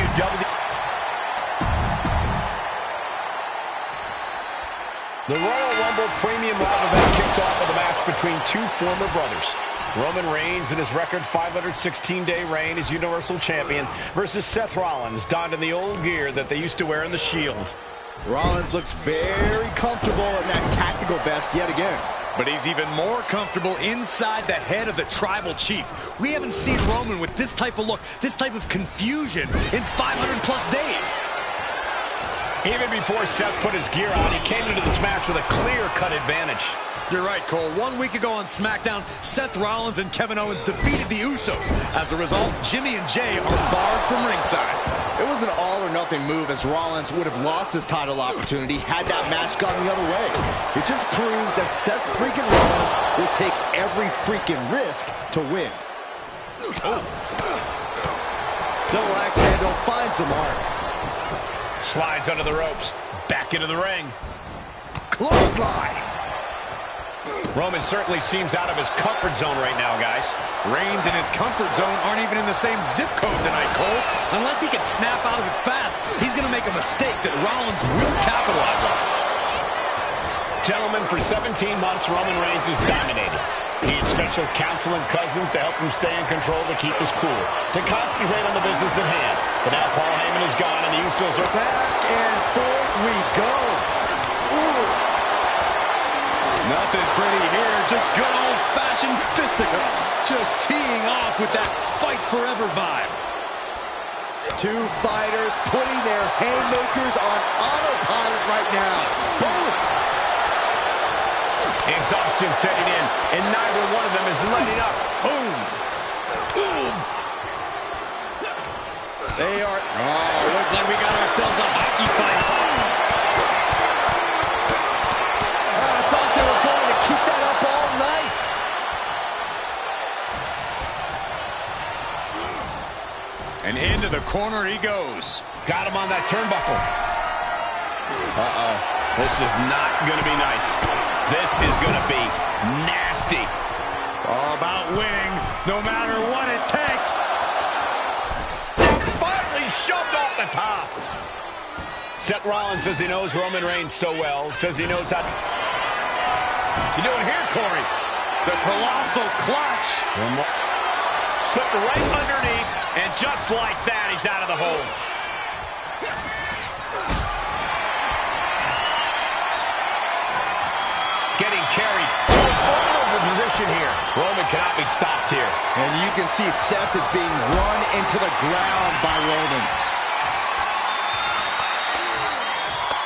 The Royal Rumble Premium Live event kicks off with a match between two former brothers. Roman Reigns in his record 516-day reign as Universal Champion versus Seth Rollins, donned in the old gear that they used to wear in the Shield. Rollins looks very comfortable in that tactical vest yet again. But he's even more comfortable inside the head of the Tribal Chief. We haven't seen Roman with this type of look, this type of confusion in 500-plus days. Even before Seth put his gear on, he came into this match with a clear-cut advantage. You're right, Cole. 1 week ago on SmackDown, Seth Rollins and Kevin Owens defeated the Usos. As a result, Jimmy and Jay are barred from ringside. It was an all-or-nothing move, as Rollins would have lost his title opportunity had that match gone the other way. It just proves that Seth freaking Rollins will take every freaking risk to win. Oh. Double axe handle finds the mark. Slides under the ropes. Back into the ring. Clothesline. Roman certainly seems out of his comfort zone right now, guys. Reigns and his comfort zone aren't even in the same zip code tonight, Cole. Unless he can snap out of it fast, he's going to make a mistake that Rollins will capitalize on. Gentlemen, for 17 months, Roman Reigns has dominated. He had special counsel and cousins to help him stay in control, to keep his cool, to concentrate on the business at hand. But now Paul Heyman is gone and the Usos are back and forth we go. Ooh. Nothing pretty here, just good old-fashioned fisticuffs. Just teeing off with that fight forever vibe. Two fighters putting their haymakers on autopilot right now. Boom! Exhaustion setting in, and neither one of them is letting up. Boom! Boom! They are... Oh, looks like we got ourselves a hockey fight. I thought they were going to keep that up all night. And into the corner he goes. Got him on that turnbuckle. Uh-oh. This is not going to be nice. This is going to be nasty. It's all about winning, no matter what it takes. And finally shoved off the top. Seth Rollins says he knows Roman Reigns so well. Says he knows how to... What's he doing here, Corey? The colossal clutch. Slipped right underneath, and just like that, he's out of the hold. Getting carried to a vulnerable position here. Roman cannot be stopped here. And you can see Seth is being run into the ground by Roman.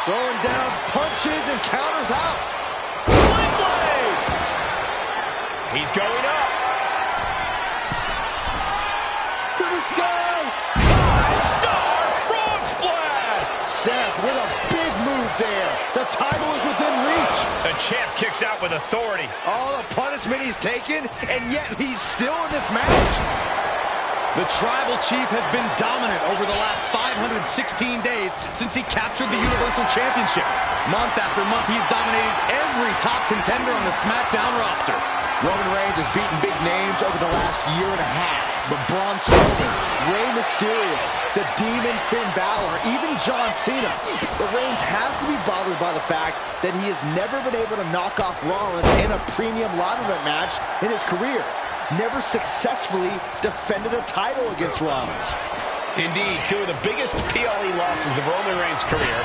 Throwing down punches and counters out. Sling blade! He's going up. To the sky. 5-star frog splash! Seth with a big move there. The title is within reach. The champ kicks out with authority. All the punishment he's taken, and yet he's still in this match. The Tribal Chief has been dominant over the last 516 days since he captured the Universal Championship. Month after month, he's dominated every top contender on the SmackDown roster. Roman Reigns has beaten big names over the last year and a half. But Braun Strowman, Rey Mysterio, the Demon Finn Balor, even John Cena. But Reigns has to be bothered by the fact that he has never been able to knock off Rollins in a premium live event match in his career. Never successfully defended a title against Rollins. Indeed, two of the biggest PLE losses of Roman Reigns' career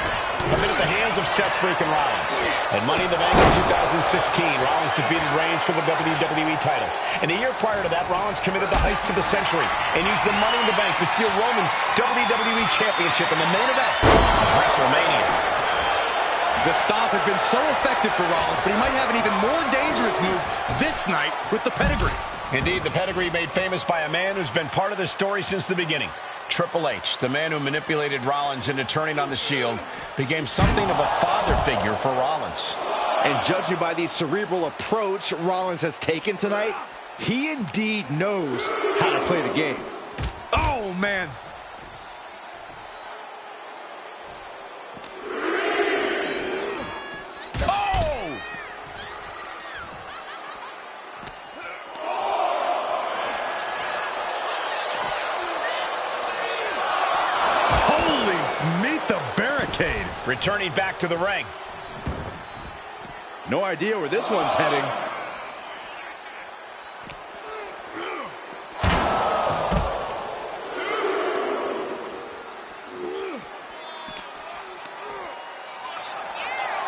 have been at the hands of Seth freaking Rollins. At Money in the Bank in 2016, Rollins defeated Reigns for the WWE title. And a year prior to that, Rollins committed the heist of the century and used the Money in the Bank to steal Roman's WWE Championship in the main event of WrestleMania. The stomp has been so effective for Rollins, but he might have an even more dangerous move this night with the pedigree. Indeed, the pedigree made famous by a man who's been part of this story since the beginning. Triple H, the man who manipulated Rollins into turning on the Shield, became something of a father figure for Rollins. And judging by the cerebral approach Rollins has taken tonight, he indeed knows how to play the game. Oh, man. Returning back to the ring. No idea where this one's heading.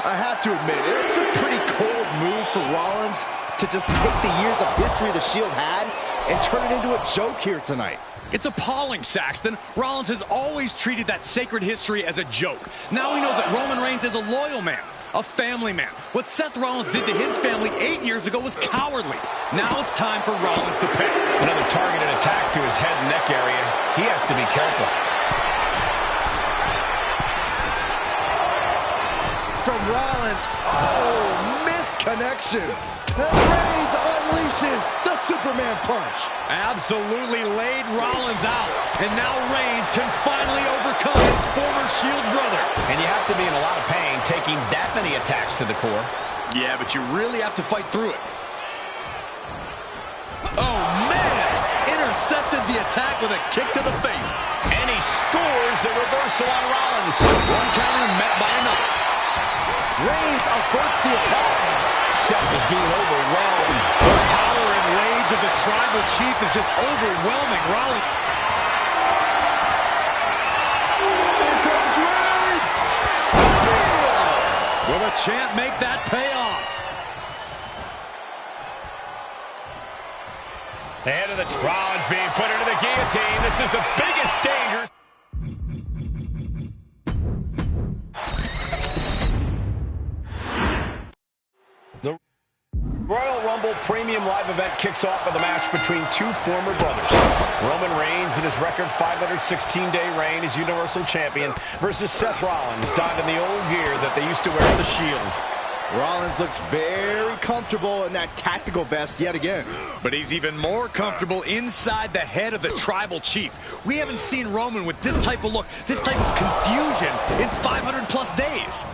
I have to admit, it's a pretty cold move for Rollins to just take the years of history the Shield had and turn it into a joke here tonight. It's appalling, Saxton. Rollins has always treated that sacred history as a joke. Now we know that Roman Reigns is a loyal man, a family man. What Seth Rollins did to his family 8 years ago was cowardly. Now it's time for Rollins to pay. Another targeted attack to his head and neck area. He has to be careful. From Rollins, oh, missed connection. And Reigns unleashes the Superman punch. Absolutely laid Rollins out. And now Reigns can finally overcome his former Shield brother. And you have to be in a lot of pain taking that many attacks to the core. Yeah, but you really have to fight through it. Oh, man! Intercepted the attack with a kick to the face. And he scores a reversal on Rollins. One counter met by another. Reigns averts the attack. Seth is being overwhelmed. The power and rage of the Tribal Chief is just overwhelming Rollins. Here comes Reigns! Spear! Will the champ make that pay off? The head of the Rollins being put into the guillotine. This is the biggest danger. The Royal Rumble Premium Live event kicks off with a match between two former brothers. Roman Reigns in his record 516-day reign as Universal Champion versus Seth Rollins, donned in the old gear that they used to wear in the Shield. Rollins looks very comfortable in that tactical vest yet again. But he's even more comfortable inside the head of the Tribal Chief. We haven't seen Roman with this type of look, this type of confusion in 500+ days.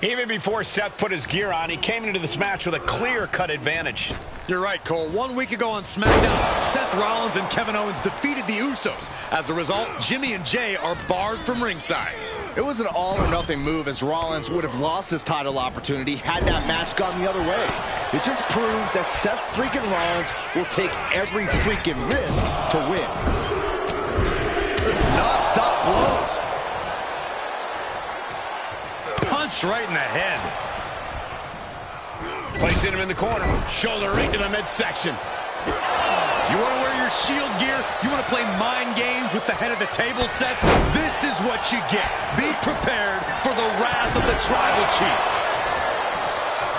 Even before Seth put his gear on, he came into this match with a clear-cut advantage. You're right, Cole. 1 week ago on SmackDown, Seth Rollins and Kevin Owens defeated the Usos. As a result, Jimmy and Jay are barred from ringside. It was an all-or-nothing move, as Rollins would have lost his title opportunity had that match gone the other way. It just proves that Seth freaking Rollins will take every freaking risk to win. Non-stop blows. Punch right in the head. Placing him in the corner. Shoulder right to the midsection. You want to wear your Shield gear? You want to play mind games with the head of the table, Seth? This is what you get. Be prepared for the wrath of the Tribal Chief.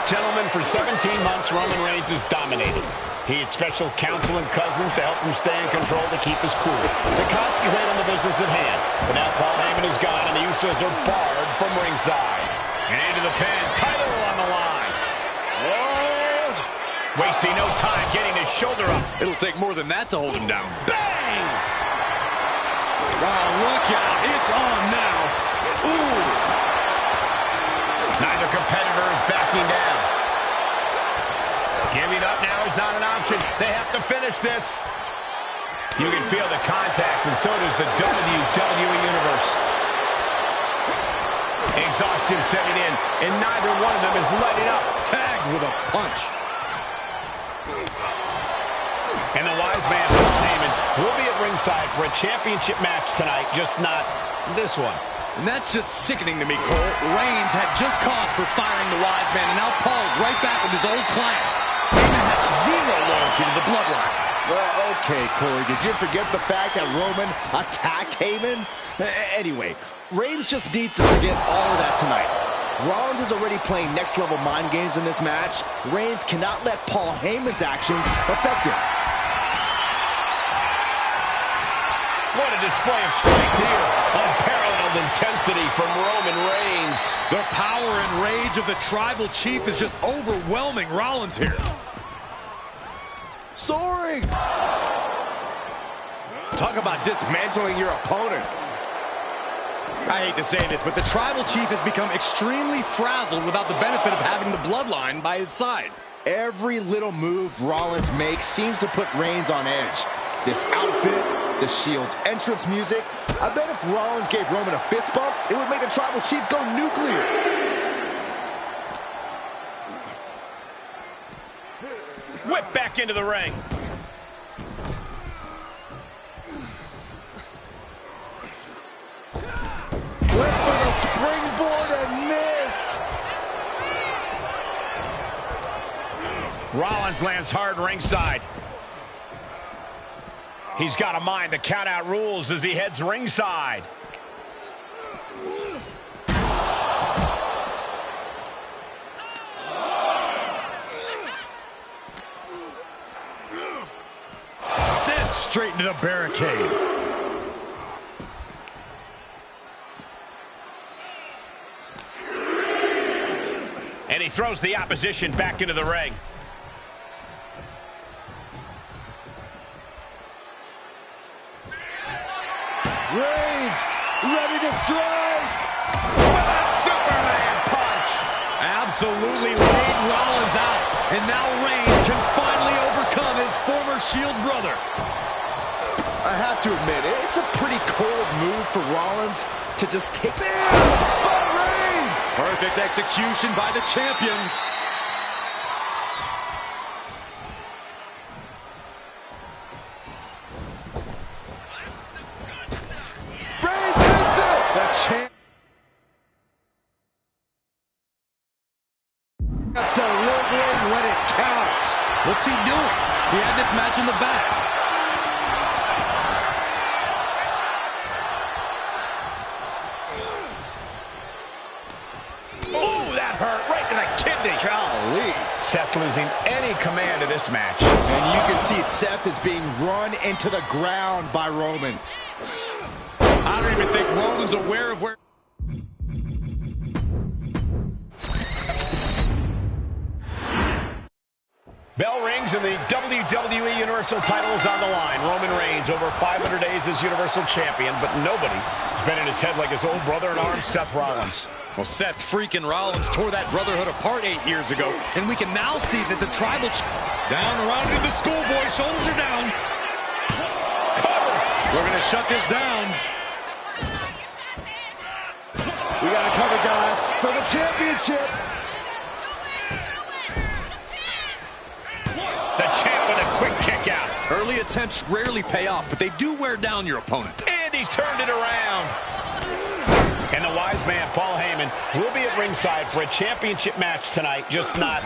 Gentlemen, for 17 months, Roman Reigns has dominated. He had special counsel and cousins to help him stay in control, to keep his cool, to concentrate on the business at hand. But now Paul Heyman is gone, and the Usos are barred from ringside. And into the pin, title on the line. Whoa! Wasting no time getting his shoulder up. It'll take more than that to hold him down. Bang! Oh, look out. It's on now. Ooh. Neither competitor is backing down. Give me to finish this. You can feel the contact, and so does the WWE Universe. Exhaustion setting in, and neither one of them is letting up. Tagged with a punch. And the wise man, Paul Heyman, will be at ringside for a championship match tonight, just not this one. And that's just sickening to me, Cole. Reigns had just cause for firing the wise man, and now Paul's right back with his old client. Heyman has zero loyalty to the bloodline. Okay, Corey, did you forget the fact that Roman attacked Heyman? Anyway, Reigns just needs to forget all of that tonight. Rollins is already playing next-level mind games in this match. Reigns cannot let Paul Heyman's actions affect him. What a display of strength here. Unparalleled intensity from Roman Reigns. The power and rage of the Tribal Chief is just overwhelming Rollins here. Soaring! Talk about dismantling your opponent. I hate to say this, but the Tribal Chief has become extremely frazzled without the benefit of having the bloodline by his side. Every little move Rollins makes seems to put Reigns on edge. This outfit, the Shield's entrance music. I bet if Rollins gave Roman a fist bump, it would make the Tribal Chief go nuclear. Whip back into the ring. Went for the springboard and missed. Rollins lands hard ringside. He's got a mind to count out rules as he heads ringside. Sent straight into the barricade. And he throws the opposition back into the ring. Reigns, ready to strike. With a Superman punch. Absolutely laid Rollins out. And now Reigns can finally overcome his former Shield brother. I have to admit, it's a pretty cold move for Rollins to just take by Reigns. Perfect execution by the champion. Reigns hits it. The champ delivering when it counts. What's he doing? He had this match in the bag. Ooh, that hurt right to the kidney. Golly. Seth losing any command of this match. And you can see Seth is being run into the ground by Roman. I don't even think Roman's aware of where... Bell rings and the WWE Universal title is on the line. Roman Reigns over 500 days as Universal Champion, but nobody has been in his head like his old brother-in-arms, Seth Rollins. Well, Seth freaking Rollins tore that brotherhood apart 8 years ago, and we can now see that the Tribal... Down around into the schoolboy, shoulders are down. Cover. We're going to shut this down. We got to cover, guys, for the championship. The champ with a quick kick out. Early attempts rarely pay off, but they do wear down your opponent. And he turned it around. And the wise man, Paul Heyman, will be at ringside for a championship match tonight, just not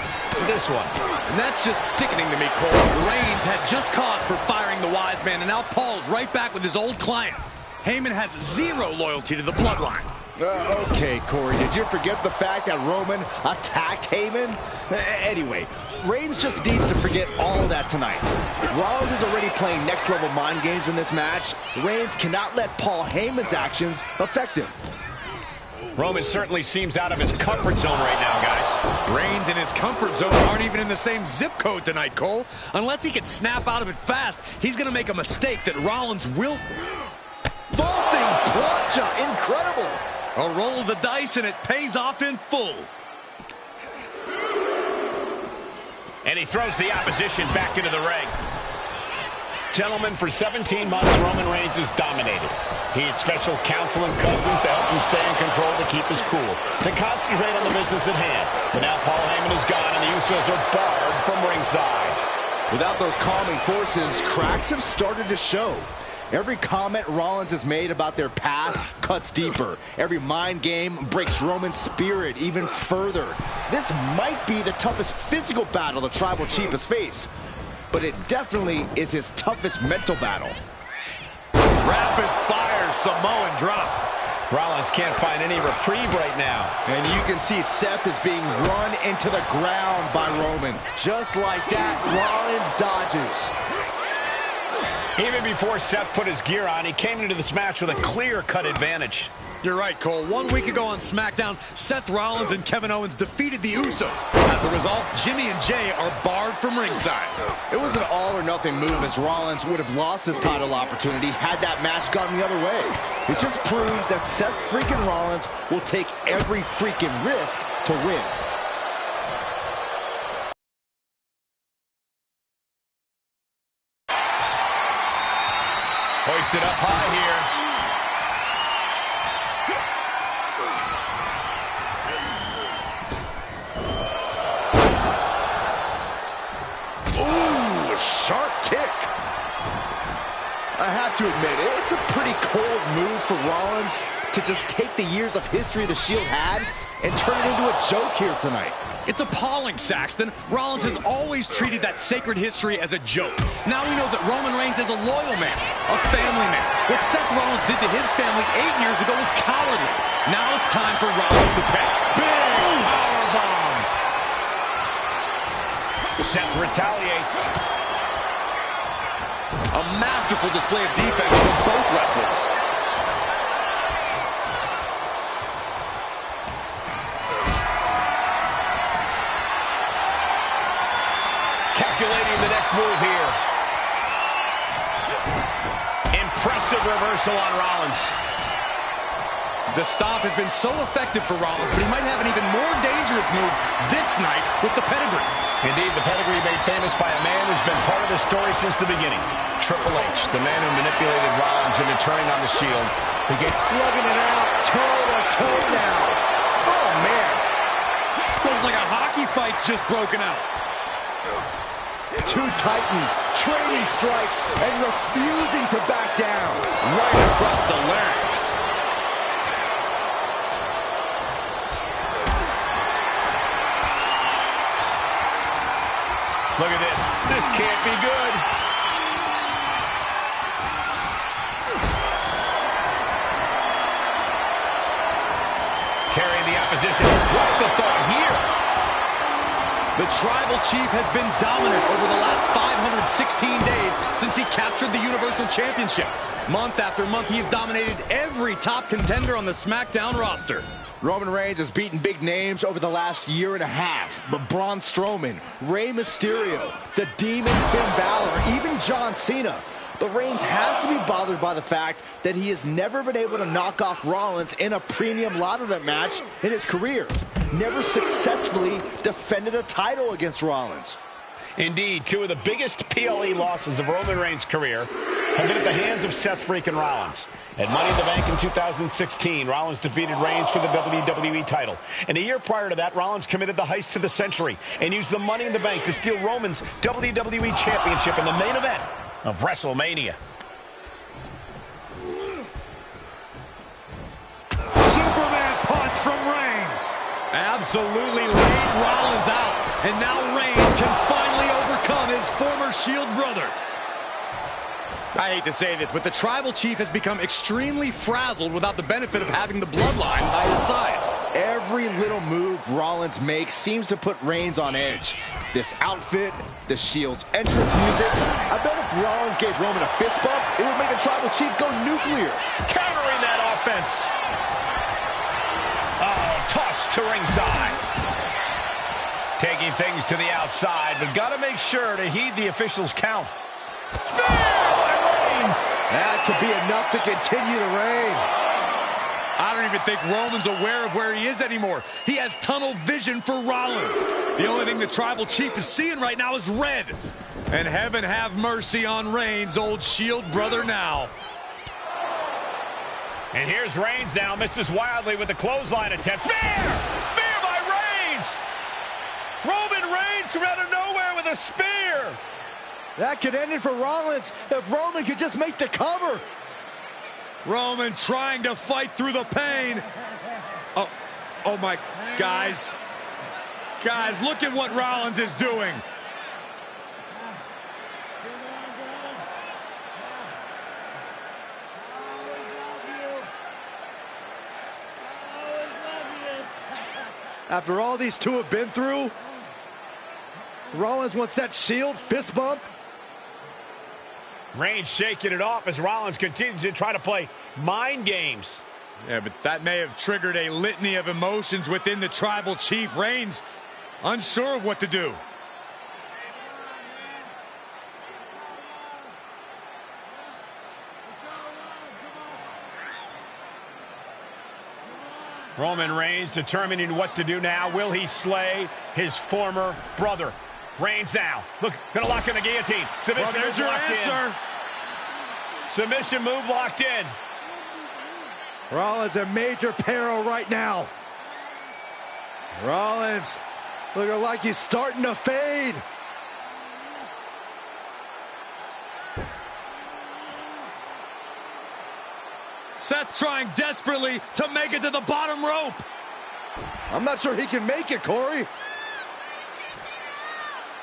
this one. And that's just sickening to me, Cole. Reigns had just cause for firing the wise man, and now Paul's right back with his old client. Heyman has zero loyalty to the bloodline. Okay, Corey, did you forget the fact that Roman attacked Heyman? Anyway, Reigns just needs to forget all of that tonight. Rollins is already playing next-level mind games in this match. Reigns cannot let Paul Heyman's actions affect him. Roman certainly seems out of his comfort zone right now, guys. Reigns and his comfort zone aren't even in the same zip code tonight, Cole. Unless he can snap out of it fast, he's going to make a mistake that Rollins will... Vaulting plancha, incredible. A roll of the dice, and it pays off in full. And he throws the opposition back into the ring. Gentlemen, for 17 months, Roman Reigns has dominated. He had special counsel and cousins to help him stay in control, to keep his cool, to concentrate on the business at hand. But now Paul Heyman is gone, and the Usos are barred from ringside. Without those calming forces, cracks have started to show. Every comment Rollins has made about their past cuts deeper. Every mind game breaks Roman's spirit even further. This might be the toughest physical battle the Tribal Chief has faced, but it definitely is his toughest mental battle. Rapid fire Samoan drop. Rollins can't find any reprieve right now. And you can see Seth is being run into the ground by Roman. Just like that, Rollins dodges. Even before Seth put his gear on, he came into this match with a clear-cut advantage. You're right, Cole. 1 week ago on SmackDown, Seth Rollins and Kevin Owens defeated the Usos. As a result, Jimmy and Jay are barred from ringside. It was an all-or-nothing move, as Rollins would have lost his title opportunity had that match gone the other way. It just proves that Seth freaking Rollins will take every freaking risk to win. Hoisted up high here. Sharp kick. I have to admit, it's a pretty cold move for Rollins to just take the years of history the Shield had and turn it into a joke here tonight. It's appalling, Saxton. Rollins has always treated that sacred history as a joke. Now we know that Roman Reigns is a loyal man, a family man. What Seth Rollins did to his family 8 years ago was cowardly. Now it's time for Rollins to pay. Big powerbomb. Seth retaliates. A masterful display of defense from both wrestlers. Calculating the next move here. Impressive reversal on Rollins. The stomp has been so effective for Rollins, but he might have an even more dangerous move this night with the pedigree. Indeed, the pedigree made famous by a man who's been part of the story since the beginning. Triple H, the man who manipulated Rollins into turning on the Shield. He gets slugging it out, toe-to-toe now. Oh, man. Looks like a hockey fight's just broken out. Two Titans trading strikes and refusing to back down. Right across the larynx. Look at this. This can't be good. Carrying the opposition. What's the thought here? The Tribal Chief has been dominant over the last 516 days since he captured the Universal Championship. Month after month, he's dominated every top contender on the SmackDown roster. Roman Reigns has beaten big names over the last year and a half, but Braun Strowman, Rey Mysterio, the Demon Finn Balor, even John Cena. But Reigns has to be bothered by the fact that he has never been able to knock off Rollins in a premium ladder event match in his career. Never successfully defended a title against Rollins. Indeed, two of the biggest PLE losses of Roman Reigns' career have been at the hands of Seth freaking Rollins. At Money in the Bank in 2016, Rollins defeated Reigns for the WWE title. And a year prior to that, Rollins committed the heist to the century and used the Money in the Bank to steal Roman's WWE Championship in the main event of WrestleMania. Superman punch from Reigns. Absolutely laid Rollins out. And now Reigns can finally overcome his former Shield brother. I hate to say this, but the Tribal Chief has become extremely frazzled without the benefit of having the bloodline by his side. Every little move Rollins makes seems to put Reigns on edge. This outfit, the Shield's entrance music. I bet if Rollins gave Roman a fist bump, it would make the Tribal Chief go nuclear. Countering that offense. Toss to ringside. Taking things to the outside, but got to make sure to heed the officials' count. Spear by Reigns. That could be enough to continue the reign. I don't even think Roman's aware of where he is anymore. He has tunnel vision for Rollins. The only thing the Tribal Chief is seeing right now is red. And heaven have mercy on Reigns, old Shield brother now. And here's Reigns now, misses wildly with the clothesline attempt. Spear! Spear by Reigns! Roman Reigns from out of nowhere with a spear! That could end it for Rollins if Roman could just make the cover. Roman trying to fight through the pain. Oh my, guys. Guys, look at what Rollins is doing. After all these two have been through, Rollins wants that Shield fist bump. Reigns shaking it off as Rollins continues to try to play mind games. Yeah, but that may have triggered a litany of emotions within the Tribal Chief. Reigns unsure of what to do. Roman Reigns determining what to do now. Will he slay his former brother? Reigns now. Look, gonna lock in the guillotine. Submission well, there's move your locked answer. in. Submission move locked in. Rollins in major peril right now. Rollins looking like he's starting to fade. Seth trying desperately to make it to the bottom rope. I'm not sure he can make it, Corey.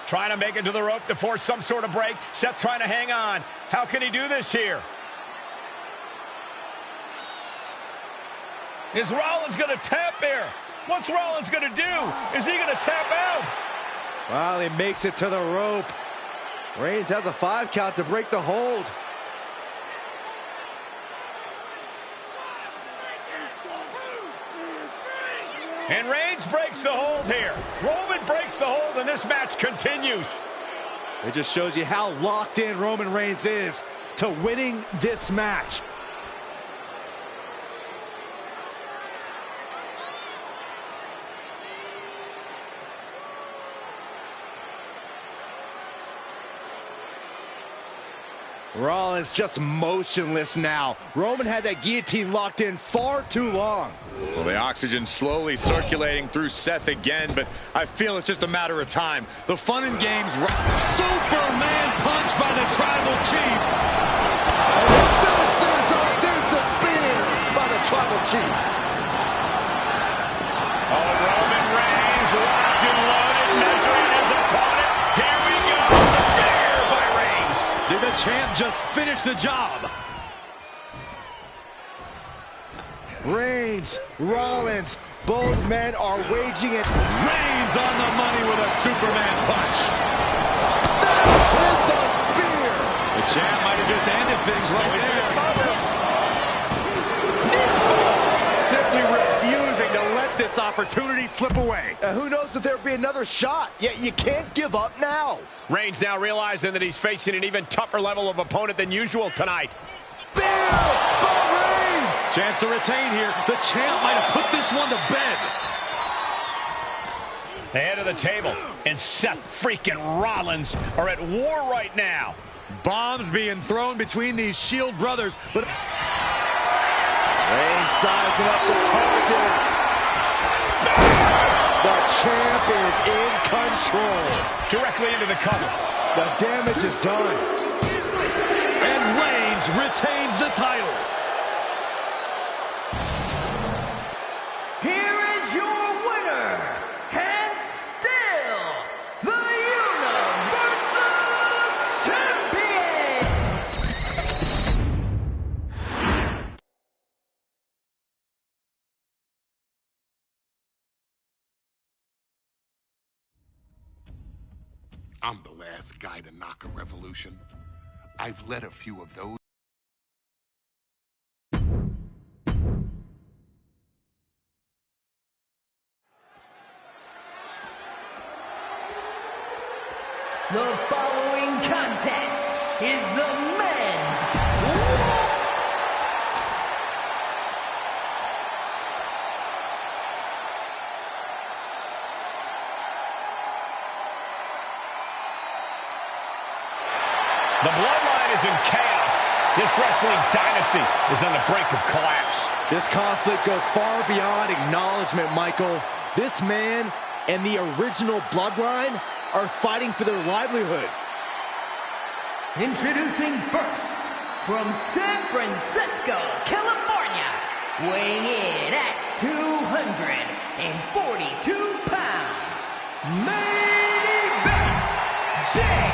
Trying to make it to the rope to force some sort of break. Seth trying to hang on. How can he do this here? Is Rollins going to tap here? What's Rollins going to do? Is he going to tap out? Well, he makes it to the rope. Reigns has a 5 count to break the hold. And Reigns breaks the hold here. Roman breaks the hold, and this match continues. It just shows you how locked in Roman Reigns is to winning this match. Rollins just motionless now. Roman had that guillotine locked in far too long. Well, the oxygen slowly circulating through Seth again, but I feel it's just a matter of time. The fun and games. Superman punch by the Tribal Chief. Finish this off. There's the spear by the Tribal Chief. Oh, Roman Reigns locked and loaded, measuring his opponent. Here we go. The spear by Reigns. Did the champ just finish the job? Reigns, Rollins, both men are waging it. Reigns on the money with a Superman punch. That is the spear. The champ might have just ended things right there. Simply refusing to let this opportunity slip away. Who knows if there'll be another shot, yet you can't give up now. Reigns now realizing that he's facing an even tougher level of opponent than usual tonight. Spear by Reigns. Chance to retain here. The champ might have put this one to bed. The head of the table and Seth freaking Rollins are at war right now. Bombs being thrown between these Shield brothers, but Reigns sizing up the target. The champ is in control. Directly into the cover. The damage is done. And Reigns retains the title. Here is your winner, and still the Universal Champion. I'm the last guy to knock a revolution. I've led a few of those. The following contest is the men's The bloodline is in chaos. This wrestling dynasty is on the brink of collapse. This conflict goes far beyond acknowledgement, Michael. This man and the original bloodline are fighting for their livelihood. Introducing first, from San Francisco, California, weighing in at 242 pounds, main event, Jay.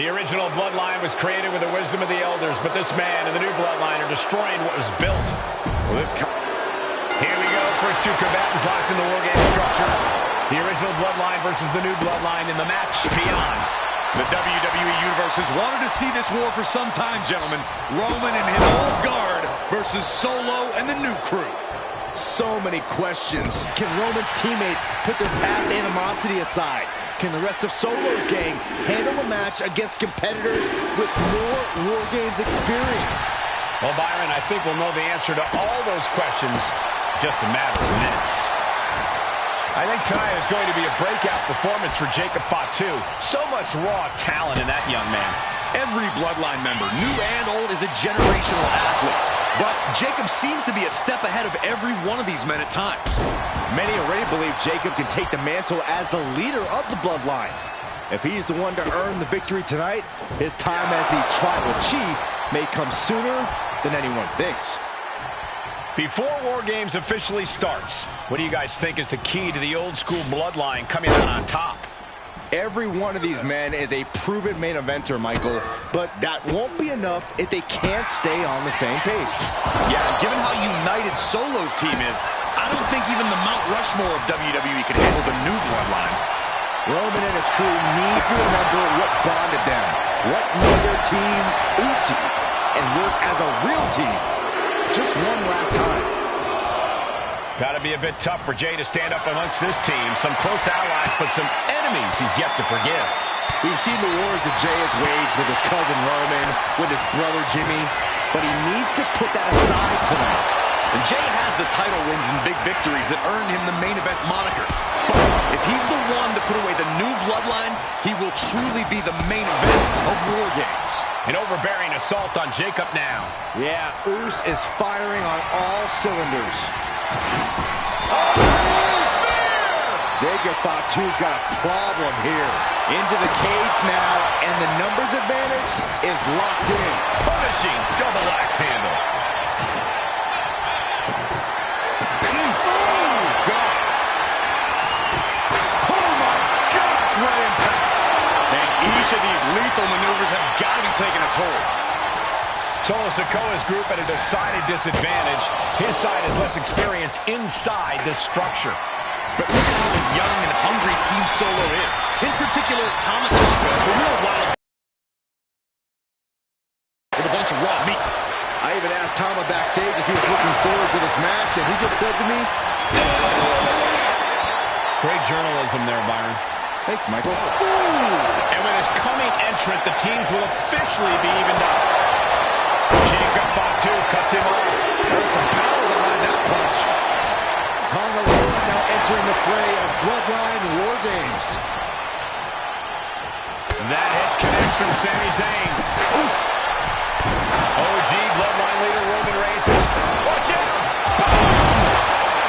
The original bloodline was created with the wisdom of the elders, but this man and the new bloodline are destroying what was built. Well, Here we go. First two combatants locked in the War Games structure. The original bloodline versus the new bloodline in the match beyond. The WWE Universe has wanted to see this war for some time, gentlemen. Roman and his old guard versus Solo and the new crew. So many questions. Can Roman's teammates put their past animosity aside? Can the rest of Solo's gang handle a match against competitors with more War Games experience? Well, Byron, I think we'll know the answer to all those questions in just a matter of minutes. I think tonight is going to be a breakout performance for Jacob Fatu. So much raw talent in that young man. Every bloodline member, new and old, is a generational athlete. But Jacob seems to be a step ahead of every one of these men at times. Many already believe Jacob can take the mantle as the leader of the bloodline. If he's the one to earn the victory tonight, his time as the tribal chief may come sooner than anyone thinks. Before War Games officially starts, what do you guys think is the key to the old school bloodline coming out on top? Every one of these men is a proven main eventer, Michael, but that won't be enough if they can't stay on the same page. Yeah, and given how united Solo's team is, I don't think even the Mount Rushmore of WWE could handle the new bloodline. Roman and his crew need to remember what bonded them, what made their team Uzi, and work as a real team just one last time. Got to be a bit tough for Jay to stand up amongst this team. Some close allies, but some enemies he's yet to forgive. We've seen the wars that Jay has waged with his cousin Roman, with his brother Jimmy, but he needs to put that aside tonight. And Jay has the title wins and big victories that earned him the main event moniker. But if he's the one to put away the new bloodline, he will truly be the main event of War Games. An overbearing assault on Jacob now. Yeah, Us is firing on all cylinders. Jacob Fatu's got a problem here. Into the cage now, and the numbers advantage is locked in. Punishing double axe handle. Each of these lethal maneuvers have got to be taking a toll. Solo Sikoa's group at a decided disadvantage. His side has less experience inside this structure. But look at how young and hungry Team Solo is. In particular, Tama Tonga is a real wild with a bunch of raw meat. I even asked Tama backstage if he was looking forward to this match, and he just said to me, great journalism there, Byron. Thanks, Michael. Ooh. And with his coming entrant, the teams will officially be evened up. Jacob Fatu cuts him off. There's some power behind that punch. Tonga Loa now entering the fray of Bloodline War Games. That hit connects from Sami Zayn. Oof. OG Bloodline leader Roman Reigns is... Watch out!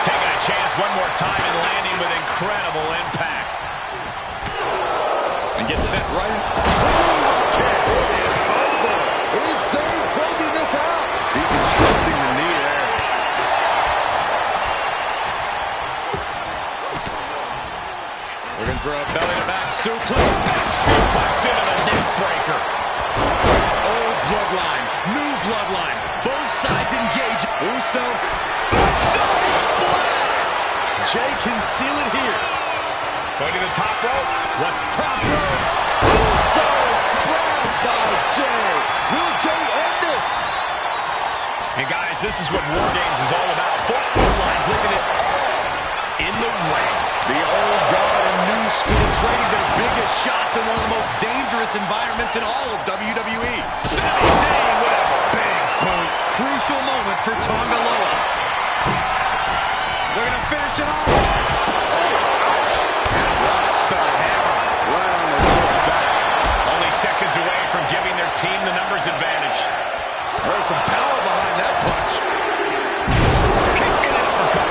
Taking a chance one more time and landing with incredible impact. And gets set right. Is Zayn closing this out? Deconstructing the knee there. Looking for a belly-to-back suplex. Suplex into the neck breaker. Old bloodline, new bloodline. Both sides engage. Uso. Uso splash! Jay can seal it here. Going to the top rope. What top rope? Uso splash by Jay. Will Jay end this? And guys, this is what War Games is all about. Both bloodlines looking at in the ring. The old guard and new school trading their biggest shots fights in one of the most dangerous environments in all of WWE. Sami Zayn with a big boot. Crucial moment for Tonga Loa. They're going to finish it off. Drops the hammer right on the lower back. Only seconds away from giving their team the numbers advantage. There's some power behind that punch. Kick and an uppercut.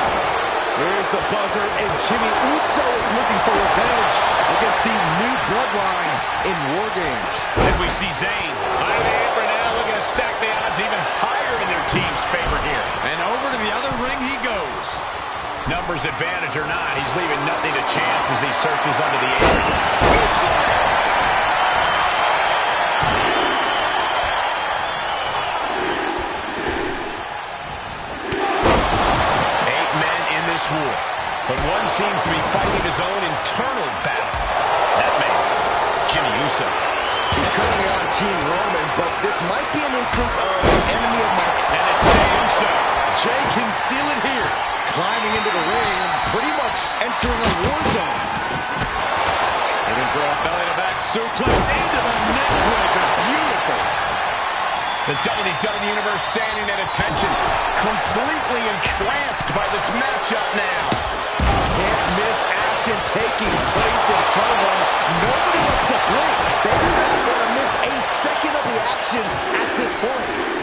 Here's the buzzer, and Jimmy Uso is looking for revenge against the new bloodline in War Games. And we see Zayn on the apron now, looking to stack the odds even higher in their team's favor here. And over to the other ring he goes. Numbers advantage or not, he's leaving nothing to chance as he searches under the apron. Swoops it. 8 men in this war, but one seems to be fighting his own internal battle. That man, Jimmy Uso. He's currently on Team Roman, but this might be an instance of the enemy of my... And it's Jey Uso. Jey can seal it here. Climbing into the ring, pretty much entering a war zone. Looking for a belly-to-back suplex into the neck breaker. Beautiful. The WWE Universe standing at attention, completely entranced by this matchup now. Can't miss action taking place in front of them. Nobody wants to blink. They do not want to miss a second of the action at this point.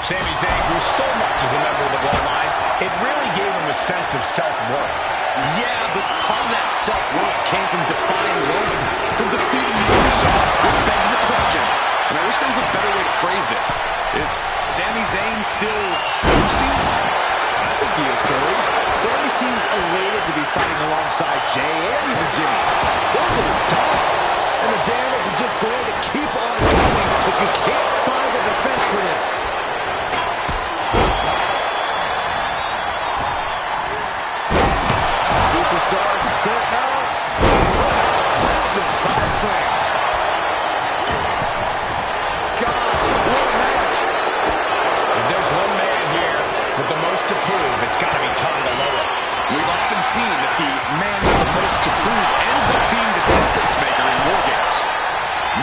Sami Zayn grew so much as a member of the Bloodline, it really gave him a sense of self-worth. Yeah, but part of that self-worth came from defying Roman, from defeating the Usos, which begs the question, and I wish there was a better way to phrase this. Is Sami Zayn still losing? I think he is, Cody. Sami seems elated to be fighting alongside Jey and even Jimmy. Those are his dogs. And the damage is just going to keep on coming if you can't find the defense for this. Superstars set out. Aggressive side slam. Gosh, what a match. If there's one man here with the most to prove, it's got to be Tonga Loa. We've often seen that the man with the most to prove ends up being the difference maker in War Games.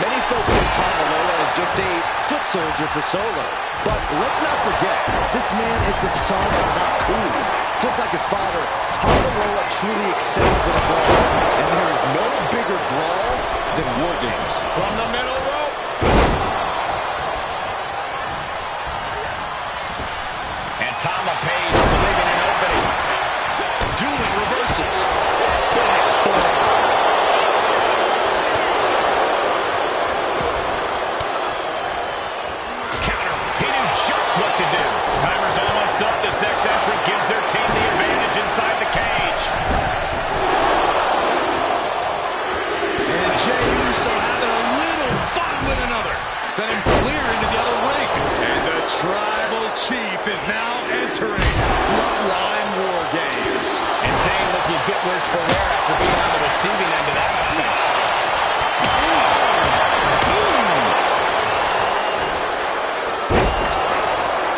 Many folks say Tonga Loa is just a foot soldier for Solo. But let's not forget, this man is the son of Haku. Just like his father, Tonga Loa truly excels in a brawl. And there is no bigger brawl than War Games. From the middle rope. And Tama Page leaving an opening. Dueling reverses. Counter. He knew just what to do. Timer's almost up. This next entrant gives their team the advantage inside the cage. And Jey Uso having a little fun with another. Sent him clear into the other ring. And the Tribal Chief is now entering Bloodline War Games. And Zayn looking a bit worse for wear after being on the receiving end of that offense.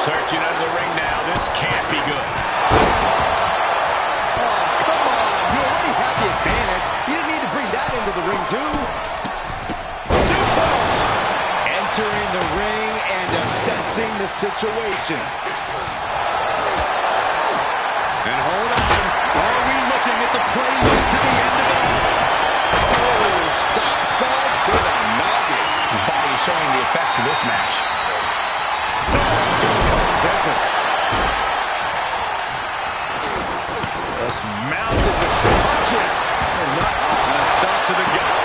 Searching under the ring now. This can't be good. Oh, come on. You already have the advantage. You didn't need to bring that into the ring, too. Entering the ring and assessing the situation. And hold on. Are we looking at the prelude to the end of it? Oh, stop sign to the noggin. His body is showing the effects of this match. Just mounted with punches. And not a stop to the gut.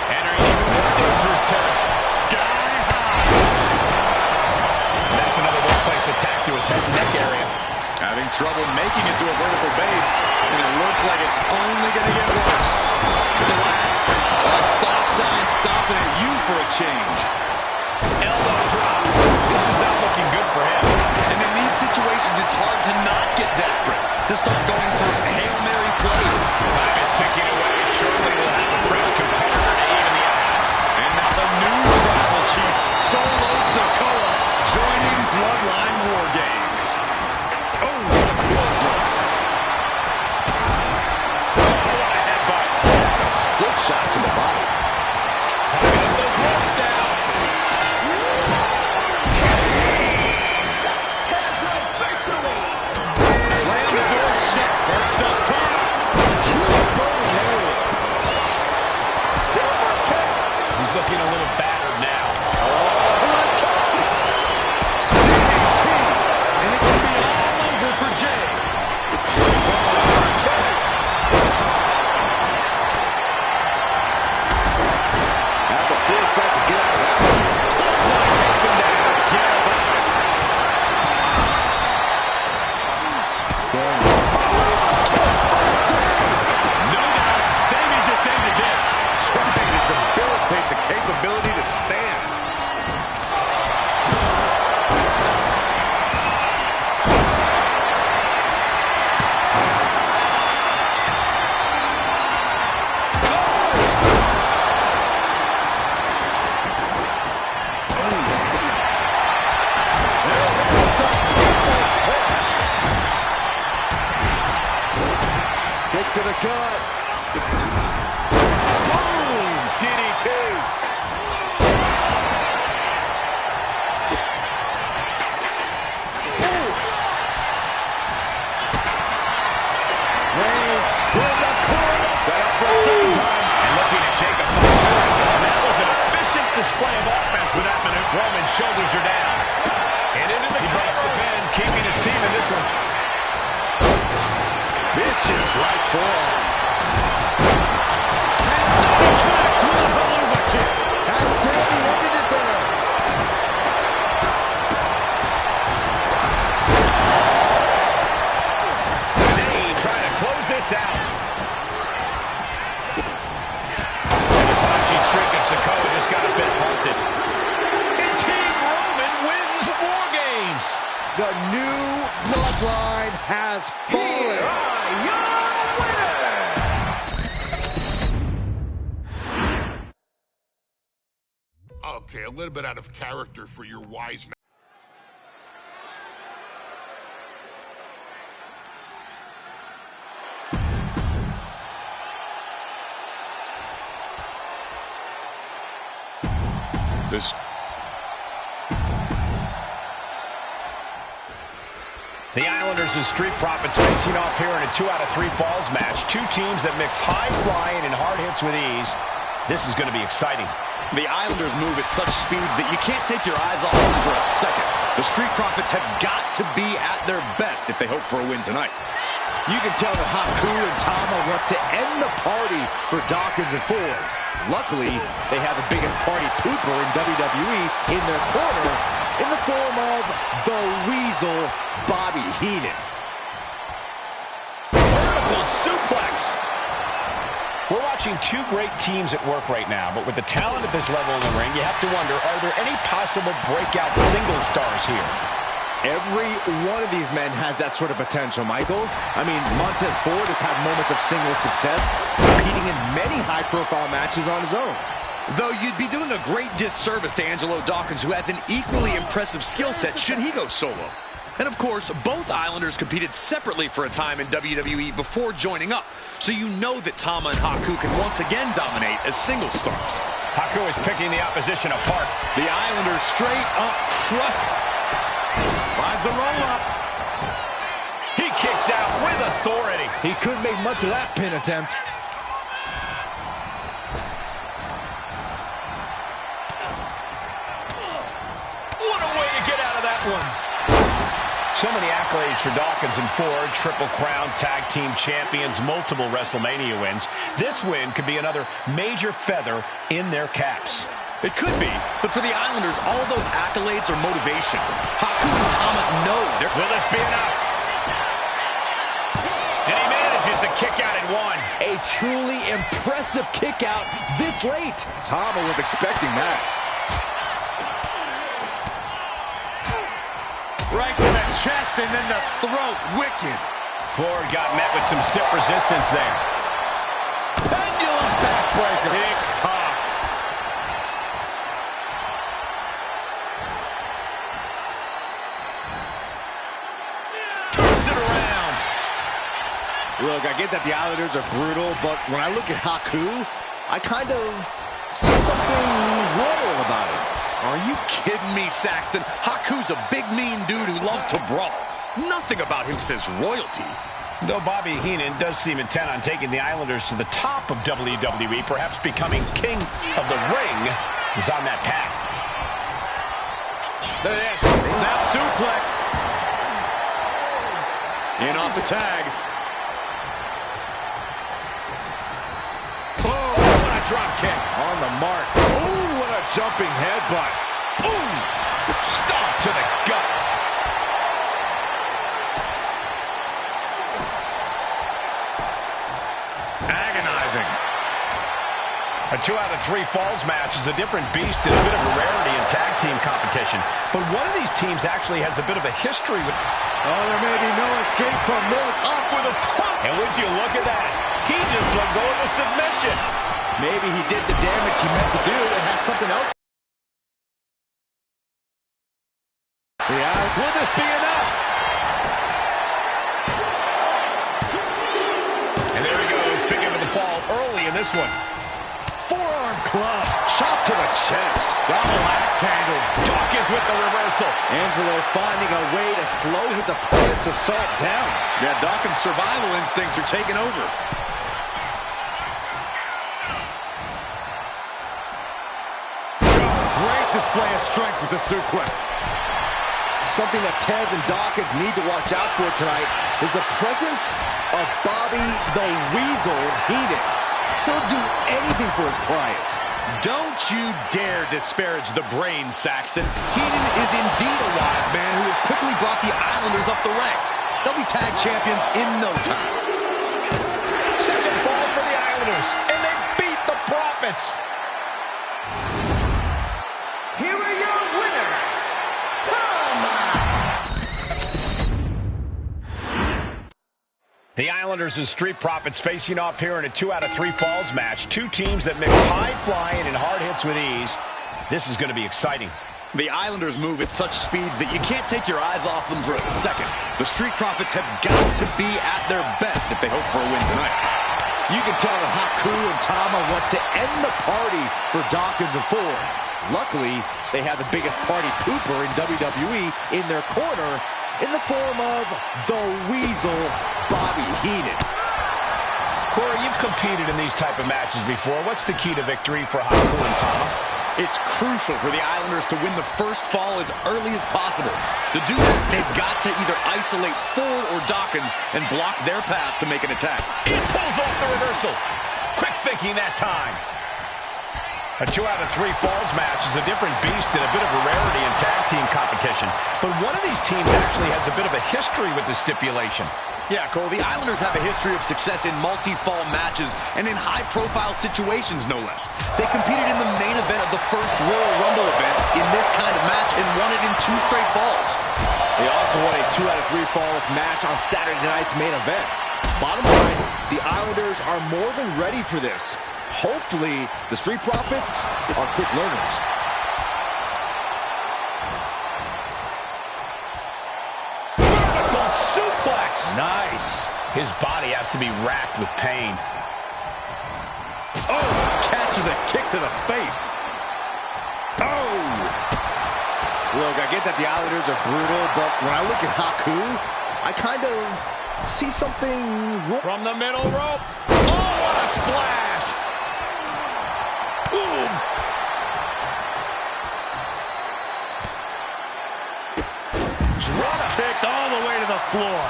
Entering even more dangerous territory. Sky high. And that's another workplace attack to his head and neck area. Having trouble making it to a vertical base, and it looks like it's only going to get worse. Splat. A stop sign stopping at you for a change. Elbow drop. This is not looking good for him. And in these situations, it's hard to not get desperate, to start going for Hail Mary plays. Time is ticking away. Surely we'll have a fresh competitor to even the odds. And now the new Tribal Chief, Solo Sikoa, joining Bloodline. to the gut. Boom! DDT. Reigns with the corner. Set up for a second time. And looking at Jacob Fatu. And that was an efficient display of offense with that minute. Roman's shoulders are down. And into the cover. Keeping his team in this one. Vicious right forearm. And Sammy connect with a Helluva Kick. And Sammy ended it there. Zayn trying to close this out. And the punishing streak of Sikoa just got a bit halted. And Team Roman wins War Games. The new bloodline has fallen. Here are your winners. Okay, a little bit out of character for your wise man. The Islanders and Street Profits facing off here in a 2 out of 3 falls match. Two teams that mix high flying and hard hits with ease. This is going to be exciting. The Islanders move at such speeds that you can't take your eyes off them for a second. The Street Profits have got to be at their best if they hope for a win tonight. You can tell that Haku and Tama want to end the party for Dawkins and Ford. Luckily, they have the biggest party pooper in WWE in their corner in the form of the Weasel, Bobby Heenan. Vertical suplex. We're watching two great teams at work right now, but with the talent at this level in the ring, you have to wonder, are there any possible breakout single stars here? Every one of these men has that sort of potential, Michael. I mean, Montez Ford has had moments of single success, competing in many high-profile matches on his own. Though you'd be doing a great disservice to Angelo Dawkins, who has an equally impressive skill set should he go solo. And of course, both Islanders competed separately for a time in WWE before joining up, so you know that Tama and Haku can once again dominate as single stars. Haku is picking the opposition apart. The Islanders straight up crushes. Finds the roll-up. He kicks out with authority. He couldn't make much of that pin attempt. What a way to get out of that one. So many accolades for Dawkins and Ford. Triple Crown Tag Team Champions, multiple WrestleMania wins. This win could be another major feather in their caps. It could be, but for the Islanders, all those accolades are motivation. Haku and Tama know they're... Will this be enough? And he manages to kick out in one. A truly impressive kick out this late. Tama was expecting that. Right to the chest and then the throat. Wicked. Ford got met with some stiff resistance there. Pendulum backbreaker. Tick-tock. Turns it around. Look, I get that the Islanders are brutal, but when I look at Haku, I kind of see something royal about it. Are you kidding me, Saxton? Haku's a big, mean dude who loves to brawl. Nothing about him says royalty. Though Bobby Heenan does seem intent on taking the Islanders to the top of WWE, perhaps becoming king of the ring, is on that path. There it is. Snap suplex. In off the tag. Oh, what a drop kick. On the mark. Oh, what a jumping headbutt. Boom! Stomp to the gut. Agonizing. A 2 out of 3 falls match is a different beast and a bit of a rarity in tag team competition. But one of these teams actually has a bit of a history with... Oh, there may be no escape from this. Up with a pump. And would you look at that? He just let go of the submission. Maybe he did the damage he meant to do and has something else. Yeah, will this be enough? And there he this one. Forearm club, chop to the chest. Double axe handle. Dawkins with the reversal. Angelo finding a way to slow his opponent's assault down. Yeah, Dawkins' survival instincts are taking over. Great display of strength with the suplex. Something that Tez and Dawkins need to watch out for tonight is the presence of Bobby the Weasel Heenan. He'll do anything for his clients. Don't you dare disparage the brain, Saxton. Heenan is indeed a wise man who has quickly brought the Islanders up the ranks. They'll be tag champions in no time. Second fall for the Islanders, and they beat the Profits. Here are your winners, The Islanders and Street Profits facing off here in a 2 out of 3 falls match. Two teams that mix high flying and hard hits with ease. This is going to be exciting. The Islanders move at such speeds that you can't take your eyes off them for a second. The Street Profits have got to be at their best if they hope for a win tonight. You can tell that Haku and Tama want to end the party for Dawkins and Ford. Luckily, they have the biggest party pooper in WWE in their corner in the form of the Weasel, Bobby Heenan. Corey, you've competed in these type of matches before. What's the key to victory for Haku and Tama? It's crucial for the Islanders to win the first fall as early as possible. To do that, they've got to either isolate Ford or Dawkins and block their path to make an attack. He pulls off the reversal. Quick thinking that time. A 2 out of 3 falls match is a different beast and a bit of a rarity in tag team competition. But one of these teams actually has a bit of a history with the stipulation. Yeah, Cole, the Islanders have a history of success in multi-fall matches and in high-profile situations, no less. They competed in the main event of the first Royal Rumble event in this kind of match and won it in 2 straight falls. They also won a 2 out of 3 falls match on Saturday night's main event. Bottom line, the Islanders are more than ready for this. Hopefully, the Street Profits are quick learners. Vertical suplex. Nice. His body has to be racked with pain. Oh, catches a kick to the face. Oh! Look, I get that the Islanders are brutal, but when I look at Haku, I kind of see something From the middle rope. Oh, what a splash. Boom. Drop kicked all the way to the floor.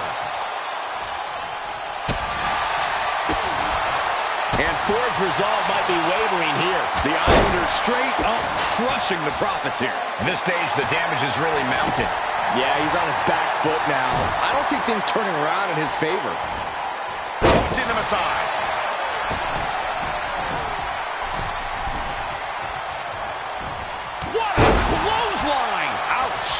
And Ford's resolve might be wavering here. The Islanders straight up crushing the Profits here. At this stage, the damage is really mounted. Yeah, he's on his back foot now. I don't see things turning around in his favor. Tossing them aside. What a clothesline! Ouch!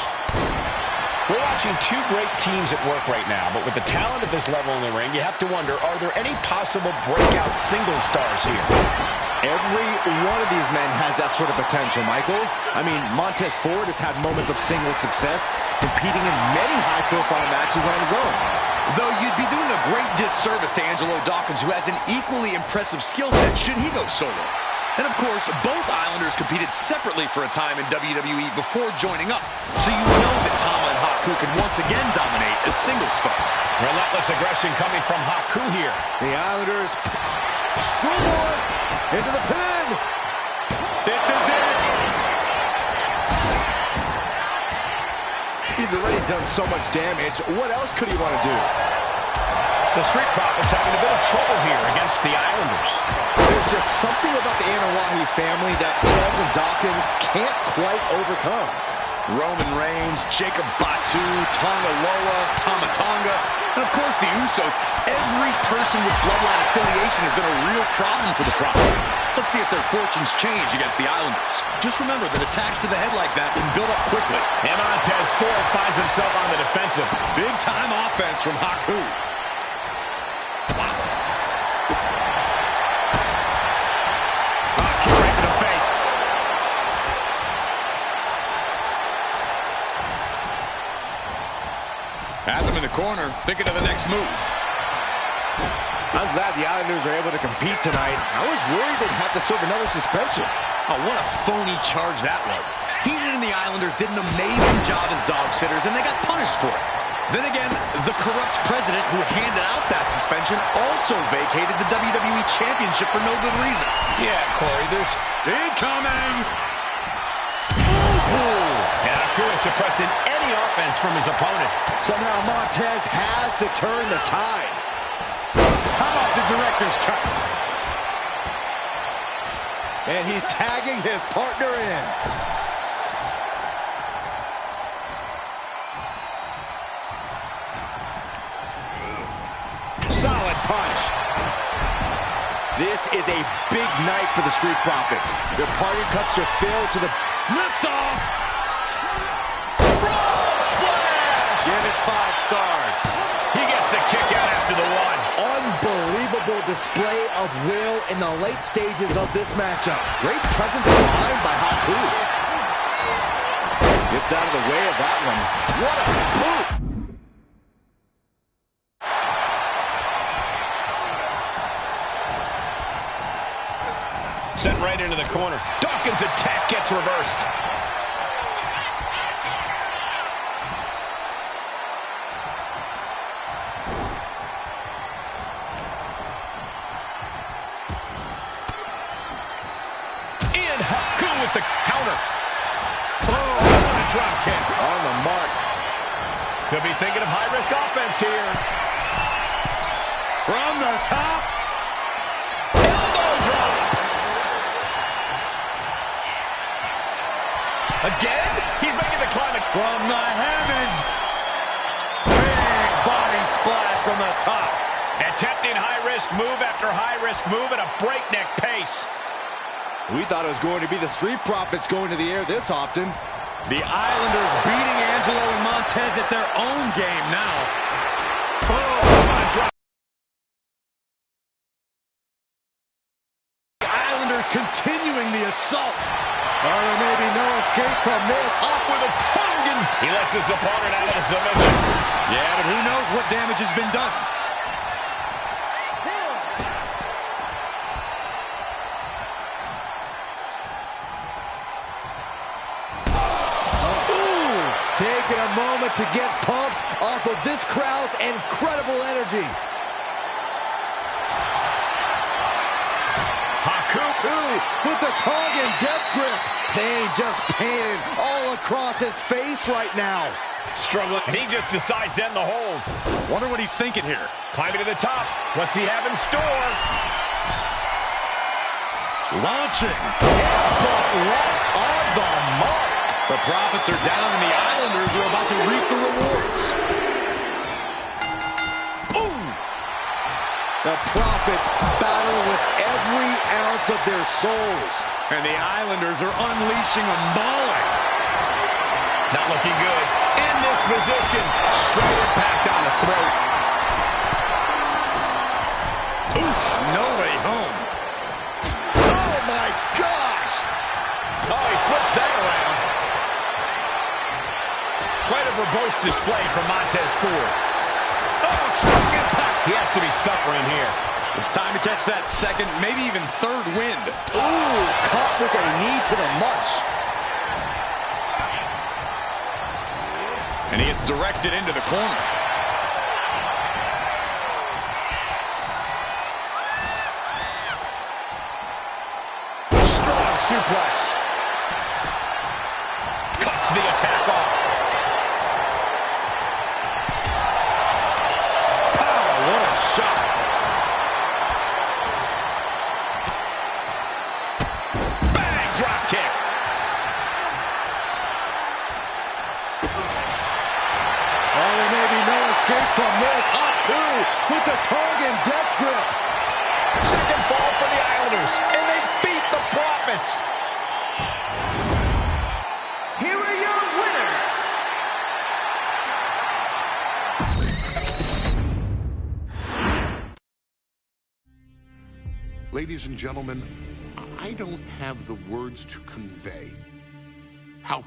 We're watching two great teams at work right now, but with the talent at this level in the ring, you have to wonder, are there any possible breakout single stars here? Every one of these men has that sort of potential, Michael. I mean, Montez Ford has had moments of single success, competing in many high-profile matches on his own. Though you'd be doing a great disservice to Angelo Dawkins, who has an equally impressive skill set should he go solo. And of course, both Islanders competed separately for a time in WWE before joining up. So you know that Tama and Haku can once again dominate as single stars. Relentless aggression coming from Haku here. The Islanders, schoolboy, into the pin. This is it. He's already done so much damage. What else could he want to do? The Street Profits having a bit of trouble here against the Islanders. There's just something about the Anawahi family that Tez and Dawkins can't quite overcome. Roman Reigns, Jacob Fatu, Tonga Loa, Tama Tonga, and of course the Usos. Every person with bloodline affiliation has been a real problem for the Profits. Let's see if their fortunes change against the Islanders. Just remember that attacks to the head like that can build up quickly. And Montez Ford finds himself on the defensive. Big time offense from Haku. Kick right in the face. Has him in the corner, thinking of the next move. I'm glad the Islanders are able to compete tonight. I was worried they'd have to serve another suspension. Oh, what a phony charge that was. Heaton and the Islanders did an amazing job as dog sitters, and they got punished for it. Then again, the corrupt president who handed out that suspension also vacated the WWE Championship for no good reason. Yeah, Corey, there's incoming! And Akua suppressing any offense from his opponent. Somehow Montez has to turn the tide. How about the director's cut? And he's tagging his partner in. Solid punch. This is a big night for the Street Profits. Their party cups are filled to the Liftoff! frog splash! Give it 5 stars. He gets the kick out after the one. Unbelievable display of will in the late stages of this matchup. Great presence of mind by Haku. Gets out of the way of that one. What a boot! Sent right into the corner. Dawkins' attack gets reversed. And Haku with the counter. Oh, what a drop kick. On the mark. Could be thinking of high-risk offense here. From the top. Elbow drop. Again? He's making the climb From the heavens. Big body splash from the top. Attempting high-risk move after high-risk move at a breakneck pace. We thought it was going to be the Street Profits going to the air this often. The Islanders beating Angelo and Montez at their own game now. Oh, what a drop. The Islanders continuing the assault. Oh, there may be no escape from this. Up with a tongue, and he lets his opponent out of the submission. Yeah, but who knows what damage has been done. Taking a moment to get pumped off of this crowd's incredible energy. Haku With the Tongan death grip. Pain just painted all across his face right now. struggling. He just decides to end the hold. Wonder what he's thinking here. Climbing to the top. What's he have in store? Launching. Right on the mark. The Profits are down and the Islanders are about to reap the rewards. Ooh! The Profits battle with every ounce of their souls. And the Islanders are unleashing a mauling. Not looking good. In this position. Straight impact on the throat. Oof, no way home. Oh my gosh! Oh, he flips that around. Quite a verbose display from Montez Ford. Oh, strong impact. He has to be suffering here. It's time to catch that second, maybe even third wind. Ooh, caught with a knee to the mush. And he gets directed into the corner. Strong suplex. Cuts the attack off. Oh, what a shot. Bang, drop kick. Oh, there may be no escape from this. Haku with the Tongan death grip. Second fall for the Islanders, and they beat the Profits. Here are your winners. Ladies and gentlemen, I don't have the words to convey how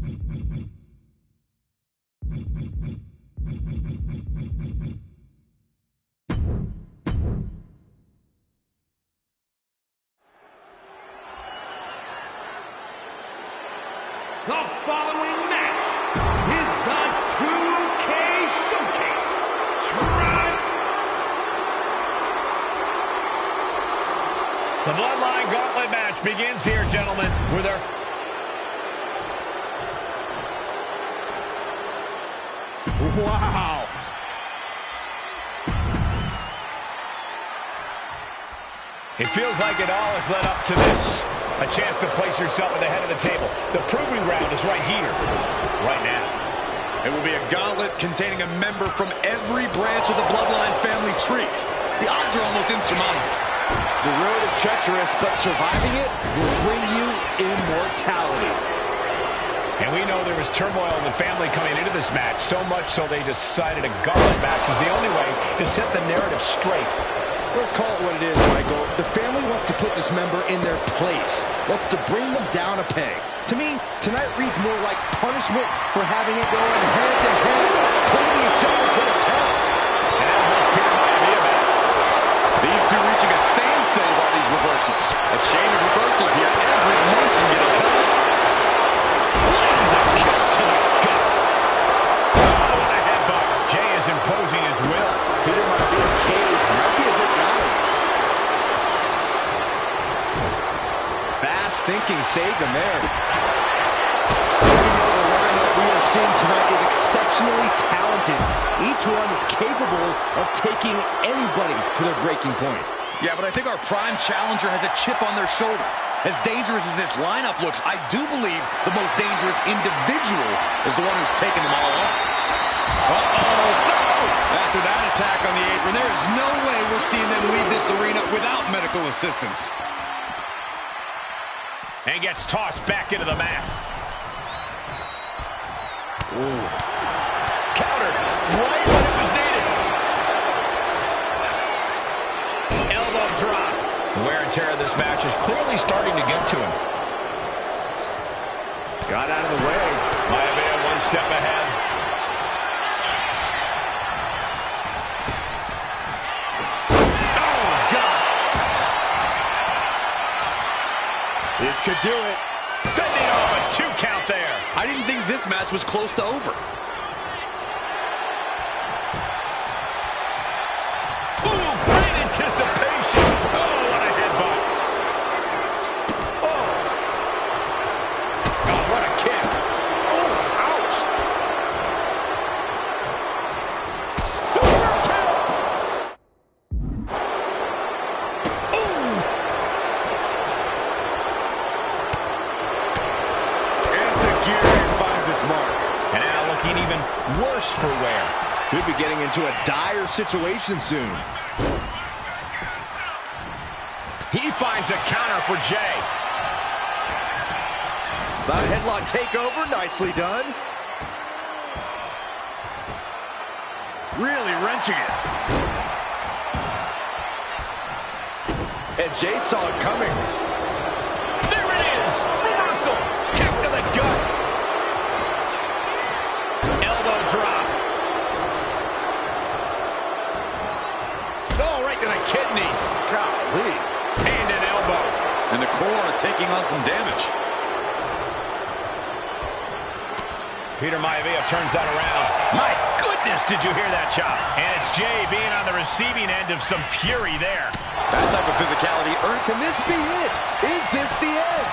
The following match is the 2K Showcase. The Bloodline Gauntlet match begins here, gentlemen, with our... Wow. It feels like it all has led up to this. A chance to place yourself at the head of the table. The proving ground is right here, right now. It will be a gauntlet containing a member from every branch of the Bloodline family tree. The odds are almost insurmountable. The road is treacherous, but surviving it will bring you immortality. And we know there was turmoil in the family coming into this match, so much so they decided a gauntlet match was the only way to set the narrative straight. Let's call it what it is, Michael. The family wants to put this member in their place, wants to bring them down a peg. To me, tonight reads more like punishment for having it going head-to-head, putting each other to the test. And that was Peter Maivia back. These two reaching a standstill with all these reversals. A chain of reversals here, every motion getting cut. Lands a kick to the gut. Oh, what a headbutt. Jay is imposing his will. Peter Maivia's cage might be a bit loud. Fast thinking saved him there. The lineup we are seeing tonight is exceptionally talented. Each one is capable of taking anybody to their breaking point. Yeah, but I think our prime challenger has a chip on their shoulder. As dangerous as this lineup looks, I do believe the most dangerous individual is the one who's taken them all on. Uh-oh. After that attack on the apron, there is no way we're seeing them leave this arena without medical assistance. And gets tossed back into the mat. Ooh. Countered right when it was needed. Elbow drop. The wear and tear of this match is clearly starting to get to him. Got out of the way. Maivia one step ahead. This could do it. Fending off a 2 count there. I didn't think this match was close to over. Ooh, great anticipation. Oh, what a headbutt. Oh. God, what a kick. Oh, ouch. Super kick. Ooh. And now looking even worse for wear. Could be getting into a dire situation soon. He finds a counter for Jay. Side headlock takeover, nicely done. Really wrenching it. And Jay saw it coming. There it is. Reversal. Kick to the gut. Elbow drop. Oh, right to the kidneys. Golly. And an elbow. And the core taking on some damage. Peter Maivia turns that around. My goodness, did you hear that chop? And it's Jay being on the receiving end of some fury there. That type of physicality earned. Can this be it? Is this the end?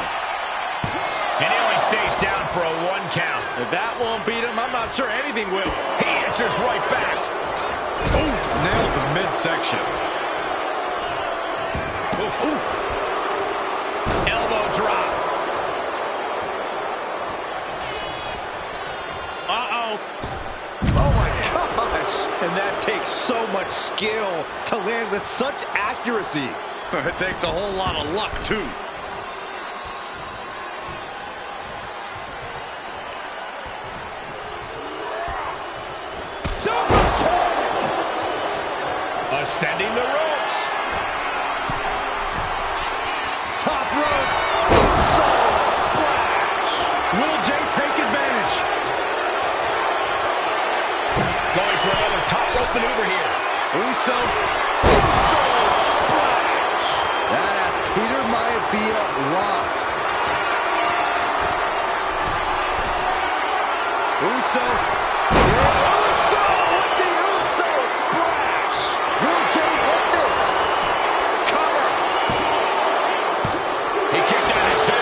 And he only stays down for a 1 count. If that won't beat him, I'm not sure anything will. He answers right back. Oof, nailed the midsection. Oof. Oof. Elbow drop. Uh-oh. Oh, my gosh. And that takes so much skill to land with such accuracy. It takes a whole lot of luck, too. Super kick! Ascending the ropes. Top rope. Soul splash. Will Jay take advantage? tough maneuver here. Uso splash. That has Peter Maivia locked. Uso with the Uso splash. Will Jey end this? Cover. He kicked out at 2.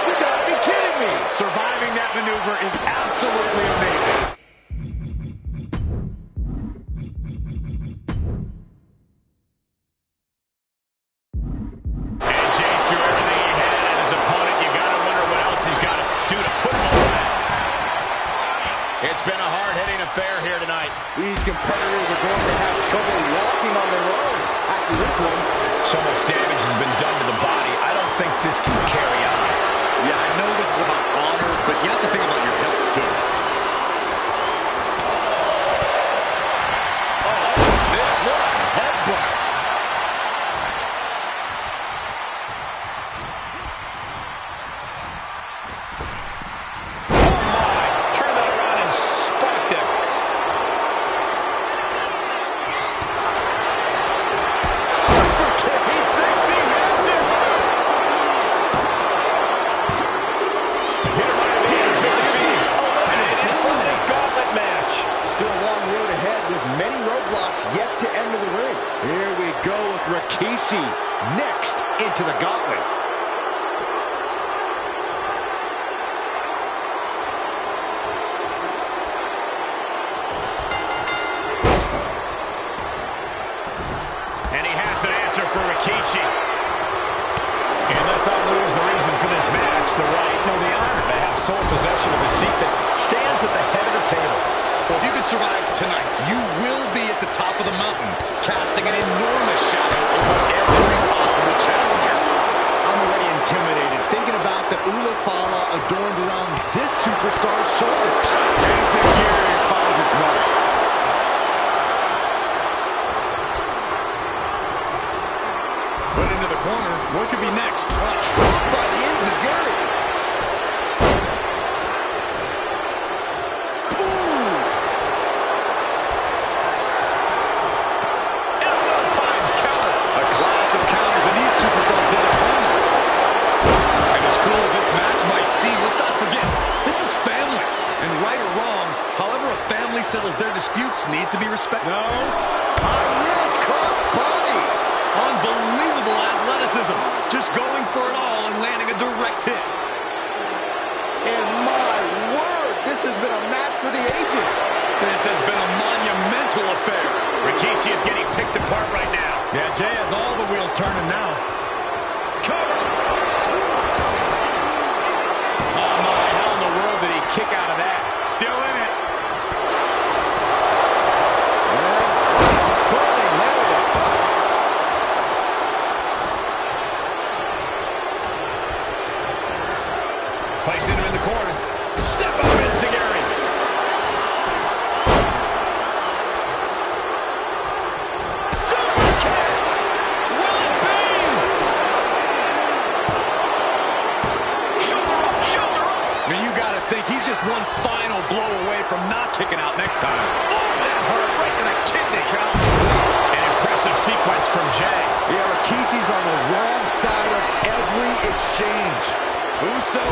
You gotta be kidding me. Surviving that maneuver is absolutely amazing. And Jey threw everything he had at his opponent. You gotta wonder what else he's got to do to put him away. It's been a hard-hitting affair here tonight. These competitors are going to have trouble walking on their own after this one. So much damage has been done to the body. I don't think this can carry on. Yeah, I know this is about honor, but you have to think about your health, too. What a headbutt. Oh, my. Turn that around and spiked him. Super kick. He thinks he has it. Here might be a big feat. Eliminated from this gauntlet match. Still a long road ahead with many roadblocks yet to enter the ring. Here we go with Rikishi next into the gauntlet. And he has an answer for Rikishi. And let's not lose the reason for this match. The right, no, the honor to have sole possession of the seat that stands at the head of the table. Well, if you can survive tonight, you will be at the top of the mountain, casting an enormous shadow over every possible challenger. I'm already intimidated thinking about the Ula Fala adorned around this superstar's shoulders. Enzuigiri finds its mark. Put into the corner. What could be next? Dropped by the Enzuigiri. A clash of counters, and these superstars did it wrong. And as cool as this match might seem, let's not forget, this is family. And right or wrong, however a family settles their disputes needs to be respected. No. High risk cross body. Unbelievable athleticism. Just going for it all and landing a direct hit. And my word, this has been a match for the ages. This has been a monumental affair. Rikishi is getting picked apart right now. Yeah, Jey has all the wheels turning now. Cover! Oh, my, how in the world did he kick out of that? Still in it. Burning area. Placing him in the corner. Step up, Enzuigiri. Super kick! Will it be? Shoulder up, shoulder up. I mean, you got to think he's just one final blow away from not kicking out next time. Oh, that hurt right in the kidney. An impressive sequence from Jey. Yeah, Rikishi's on the wrong side of every exchange. Uso